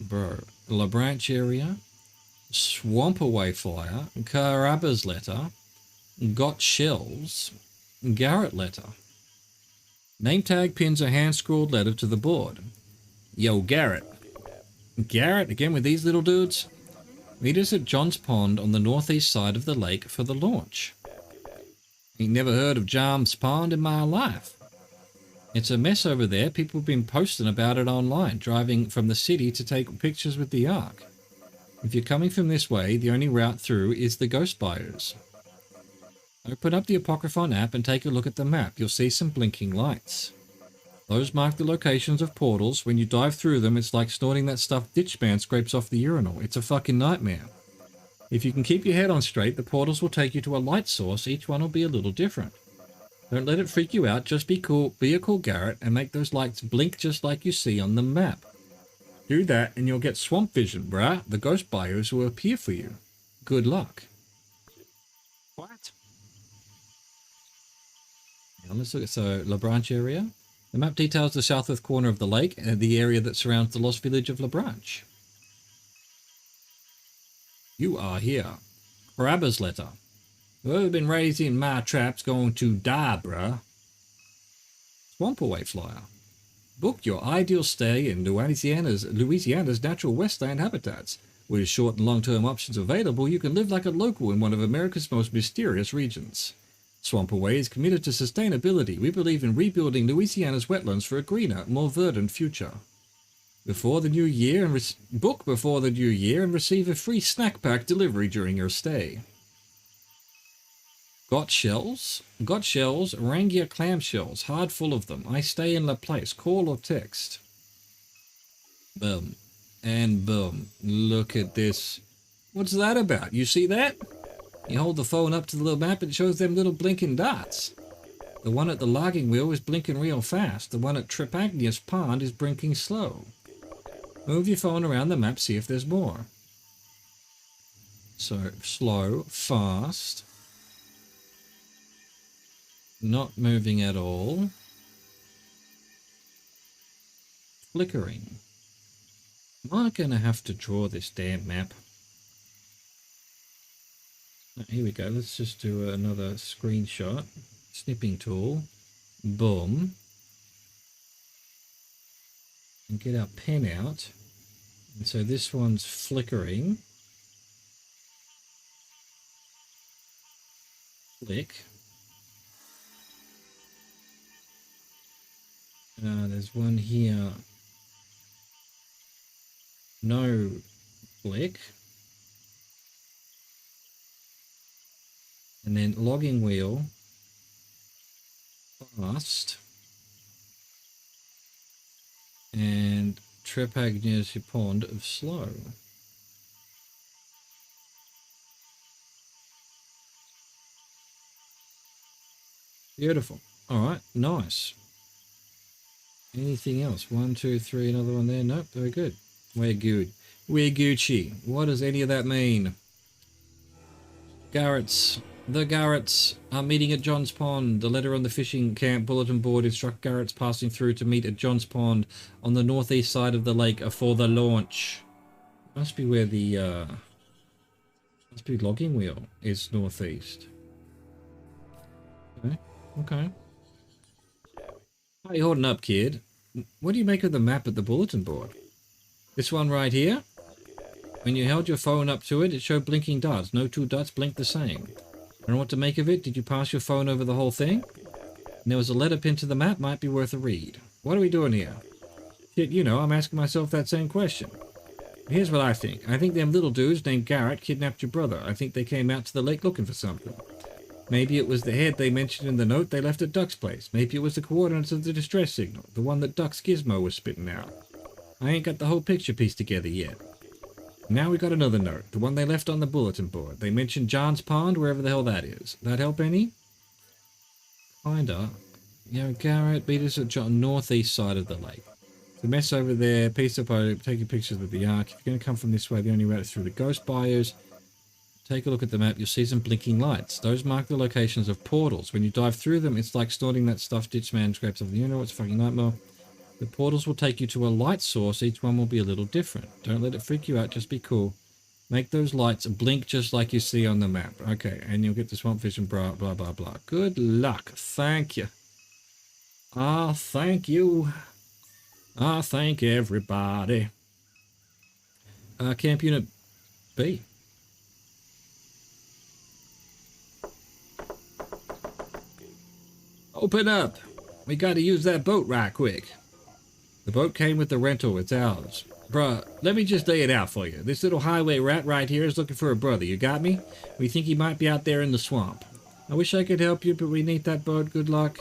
Bro, La Branch area, Swampaway Flyer, Carabba's letter, Got Shells, Garrett letter. Name tag pins a hand-scrawled letter to the board. Yo, Garrett. Garrett, again with these little dudes? Meet us at John's Pond on the northeast side of the lake for the launch. Ain't never heard of John's Pond in my life. It's a mess over there. People have been posting about it online, driving from the city to take pictures with the Ark. If you're coming from this way, the only route through is the Ghost Bayous. Open up the Apocryphon app and take a look at the map. You'll see some blinking lights. Those mark the locations of portals. When you dive through them, it's like snorting that stuff Ditchman scrapes off the urinal. It's a fucking nightmare. If you can keep your head on straight, the portals will take you to a light source. Each one will be a little different. Don't let it freak you out. Just be cool, be a cool Garrett, and make those lights blink just like you see on the map. Do that and you'll get swamp vision, bruh. The Ghost Bayous will appear for you. Good luck. What? Now let's look at, so, La Branch area. The map details the southwest corner of the lake and the area that surrounds the lost village of La Branch. You are here. Carabba's letter. Whoever been raised in my trap's going to die, bruh. Swampaway Flyer. Book your ideal stay in Louisiana's natural westland habitats. With short and long-term options available, you can live like a local in one of America's most mysterious regions. Swampaway is committed to sustainability. We believe in rebuilding Louisiana's wetlands for a greener, more verdant future. Book before the new year and receive a free snack pack delivery during your stay. Got shells? Got shells, Rangia clam shells, hard full of them. I stay in La Place, call or text. Boom. And boom. Look at this. What's that about? You see that? You hold the phone up to the little map and it shows them little blinking dots. The one at the logging wheel is blinking real fast. The one at Trepagnius Pond is blinking slow. Move your phone around the map, see if there's more. So, slow, fast. Not moving at all. Flickering. Am I going to have to draw this damn map? Here we go. Let's just do another screenshot. Snipping tool. Boom. And get our pen out. And so this one's flickering. Flick. There's one here. No flick. And then logging wheel, fast, and Trepagnius Pond of slow. Beautiful. All right, nice. Anything else? 1, 2, 3, another one there. Nope, very good. We're good. We're Gucci. What does any of that mean? Garrett's. The Garretts are meeting at John's Pond. The letter on the fishing camp bulletin board instructs Garretts passing through to meet at John's Pond on the northeast side of the lake for the launch. Must be where the must be logging wheel is northeast. Okay. Okay. How are you holding up, kid? What do you make of the map at the bulletin board? This one right here? When you held your phone up to it, it showed blinking dots. No two dots blinked the same. I don't know what to make of it. Did you pass your phone over the whole thing? And there was a letter pinned to the map. Might be worth a read. What are we doing here? Shit, you know, I'm asking myself that same question. Here's what I think. I think them little dudes named Garrett kidnapped your brother. I think they came out to the lake looking for something. Maybe it was the head they mentioned in the note they left at Duck's place. Maybe it was the coordinates of the distress signal, the one that Duck's gizmo was spitting out. I ain't got the whole picture pieced together yet. Now we got another note, the one they left on the bulletin board. They mentioned John's Pond, wherever the hell that is. That help any? Kinda. Garrett, beat us at John northeast side of the lake. The mess over there, piece of boat, taking pictures of the ark. If you're going to come from this way, the only route is through the ghost bayous. Take a look at the map, you'll see some blinking lights. Those mark the locations of portals. When you dive through them, it's like snorting that stuff Ditch Man scrapes off the unit. It's a fucking nightmare. The portals will take you to a light source. Each one will be a little different. Don't let it freak you out, just be cool. Make those lights blink just like you see on the map. Okay, and you'll get the swamp fish and blah, blah, blah, blah. Good luck. Thank you. Thank you. Thank everybody. Camp Unit B. Open up. We gotta use that boat right quick. The boat came with the rental. It's ours. Bruh, let me just lay it out for you. This little highway rat right here is looking for a brother. You got me? We think he might be out there in the swamp. I wish I could help you, but we need that boat. Good luck.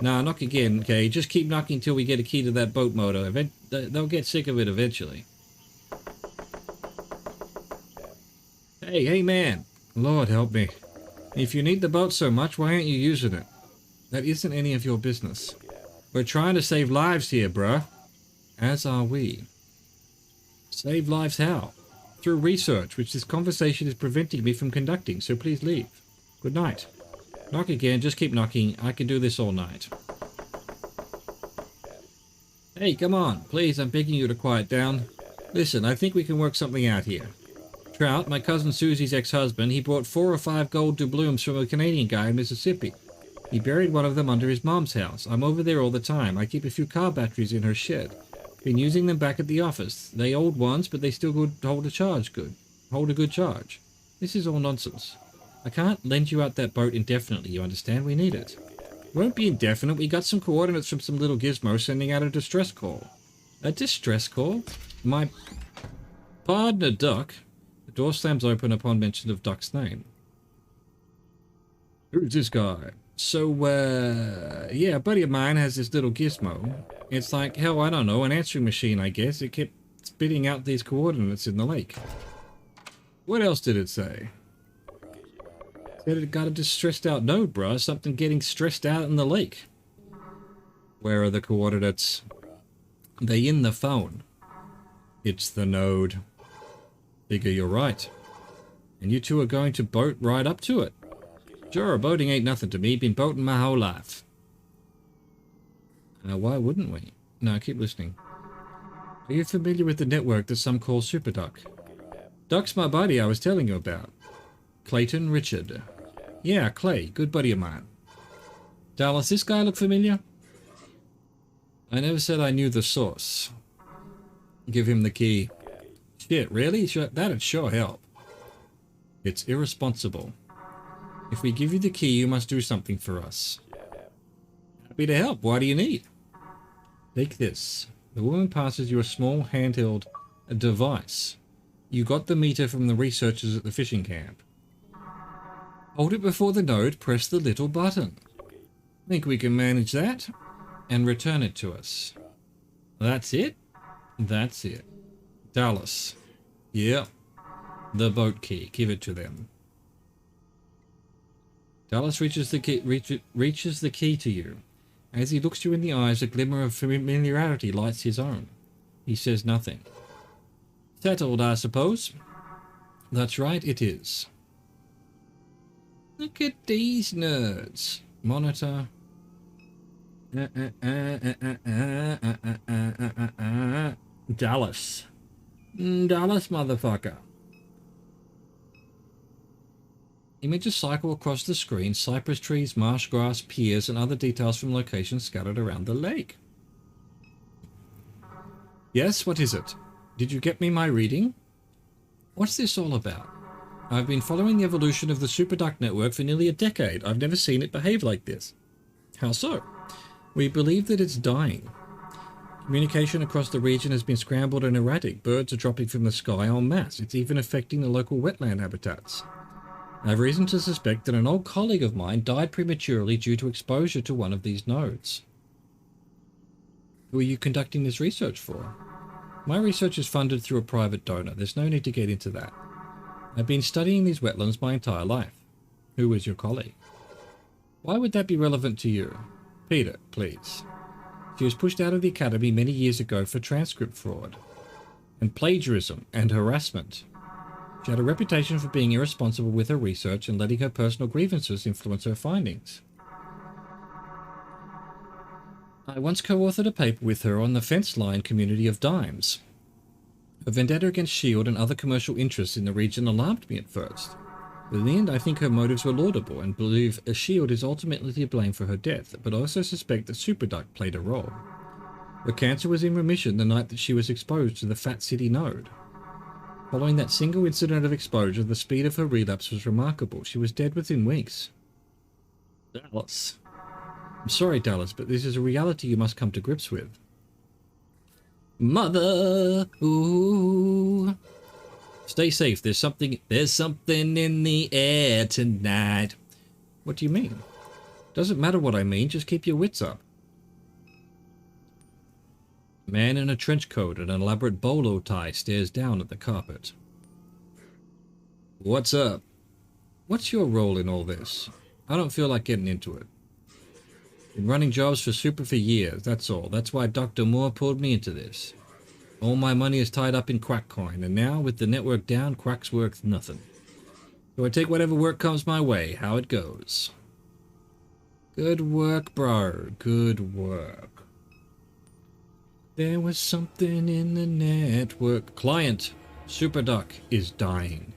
Nah, knock again, okay? Just keep knocking until we get a key to that boat motor. They'll get sick of it eventually. Hey, man. Lord help me. If you need the boat so much, why aren't you using it? That isn't any of your business. We're trying to save lives here, bruh. As are we. Save lives how? Through research, which this conversation is preventing me from conducting, so please leave. Good night. Knock again, just keep knocking. I can do this all night. Hey, come on. Please, I'm begging you to quiet down. Listen, I think we can work something out here. Trout, my cousin Susie's ex-husband, he bought 4 or 5 gold doubloons from a Canadian guy in Mississippi. He buried one of them under his mom's house. I'm over there all the time. I keep a few car batteries in her shed. Been using them back at the office. They old ones, but they still hold a good charge. This is all nonsense. I can't lend you out that boat indefinitely, you understand? We need it. It won't be indefinite. We got some coordinates from some little gizmo sending out a distress call. A distress call? My partner, Duck. The door slams open upon mention of Duck's name. Who's this guy? So, yeah, a buddy of mine has this little gizmo. It's like, hell, I don't know, an answering machine, I guess. It kept spitting out these coordinates in the lake. What else did it say? Said it got a distressed out node, bruh. Something getting stressed out in the lake. Where are the coordinates? They in the phone. It's the node. Figure you're right. And you two are going to boat right up to it. Sure, boating ain't nothing to me. Been boating my whole life. Why wouldn't we? No, keep listening. Are you familiar with the network that some call Super Duck? Duck's my buddy I was telling you about. Clayton Richard. Yeah, Clay. Good buddy of mine. Dallas, this guy look familiar? I never said I knew the source. Give him the key. Shit, really? That'd sure help. It's irresponsible. If we give you the key, you must do something for us. Happy to help. What do you need? Take this. The woman passes you a small handheld device. You got the meter from the researchers at the fishing camp. Hold it before the node, press the little button. Think we can manage that? And return it to us. That's it? That's it. Dallas. Yeah. The boat key. Give it to them. Dallas reaches the key to you. As he looks you in the eyes, a glimmer of familiarity lights his own. He says nothing. Settled, I suppose? That's right, it is. Look at these nerds. Monitor. Dallas. Dallas, motherfucker. Images cycle across the screen, cypress trees, marsh grass, piers, and other details from locations scattered around the lake. Yes, what is it? Did you get me my reading? What's this all about? I've been following the evolution of the Super Duck network for nearly a decade. I've never seen it behave like this. How so? We believe that it's dying. Communication across the region has been scrambled and erratic. Birds are dropping from the sky en masse. It's even affecting the local wetland habitats. I have reason to suspect that an old colleague of mine died prematurely due to exposure to one of these nodes. Who are you conducting this research for? My research is funded through a private donor. There's no need to get into that. I've been studying these wetlands my entire life. Who was your colleague? Why would that be relevant to you? Peter, please. She was pushed out of the academy many years ago for transcript fraud and plagiarism and harassment. She had a reputation for being irresponsible with her research and letting her personal grievances influence her findings. I once co-authored a paper with her on the fence line community of dimes. Her vendetta against S.H.I.E.L.D. and other commercial interests in the region alarmed me at first. But in the end, I think her motives were laudable and believe S.H.I.E.L.D. is ultimately to blame for her death, but I also suspect that Superduck played a role. Her cancer was in remission the night that she was exposed to the Fat City node. Following that single incident of exposure, the speed of her relapse was remarkable. She was dead within weeks. Dallas. I'm sorry, Dallas, but this is a reality you must come to grips with. Mother! Ooh. Stay safe. There's something in the air tonight. What do you mean? Doesn't matter what I mean, just keep your wits up. A man in a trench coat and an elaborate bolo tie stares down at the carpet. What's up? What's your role in all this? I don't feel like getting into it. Been running jobs for Super for years, that's all. That's why Dr. Moore pulled me into this. All my money is tied up in crack coin, and now, with the network down, crack's worth nothing. So I take whatever work comes my way, how it goes. Good work, bro. Good work. There was something in the network. Client, Superduck is dying.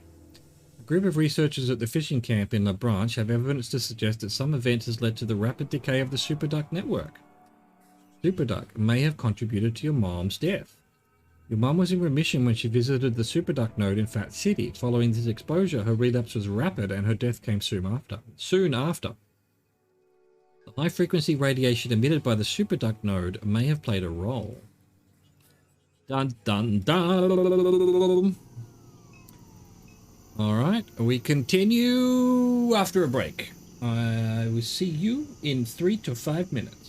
A group of researchers at the fishing camp in La Branche have evidence to suggest that some event has led to the rapid decay of the Superduck network. Superduck may have contributed to your mom's death. Your mom was in remission when she visited the Superduck node in Fat City. Following this exposure, her relapse was rapid and her death came soon after. The high-frequency radiation emitted by the Superduck node may have played a role. Dun dun dun! Alright, we continue after a break. I will see you in 3 to 5 minutes.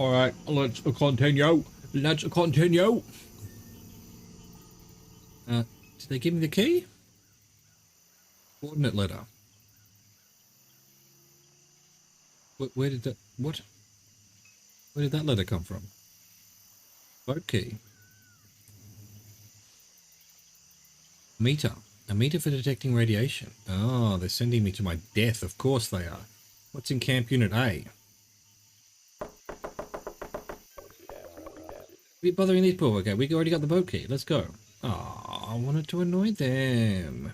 Alright, let's continue. Let's continue. Did they give me the key? Coordinate letter. Where did that... What? Where did that letter come from? Boat key. Meter. A meter for detecting radiation. Oh, they're sending me to my death. Of course they are. What's in Camp Unit A? Are you bothering these poor? Okay, we already got the boat key. Let's go. Oh, I wanted to annoy them.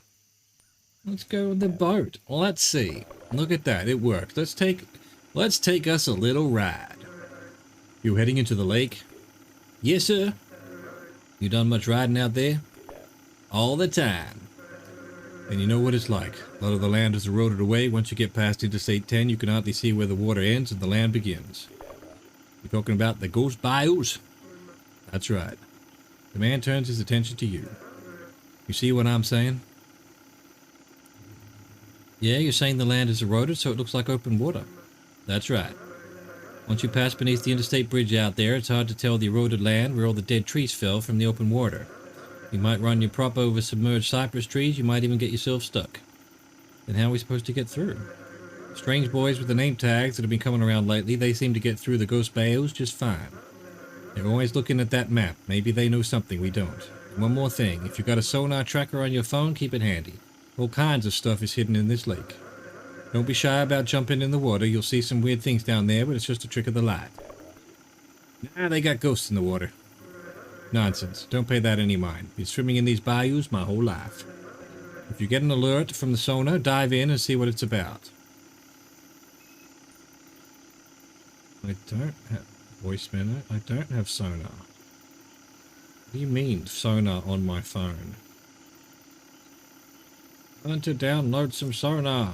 Let's go with the boat. Let's see. Look at that. It worked. Let's take us a little ride. You heading into the lake? Yes, sir. You done much riding out there? All the time. And you know what it's like. A lot of the land is eroded away. Once you get past Interstate 10, you can hardly see where the water ends and the land begins. You're talking about the ghost bayous? That's right. The man turns his attention to you. You see what I'm saying? Yeah, you're saying the land is eroded so it looks like open water. That's right. Once you pass beneath the interstate bridge out there, it's hard to tell the eroded land where all the dead trees fell from the open water. You might run your prop over submerged cypress trees, you might even get yourself stuck. Then how are we supposed to get through? Strange boys with the name tags that have been coming around lately, they seem to get through the ghost bayous just fine. They're always looking at that map. Maybe they know something we don't. And one more thing, if you've got a sonar tracker on your phone, keep it handy. All kinds of stuff is hidden in this lake. Don't be shy about jumping in the water. You'll see some weird things down there, but it's just a trick of the light. Nah, they got ghosts in the water. Nonsense. Don't pay that any mind. Been swimming in these bayous my whole life. If you get an alert from the sonar, dive in and see what it's about. I don't have... Voice minute? I don't have sonar. What do you mean, sonar on my phone? Learn to download some sonar.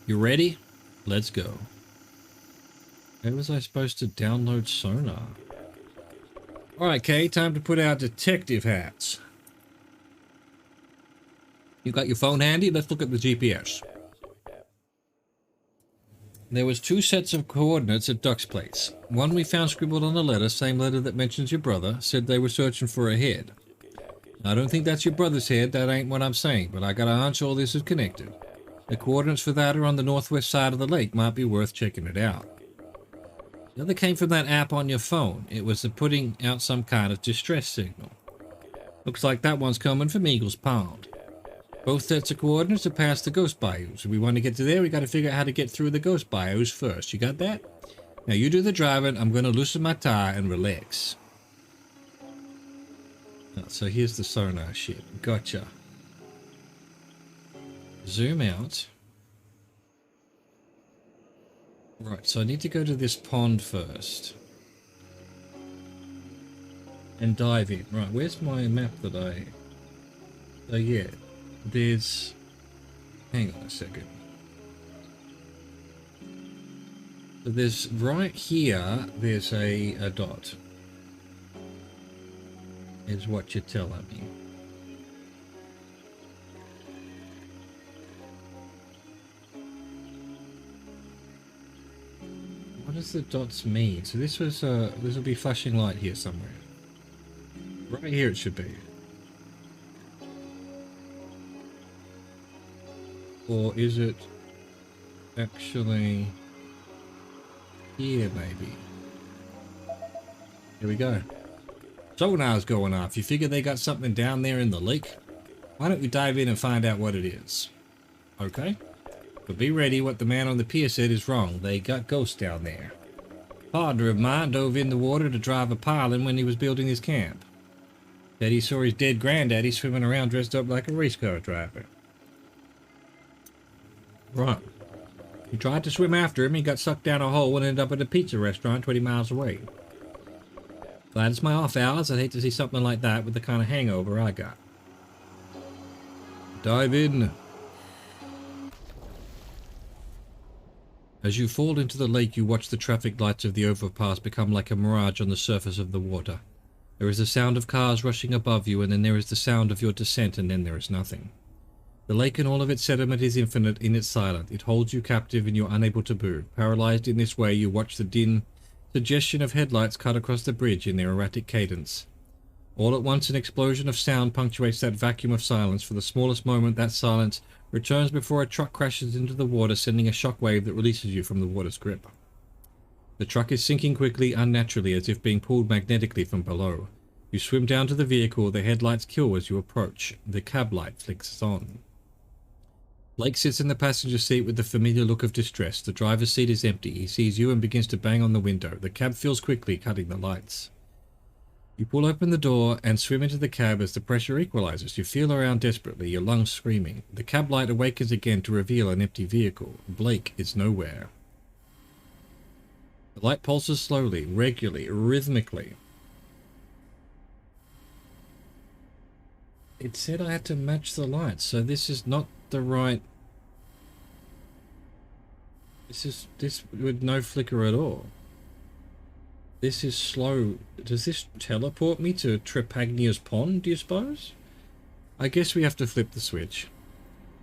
You ready? Let's go. Where was I supposed to download sonar? Alright, Kay, time to put our detective hats. You got your phone handy? Let's look at the GPS. There was 2 sets of coordinates at Duck's place. One we found scribbled on a letter, same letter that mentions your brother, said they were searching for a head. I don't think that's your brother's head, that ain't what I'm saying, but I got a hunch all this is connected. The coordinates for that are on the northwest side of the lake, might be worth checking it out. The other came from that app on your phone. It was the putting out some kind of distress signal. Looks like that one's coming from Eagle's Pond. Both sets of coordinates are past the ghost bayous. If we want to get to there, we got to figure out how to get through the ghost bayous first. You got that? Now you do the driving. I'm going to loosen my tie and relax. Oh, so here's the sonar shit. Gotcha. Zoom out. Right, so I need to go to this pond first. And dive in. Right, where's my map that I... Oh yeah. There's... Hang on a second. So there's... Right here, there's a dot. Is what you're telling me. What does the dots mean? So this was this will be flashing light here somewhere. Right here it should be. Or is it actually here maybe? Here we go. Sonar's going off. You figure they got something down there in the lake? Why don't we dive in and find out what it is? Okay? But be ready, what the man on the pier said is wrong. They got ghosts down there. A partner of mine dove in the water to drive a piling when he was building his camp. Said he saw his dead granddaddy swimming around dressed up like a race car driver. Right. He tried to swim after him, he got sucked down a hole and ended up at a pizza restaurant 20 miles away. Glad it's my off hours. I'd hate to see something like that with the kind of hangover I got. Dive in. As you fall into the lake, you watch the traffic lights of the overpass become like a mirage on the surface of the water. There is the sound of cars rushing above you, and then there is the sound of your descent, and then there is nothing. The lake and all of its sediment is infinite in its silence. It holds you captive and you're unable to move. Paralyzed in this way, you watch the dim suggestion of headlights cut across the bridge in their erratic cadence. All at once, an explosion of sound punctuates that vacuum of silence. For the smallest moment, that silence returns before a truck crashes into the water, sending a shockwave that releases you from the water's grip. The truck is sinking quickly, unnaturally, as if being pulled magnetically from below. You swim down to the vehicle, the headlights kill as you approach. The cab light flicks on. Blake sits in the passenger seat with the familiar look of distress. The driver's seat is empty. He sees you and begins to bang on the window. The cab fills quickly, cutting the lights. You pull open the door and swim into the cab as the pressure equalizes. You feel around desperately, your lungs screaming. The cab light awakens again to reveal an empty vehicle. Blake is nowhere. The light pulses slowly, regularly, rhythmically. It said I had to match the lights, so this is not the right... This with no flicker at all. This is slow. Does this teleport me to Trepagnia's Pond, do you suppose? I guess we have to flip the switch.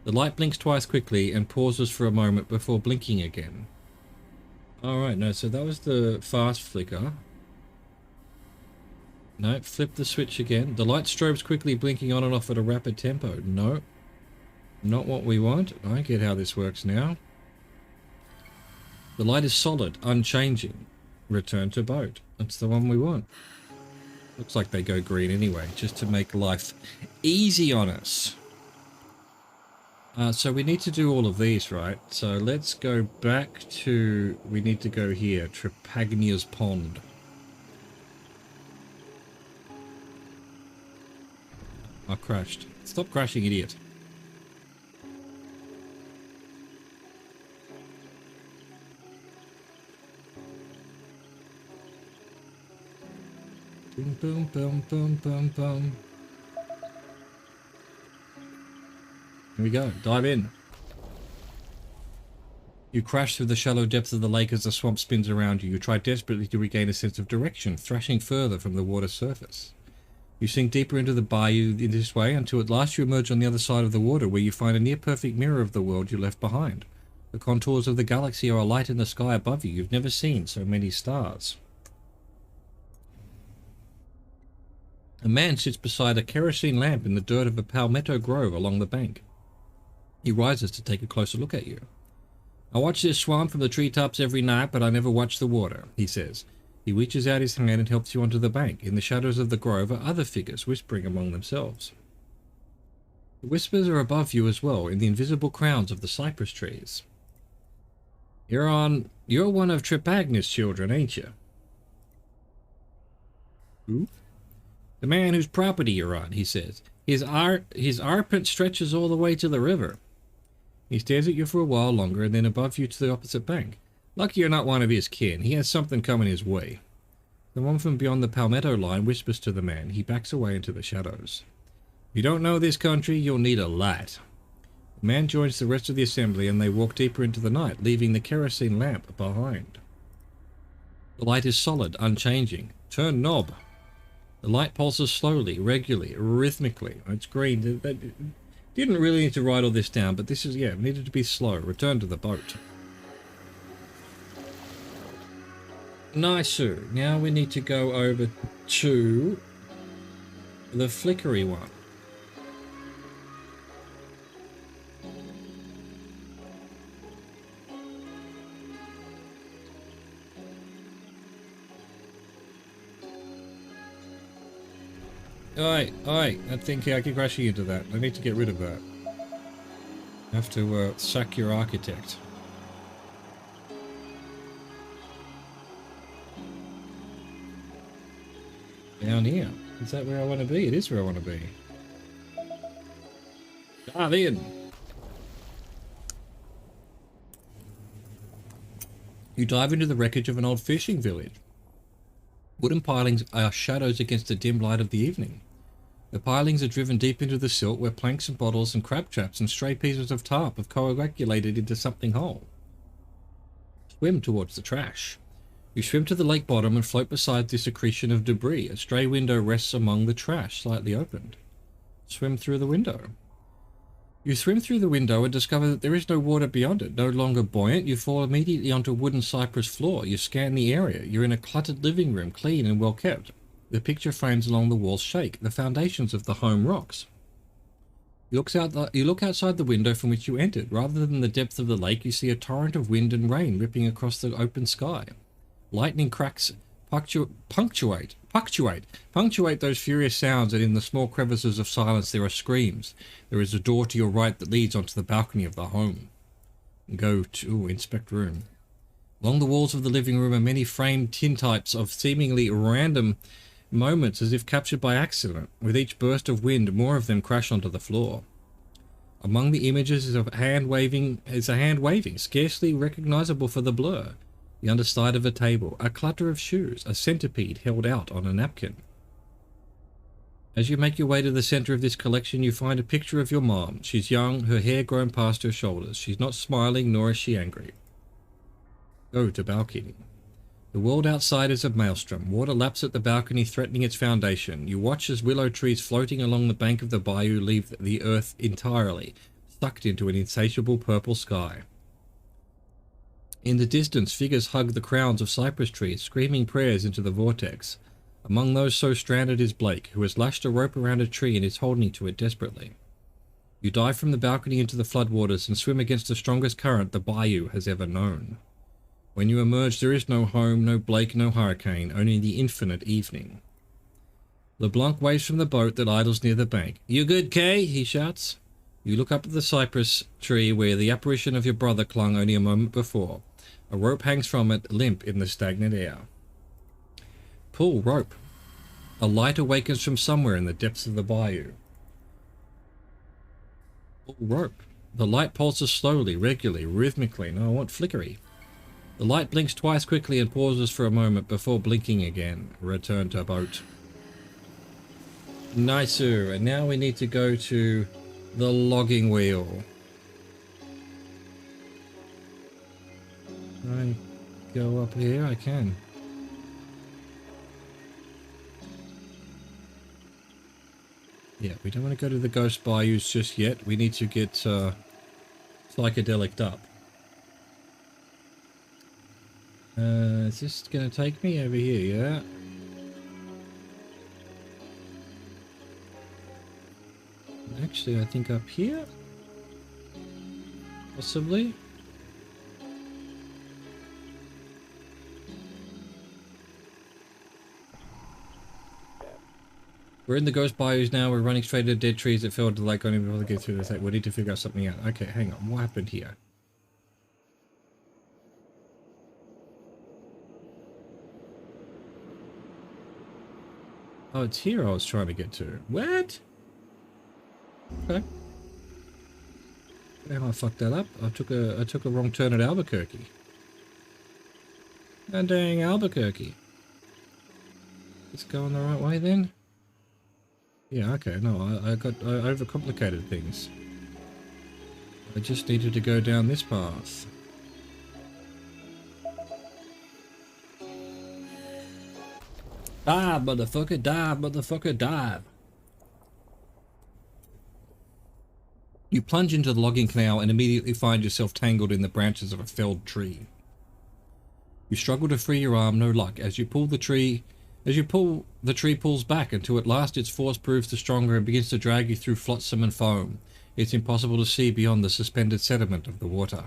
The light blinks twice quickly and pauses for a moment before blinking again. Alright, no, so that was the fast flicker. No, flip the switch again. The light strobes quickly, blinking on and off at a rapid tempo. No, not what we want. I get how this works now. The light is solid, unchanging. Return to boat. That's the one we want. Looks like they go green anyway, just to make life easy on us. So we need to do all of these, right? So let's go back to... We need to go here, Trepagnia's Pond. I crashed. Stop crashing, idiot. Boom, boom, boom, boom, boom, boom. Here we go. Dive in. You crash through the shallow depths of the lake as the swamp spins around you. You try desperately to regain a sense of direction, thrashing further from the water's surface. You sink deeper into the bayou in this way until at last you emerge on the other side of the water, where you find a near-perfect mirror of the world you left behind. The contours of the galaxy are alight in the sky above you. You've never seen so many stars. A man sits beside a kerosene lamp in the dirt of a palmetto grove along the bank. He rises to take a closer look at you. I watch this swamp from the treetops every night, but I never watch the water, he says. He reaches out his hand and helps you onto the bank. In the shadows of the grove are other figures whispering among themselves. The whispers are above you as well, in the invisible crowns of the cypress trees. You're one of Trepagnia's children, ain't you? Who? The man whose property you're on, he says. His arpent stretches all the way to the river. He stares at you for a while longer and then above you to the opposite bank. Lucky you're not one of his kin. He has something coming his way. The one from beyond the palmetto line whispers to the man. He backs away into the shadows. If you don't know this country, you'll need a light. The man joins the rest of the assembly and they walk deeper into the night, leaving the kerosene lamp behind. The light is solid, unchanging. Turn knob. The light pulses slowly, regularly, rhythmically. It's green. That didn't really need to write all this down, but this is, yeah, it needed to be slow. Return to the boat. Nice. Now we need to go over to the flickery one. Oi, I think I keep crashing into that. I need to get rid of that. I have to sack your architect. Down here. Is that where I want to be? It is where I want to be. Dive in. You dive into the wreckage of an old fishing village. Wooden pilings are shadows against the dim light of the evening. The pilings are driven deep into the silt where planks and bottles and crab traps and stray pieces of tarp have coagulated into something whole. Swim towards the trash. You swim to the lake bottom and float beside this accretion of debris. A stray window rests among the trash, slightly opened. Swim through the window. You swim through the window and discover that there is no water beyond it. No longer buoyant, you fall immediately onto a wooden cypress floor. You scan the area. You're in a cluttered living room, clean and well kept. The picture frames along the walls shake. The foundations of the home rocks. You look outside the window from which you entered. Rather than the depth of the lake, you see a torrent of wind and rain ripping across the open sky. Lightning cracks punctuate those furious sounds, and in the small crevices of silence there are screams. There is a door to your right that leads onto the balcony of the home. Go to inspect room. Along the walls of the living room are many framed tintypes of seemingly random moments, as if captured by accident. With each burst of wind, more of them crash onto the floor. Among the images is a hand waving, scarcely recognizable for the blur. The underside of a table, a clutter of shoes, a centipede held out on a napkin. As you make your way to the center of this collection, you find a picture of your mom. She's young, her hair grown past her shoulders. She's not smiling, nor is she angry. Go to balcony. The world outside is a maelstrom. Water laps at the balcony, threatening its foundation. You watch as willow trees floating along the bank of the bayou leave the earth entirely, sucked into an insatiable purple sky. In the distance, figures hug the crowns of cypress trees, screaming prayers into the vortex. Among those so stranded is Blake, who has lashed a rope around a tree and is holding to it desperately. You dive from the balcony into the floodwaters and swim against the strongest current the bayou has ever known. When you emerge, there is no home, no Blake, no hurricane, only the infinite evening. LeBlanc waves from the boat that idles near the bank. "You good, Kay?" he shouts. You look up at the cypress tree where the apparition of your brother clung only a moment before. A rope hangs from it, limp in the stagnant air. Pull rope. A light awakens from somewhere in the depths of the bayou. Pull rope. The light pulses slowly, regularly, rhythmically. No, I want flickery. The light blinks twice quickly and pauses for a moment before blinking again. Return to boat. Nicer. And now we need to go to the logging wheel. Can I go up here? I can. Yeah, we don't want to go to the ghost bayous just yet. We need to get psychedelic up. Is this going to take me over here, yeah? Actually, I think up here? Possibly? We're in the ghost bayous now. We're running straight into dead trees that fell to the lake. Only before they get through the thing. We need to figure out something out. Okay, hang on. What happened here? Oh, it's here I was trying to get to. What? Okay. How I fucked that up. I took a wrong turn at Albuquerque. Oh, dang Albuquerque. It's going the right way then? Yeah, okay, no, I overcomplicated things. I just needed to go down this path. Dive, motherfucker, dive, motherfucker, dive. You plunge into the logging canal and immediately find yourself tangled in the branches of a felled tree. You struggle to free your arm, no luck. As you pull, the tree pulls back until at last its force proves the stronger and begins to drag you through flotsam and foam. It's impossible to see beyond the suspended sediment of the water.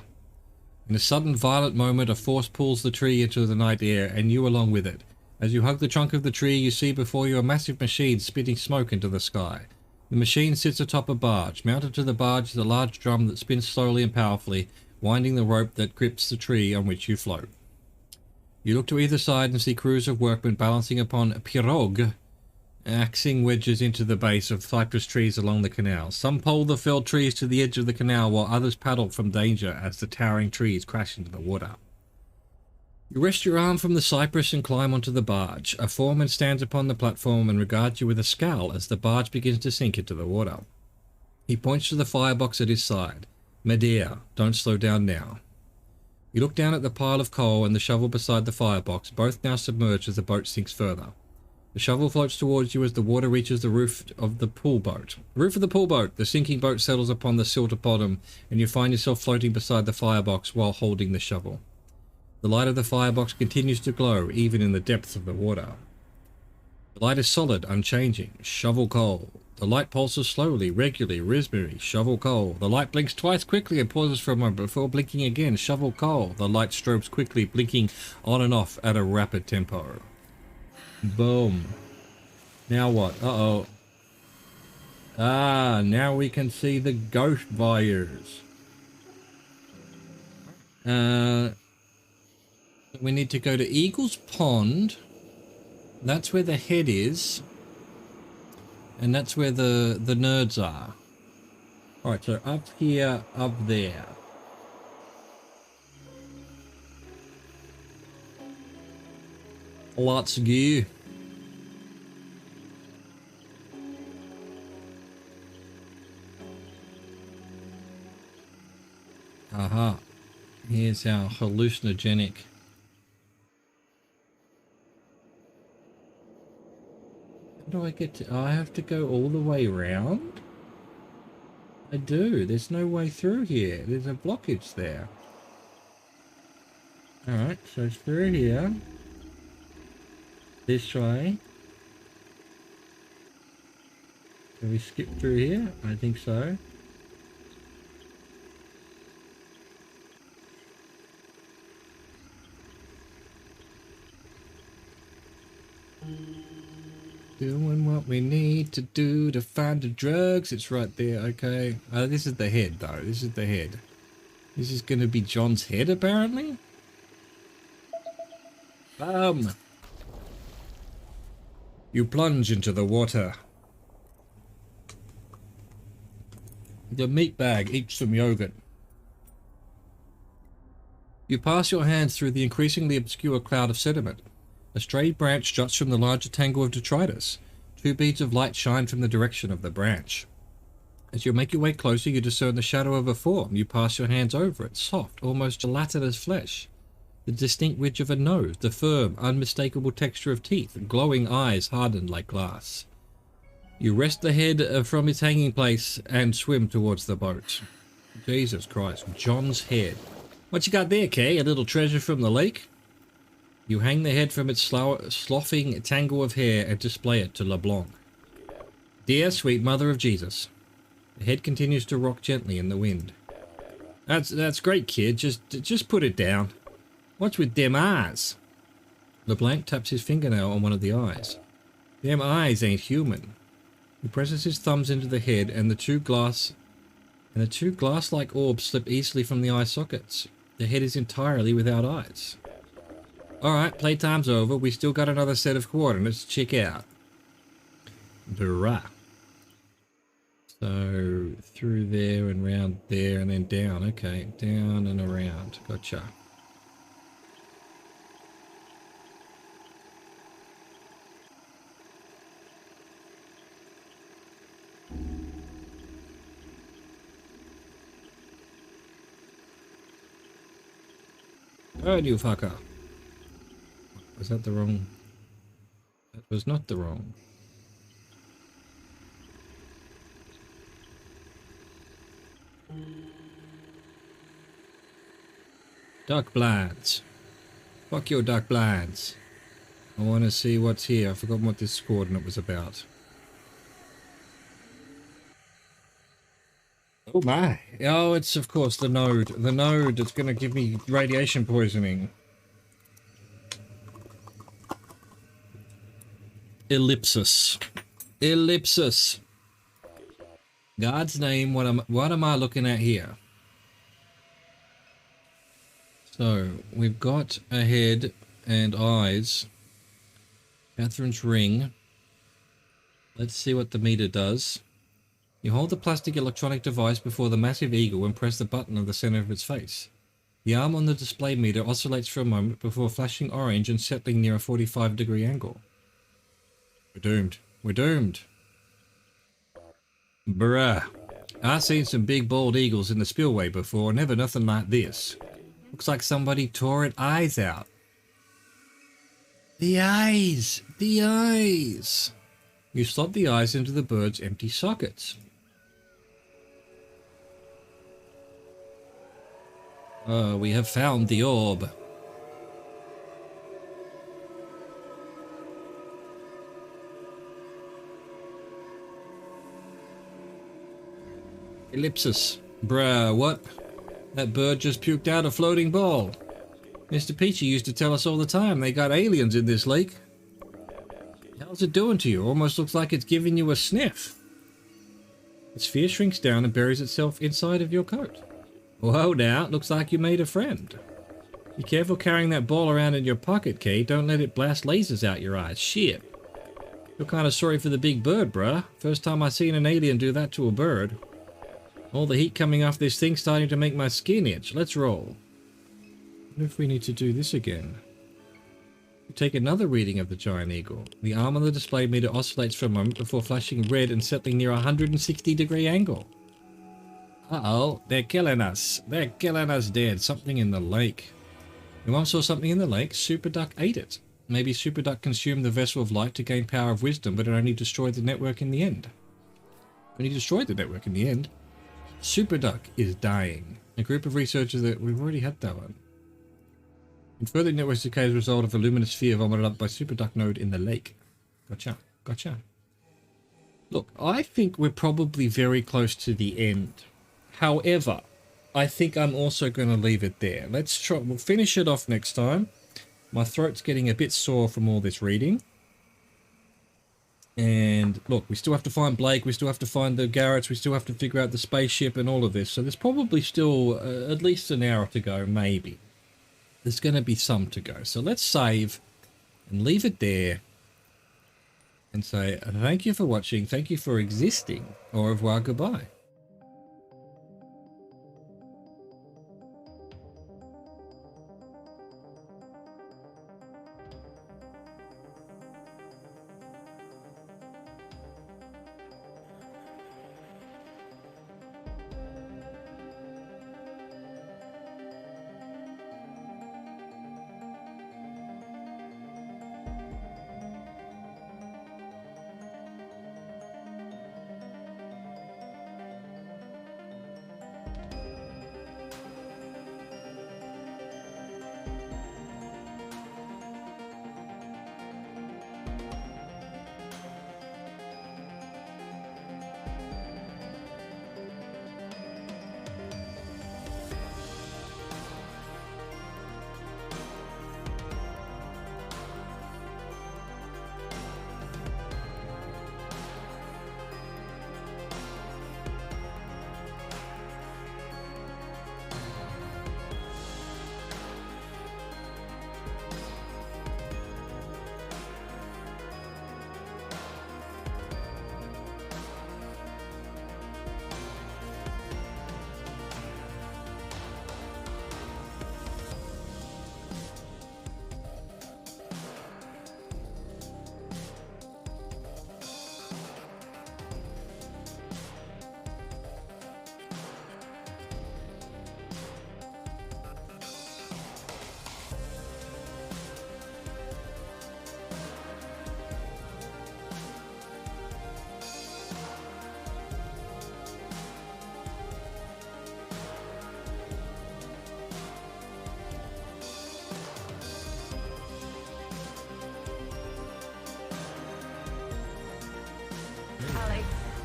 In a sudden violent moment, a force pulls the tree into the night air, and you along with it. As you hug the trunk of the tree, you see before you a massive machine spitting smoke into the sky. The machine sits atop a barge. Mounted to the barge is a large drum that spins slowly and powerfully, winding the rope that grips the tree on which you float. You look to either side and see crews of workmen balancing upon pirogue, axing wedges into the base of cypress trees along the canal. Some pole the felled trees to the edge of the canal, while others paddle from danger as the towering trees crash into the water. You rest your arm from the cypress and climb onto the barge. A foreman stands upon the platform and regards you with a scowl as the barge begins to sink into the water. He points to the firebox at his side. "Medea, don't slow down now." You look down at the pile of coal and the shovel beside the firebox, both now submerged as the boat sinks further. The shovel floats towards you as the water reaches the roof of the pool boat. The roof of the pool boat. The sinking boat settles upon the silter bottom, and you find yourself floating beside the firebox while holding the shovel. The light of the firebox continues to glow, even in the depths of the water. The light is solid, unchanging. Shovel coal. The light pulses slowly, regularly, rhythmically. Shovel coal. The light blinks twice quickly and pauses for a moment before blinking again. Shovel coal. The light strobes quickly, blinking on and off at a rapid tempo. Boom. Now what? Uh-oh. Ah, now we can see the ghost wires. We need to go to Eagle's Pond. That's where the head is. And that's where the nerds are. Alright, so up here, up there. Let's go. Aha. Here's our hallucinogenic. How do I get to... I have to go all the way around? I do. There's no way through here. There's a blockage there. Alright, so through here. This way. Can we skip through here? I think so. Doing what we need to do to find the drugs. It's right there. Okay. This is the head, though. This is the head. This is going to be John's head, apparently. You plunge into the water. The meat bag eats some yogurt. You pass your hands through the increasingly obscure cloud of sediment. A stray branch juts from the larger tangle of detritus. 2 beads of light shine from the direction of the branch. As you make your way closer, you discern the shadow of a form. You pass your hands over it, soft, almost gelatinous flesh. The distinct ridge of a nose, the firm, unmistakable texture of teeth, glowing eyes hardened like glass. You wrest the head from its hanging place and swim towards the boat. Jesus Christ, John's head. What you got there, Kay? A little treasure from the lake? You hang the head from its sloughing tangle of hair and display it to LeBlanc. Dear sweet mother of Jesus. The head continues to rock gently in the wind. That's great, kid. Just put it down. What's with them eyes? LeBlanc taps his fingernail on one of the eyes. Them eyes ain't human. He presses his thumbs into the head, and the two glass-like orbs slip easily from the eye sockets. The head is entirely without eyes. Alright, playtime's over. We still got another set of coordinates to check out. Bruh. So, through there and round there and then down. Okay, down and around. Gotcha. Oh, you fucker. Was that the wrong? That was not the wrong. Duck blinds. Fuck your duck blinds. I want to see what's here. I've forgotten what this coordinate was about. Oh my. Oh, it's of course the node. The node that's going to give me radiation poisoning. Ellipsis. Ellipsis. God's name, what am I looking at here? So, we've got a head and eyes. Catherine's ring. Let's see what the meter does. You hold the plastic electronic device before the massive eagle and press the button on the center of its face. The arm on the display meter oscillates for a moment before flashing orange and settling near a 45-degree angle. We're doomed. We're doomed. Bruh. I've seen some big bald eagles in the spillway before, never nothing like this. Looks like somebody tore its eyes out. The eyes! The eyes! You slot the eyes into the bird's empty sockets. We have found the orb. Ellipsis. Bruh, what? That bird just puked out a floating ball. Mr. Peachy used to tell us all the time they got aliens in this lake. How's it doing to you? Almost looks like it's giving you a sniff. Its sphere shrinks down and buries itself inside of your coat. Whoa now, looks like you made a friend. Be careful carrying that ball around in your pocket, Kay. Don't let it blast lasers out your eyes. Shit. Feel kinda sorry for the big bird, bruh. First time I seen an alien do that to a bird. All the heat coming off this thing starting to make my skin itch. Let's roll. What if we need to do this again? We take another reading of the giant eagle. The arm on the display meter oscillates for a moment before flashing red and settling near a 160-degree angle. Uh-oh, they're killing us. They're killing us dead. Something in the lake. Your mom saw something in the lake. Super Duck ate it. Maybe Super Duck consumed the vessel of light to gain power of wisdom, but it only destroyed the network in the end. Only destroyed the network in the end. Super Duck is dying. A group of researchers that we've already had that one. And further network decay as a result of a luminous sphere vomited up by Super Duck node in the lake. Gotcha. Gotcha. Look, I think we're probably very close to the end. However, I think I'm also going to leave it there. Let's try. We'll finish it off next time. My throat's getting a bit sore from all this reading. And look, we still have to find Blake, we still have to find the Garretts, we still have to figure out the spaceship and all of this. So there's probably still at least an hour to go, maybe. There's going to be some to go. So let's save and leave it there. And say thank you for watching, thank you for existing. Au revoir, goodbye.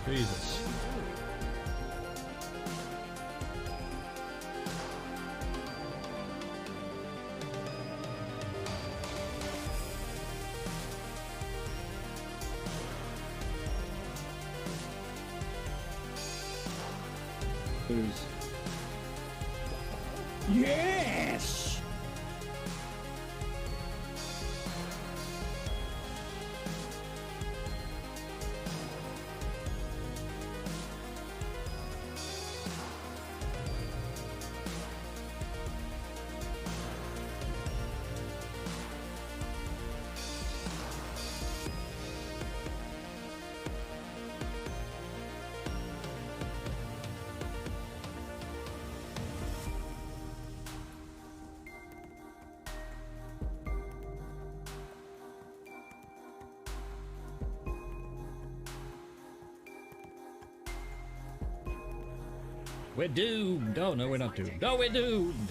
Jesus. Yes! We're doomed. Oh, no, we're not doomed. Oh, we're doomed.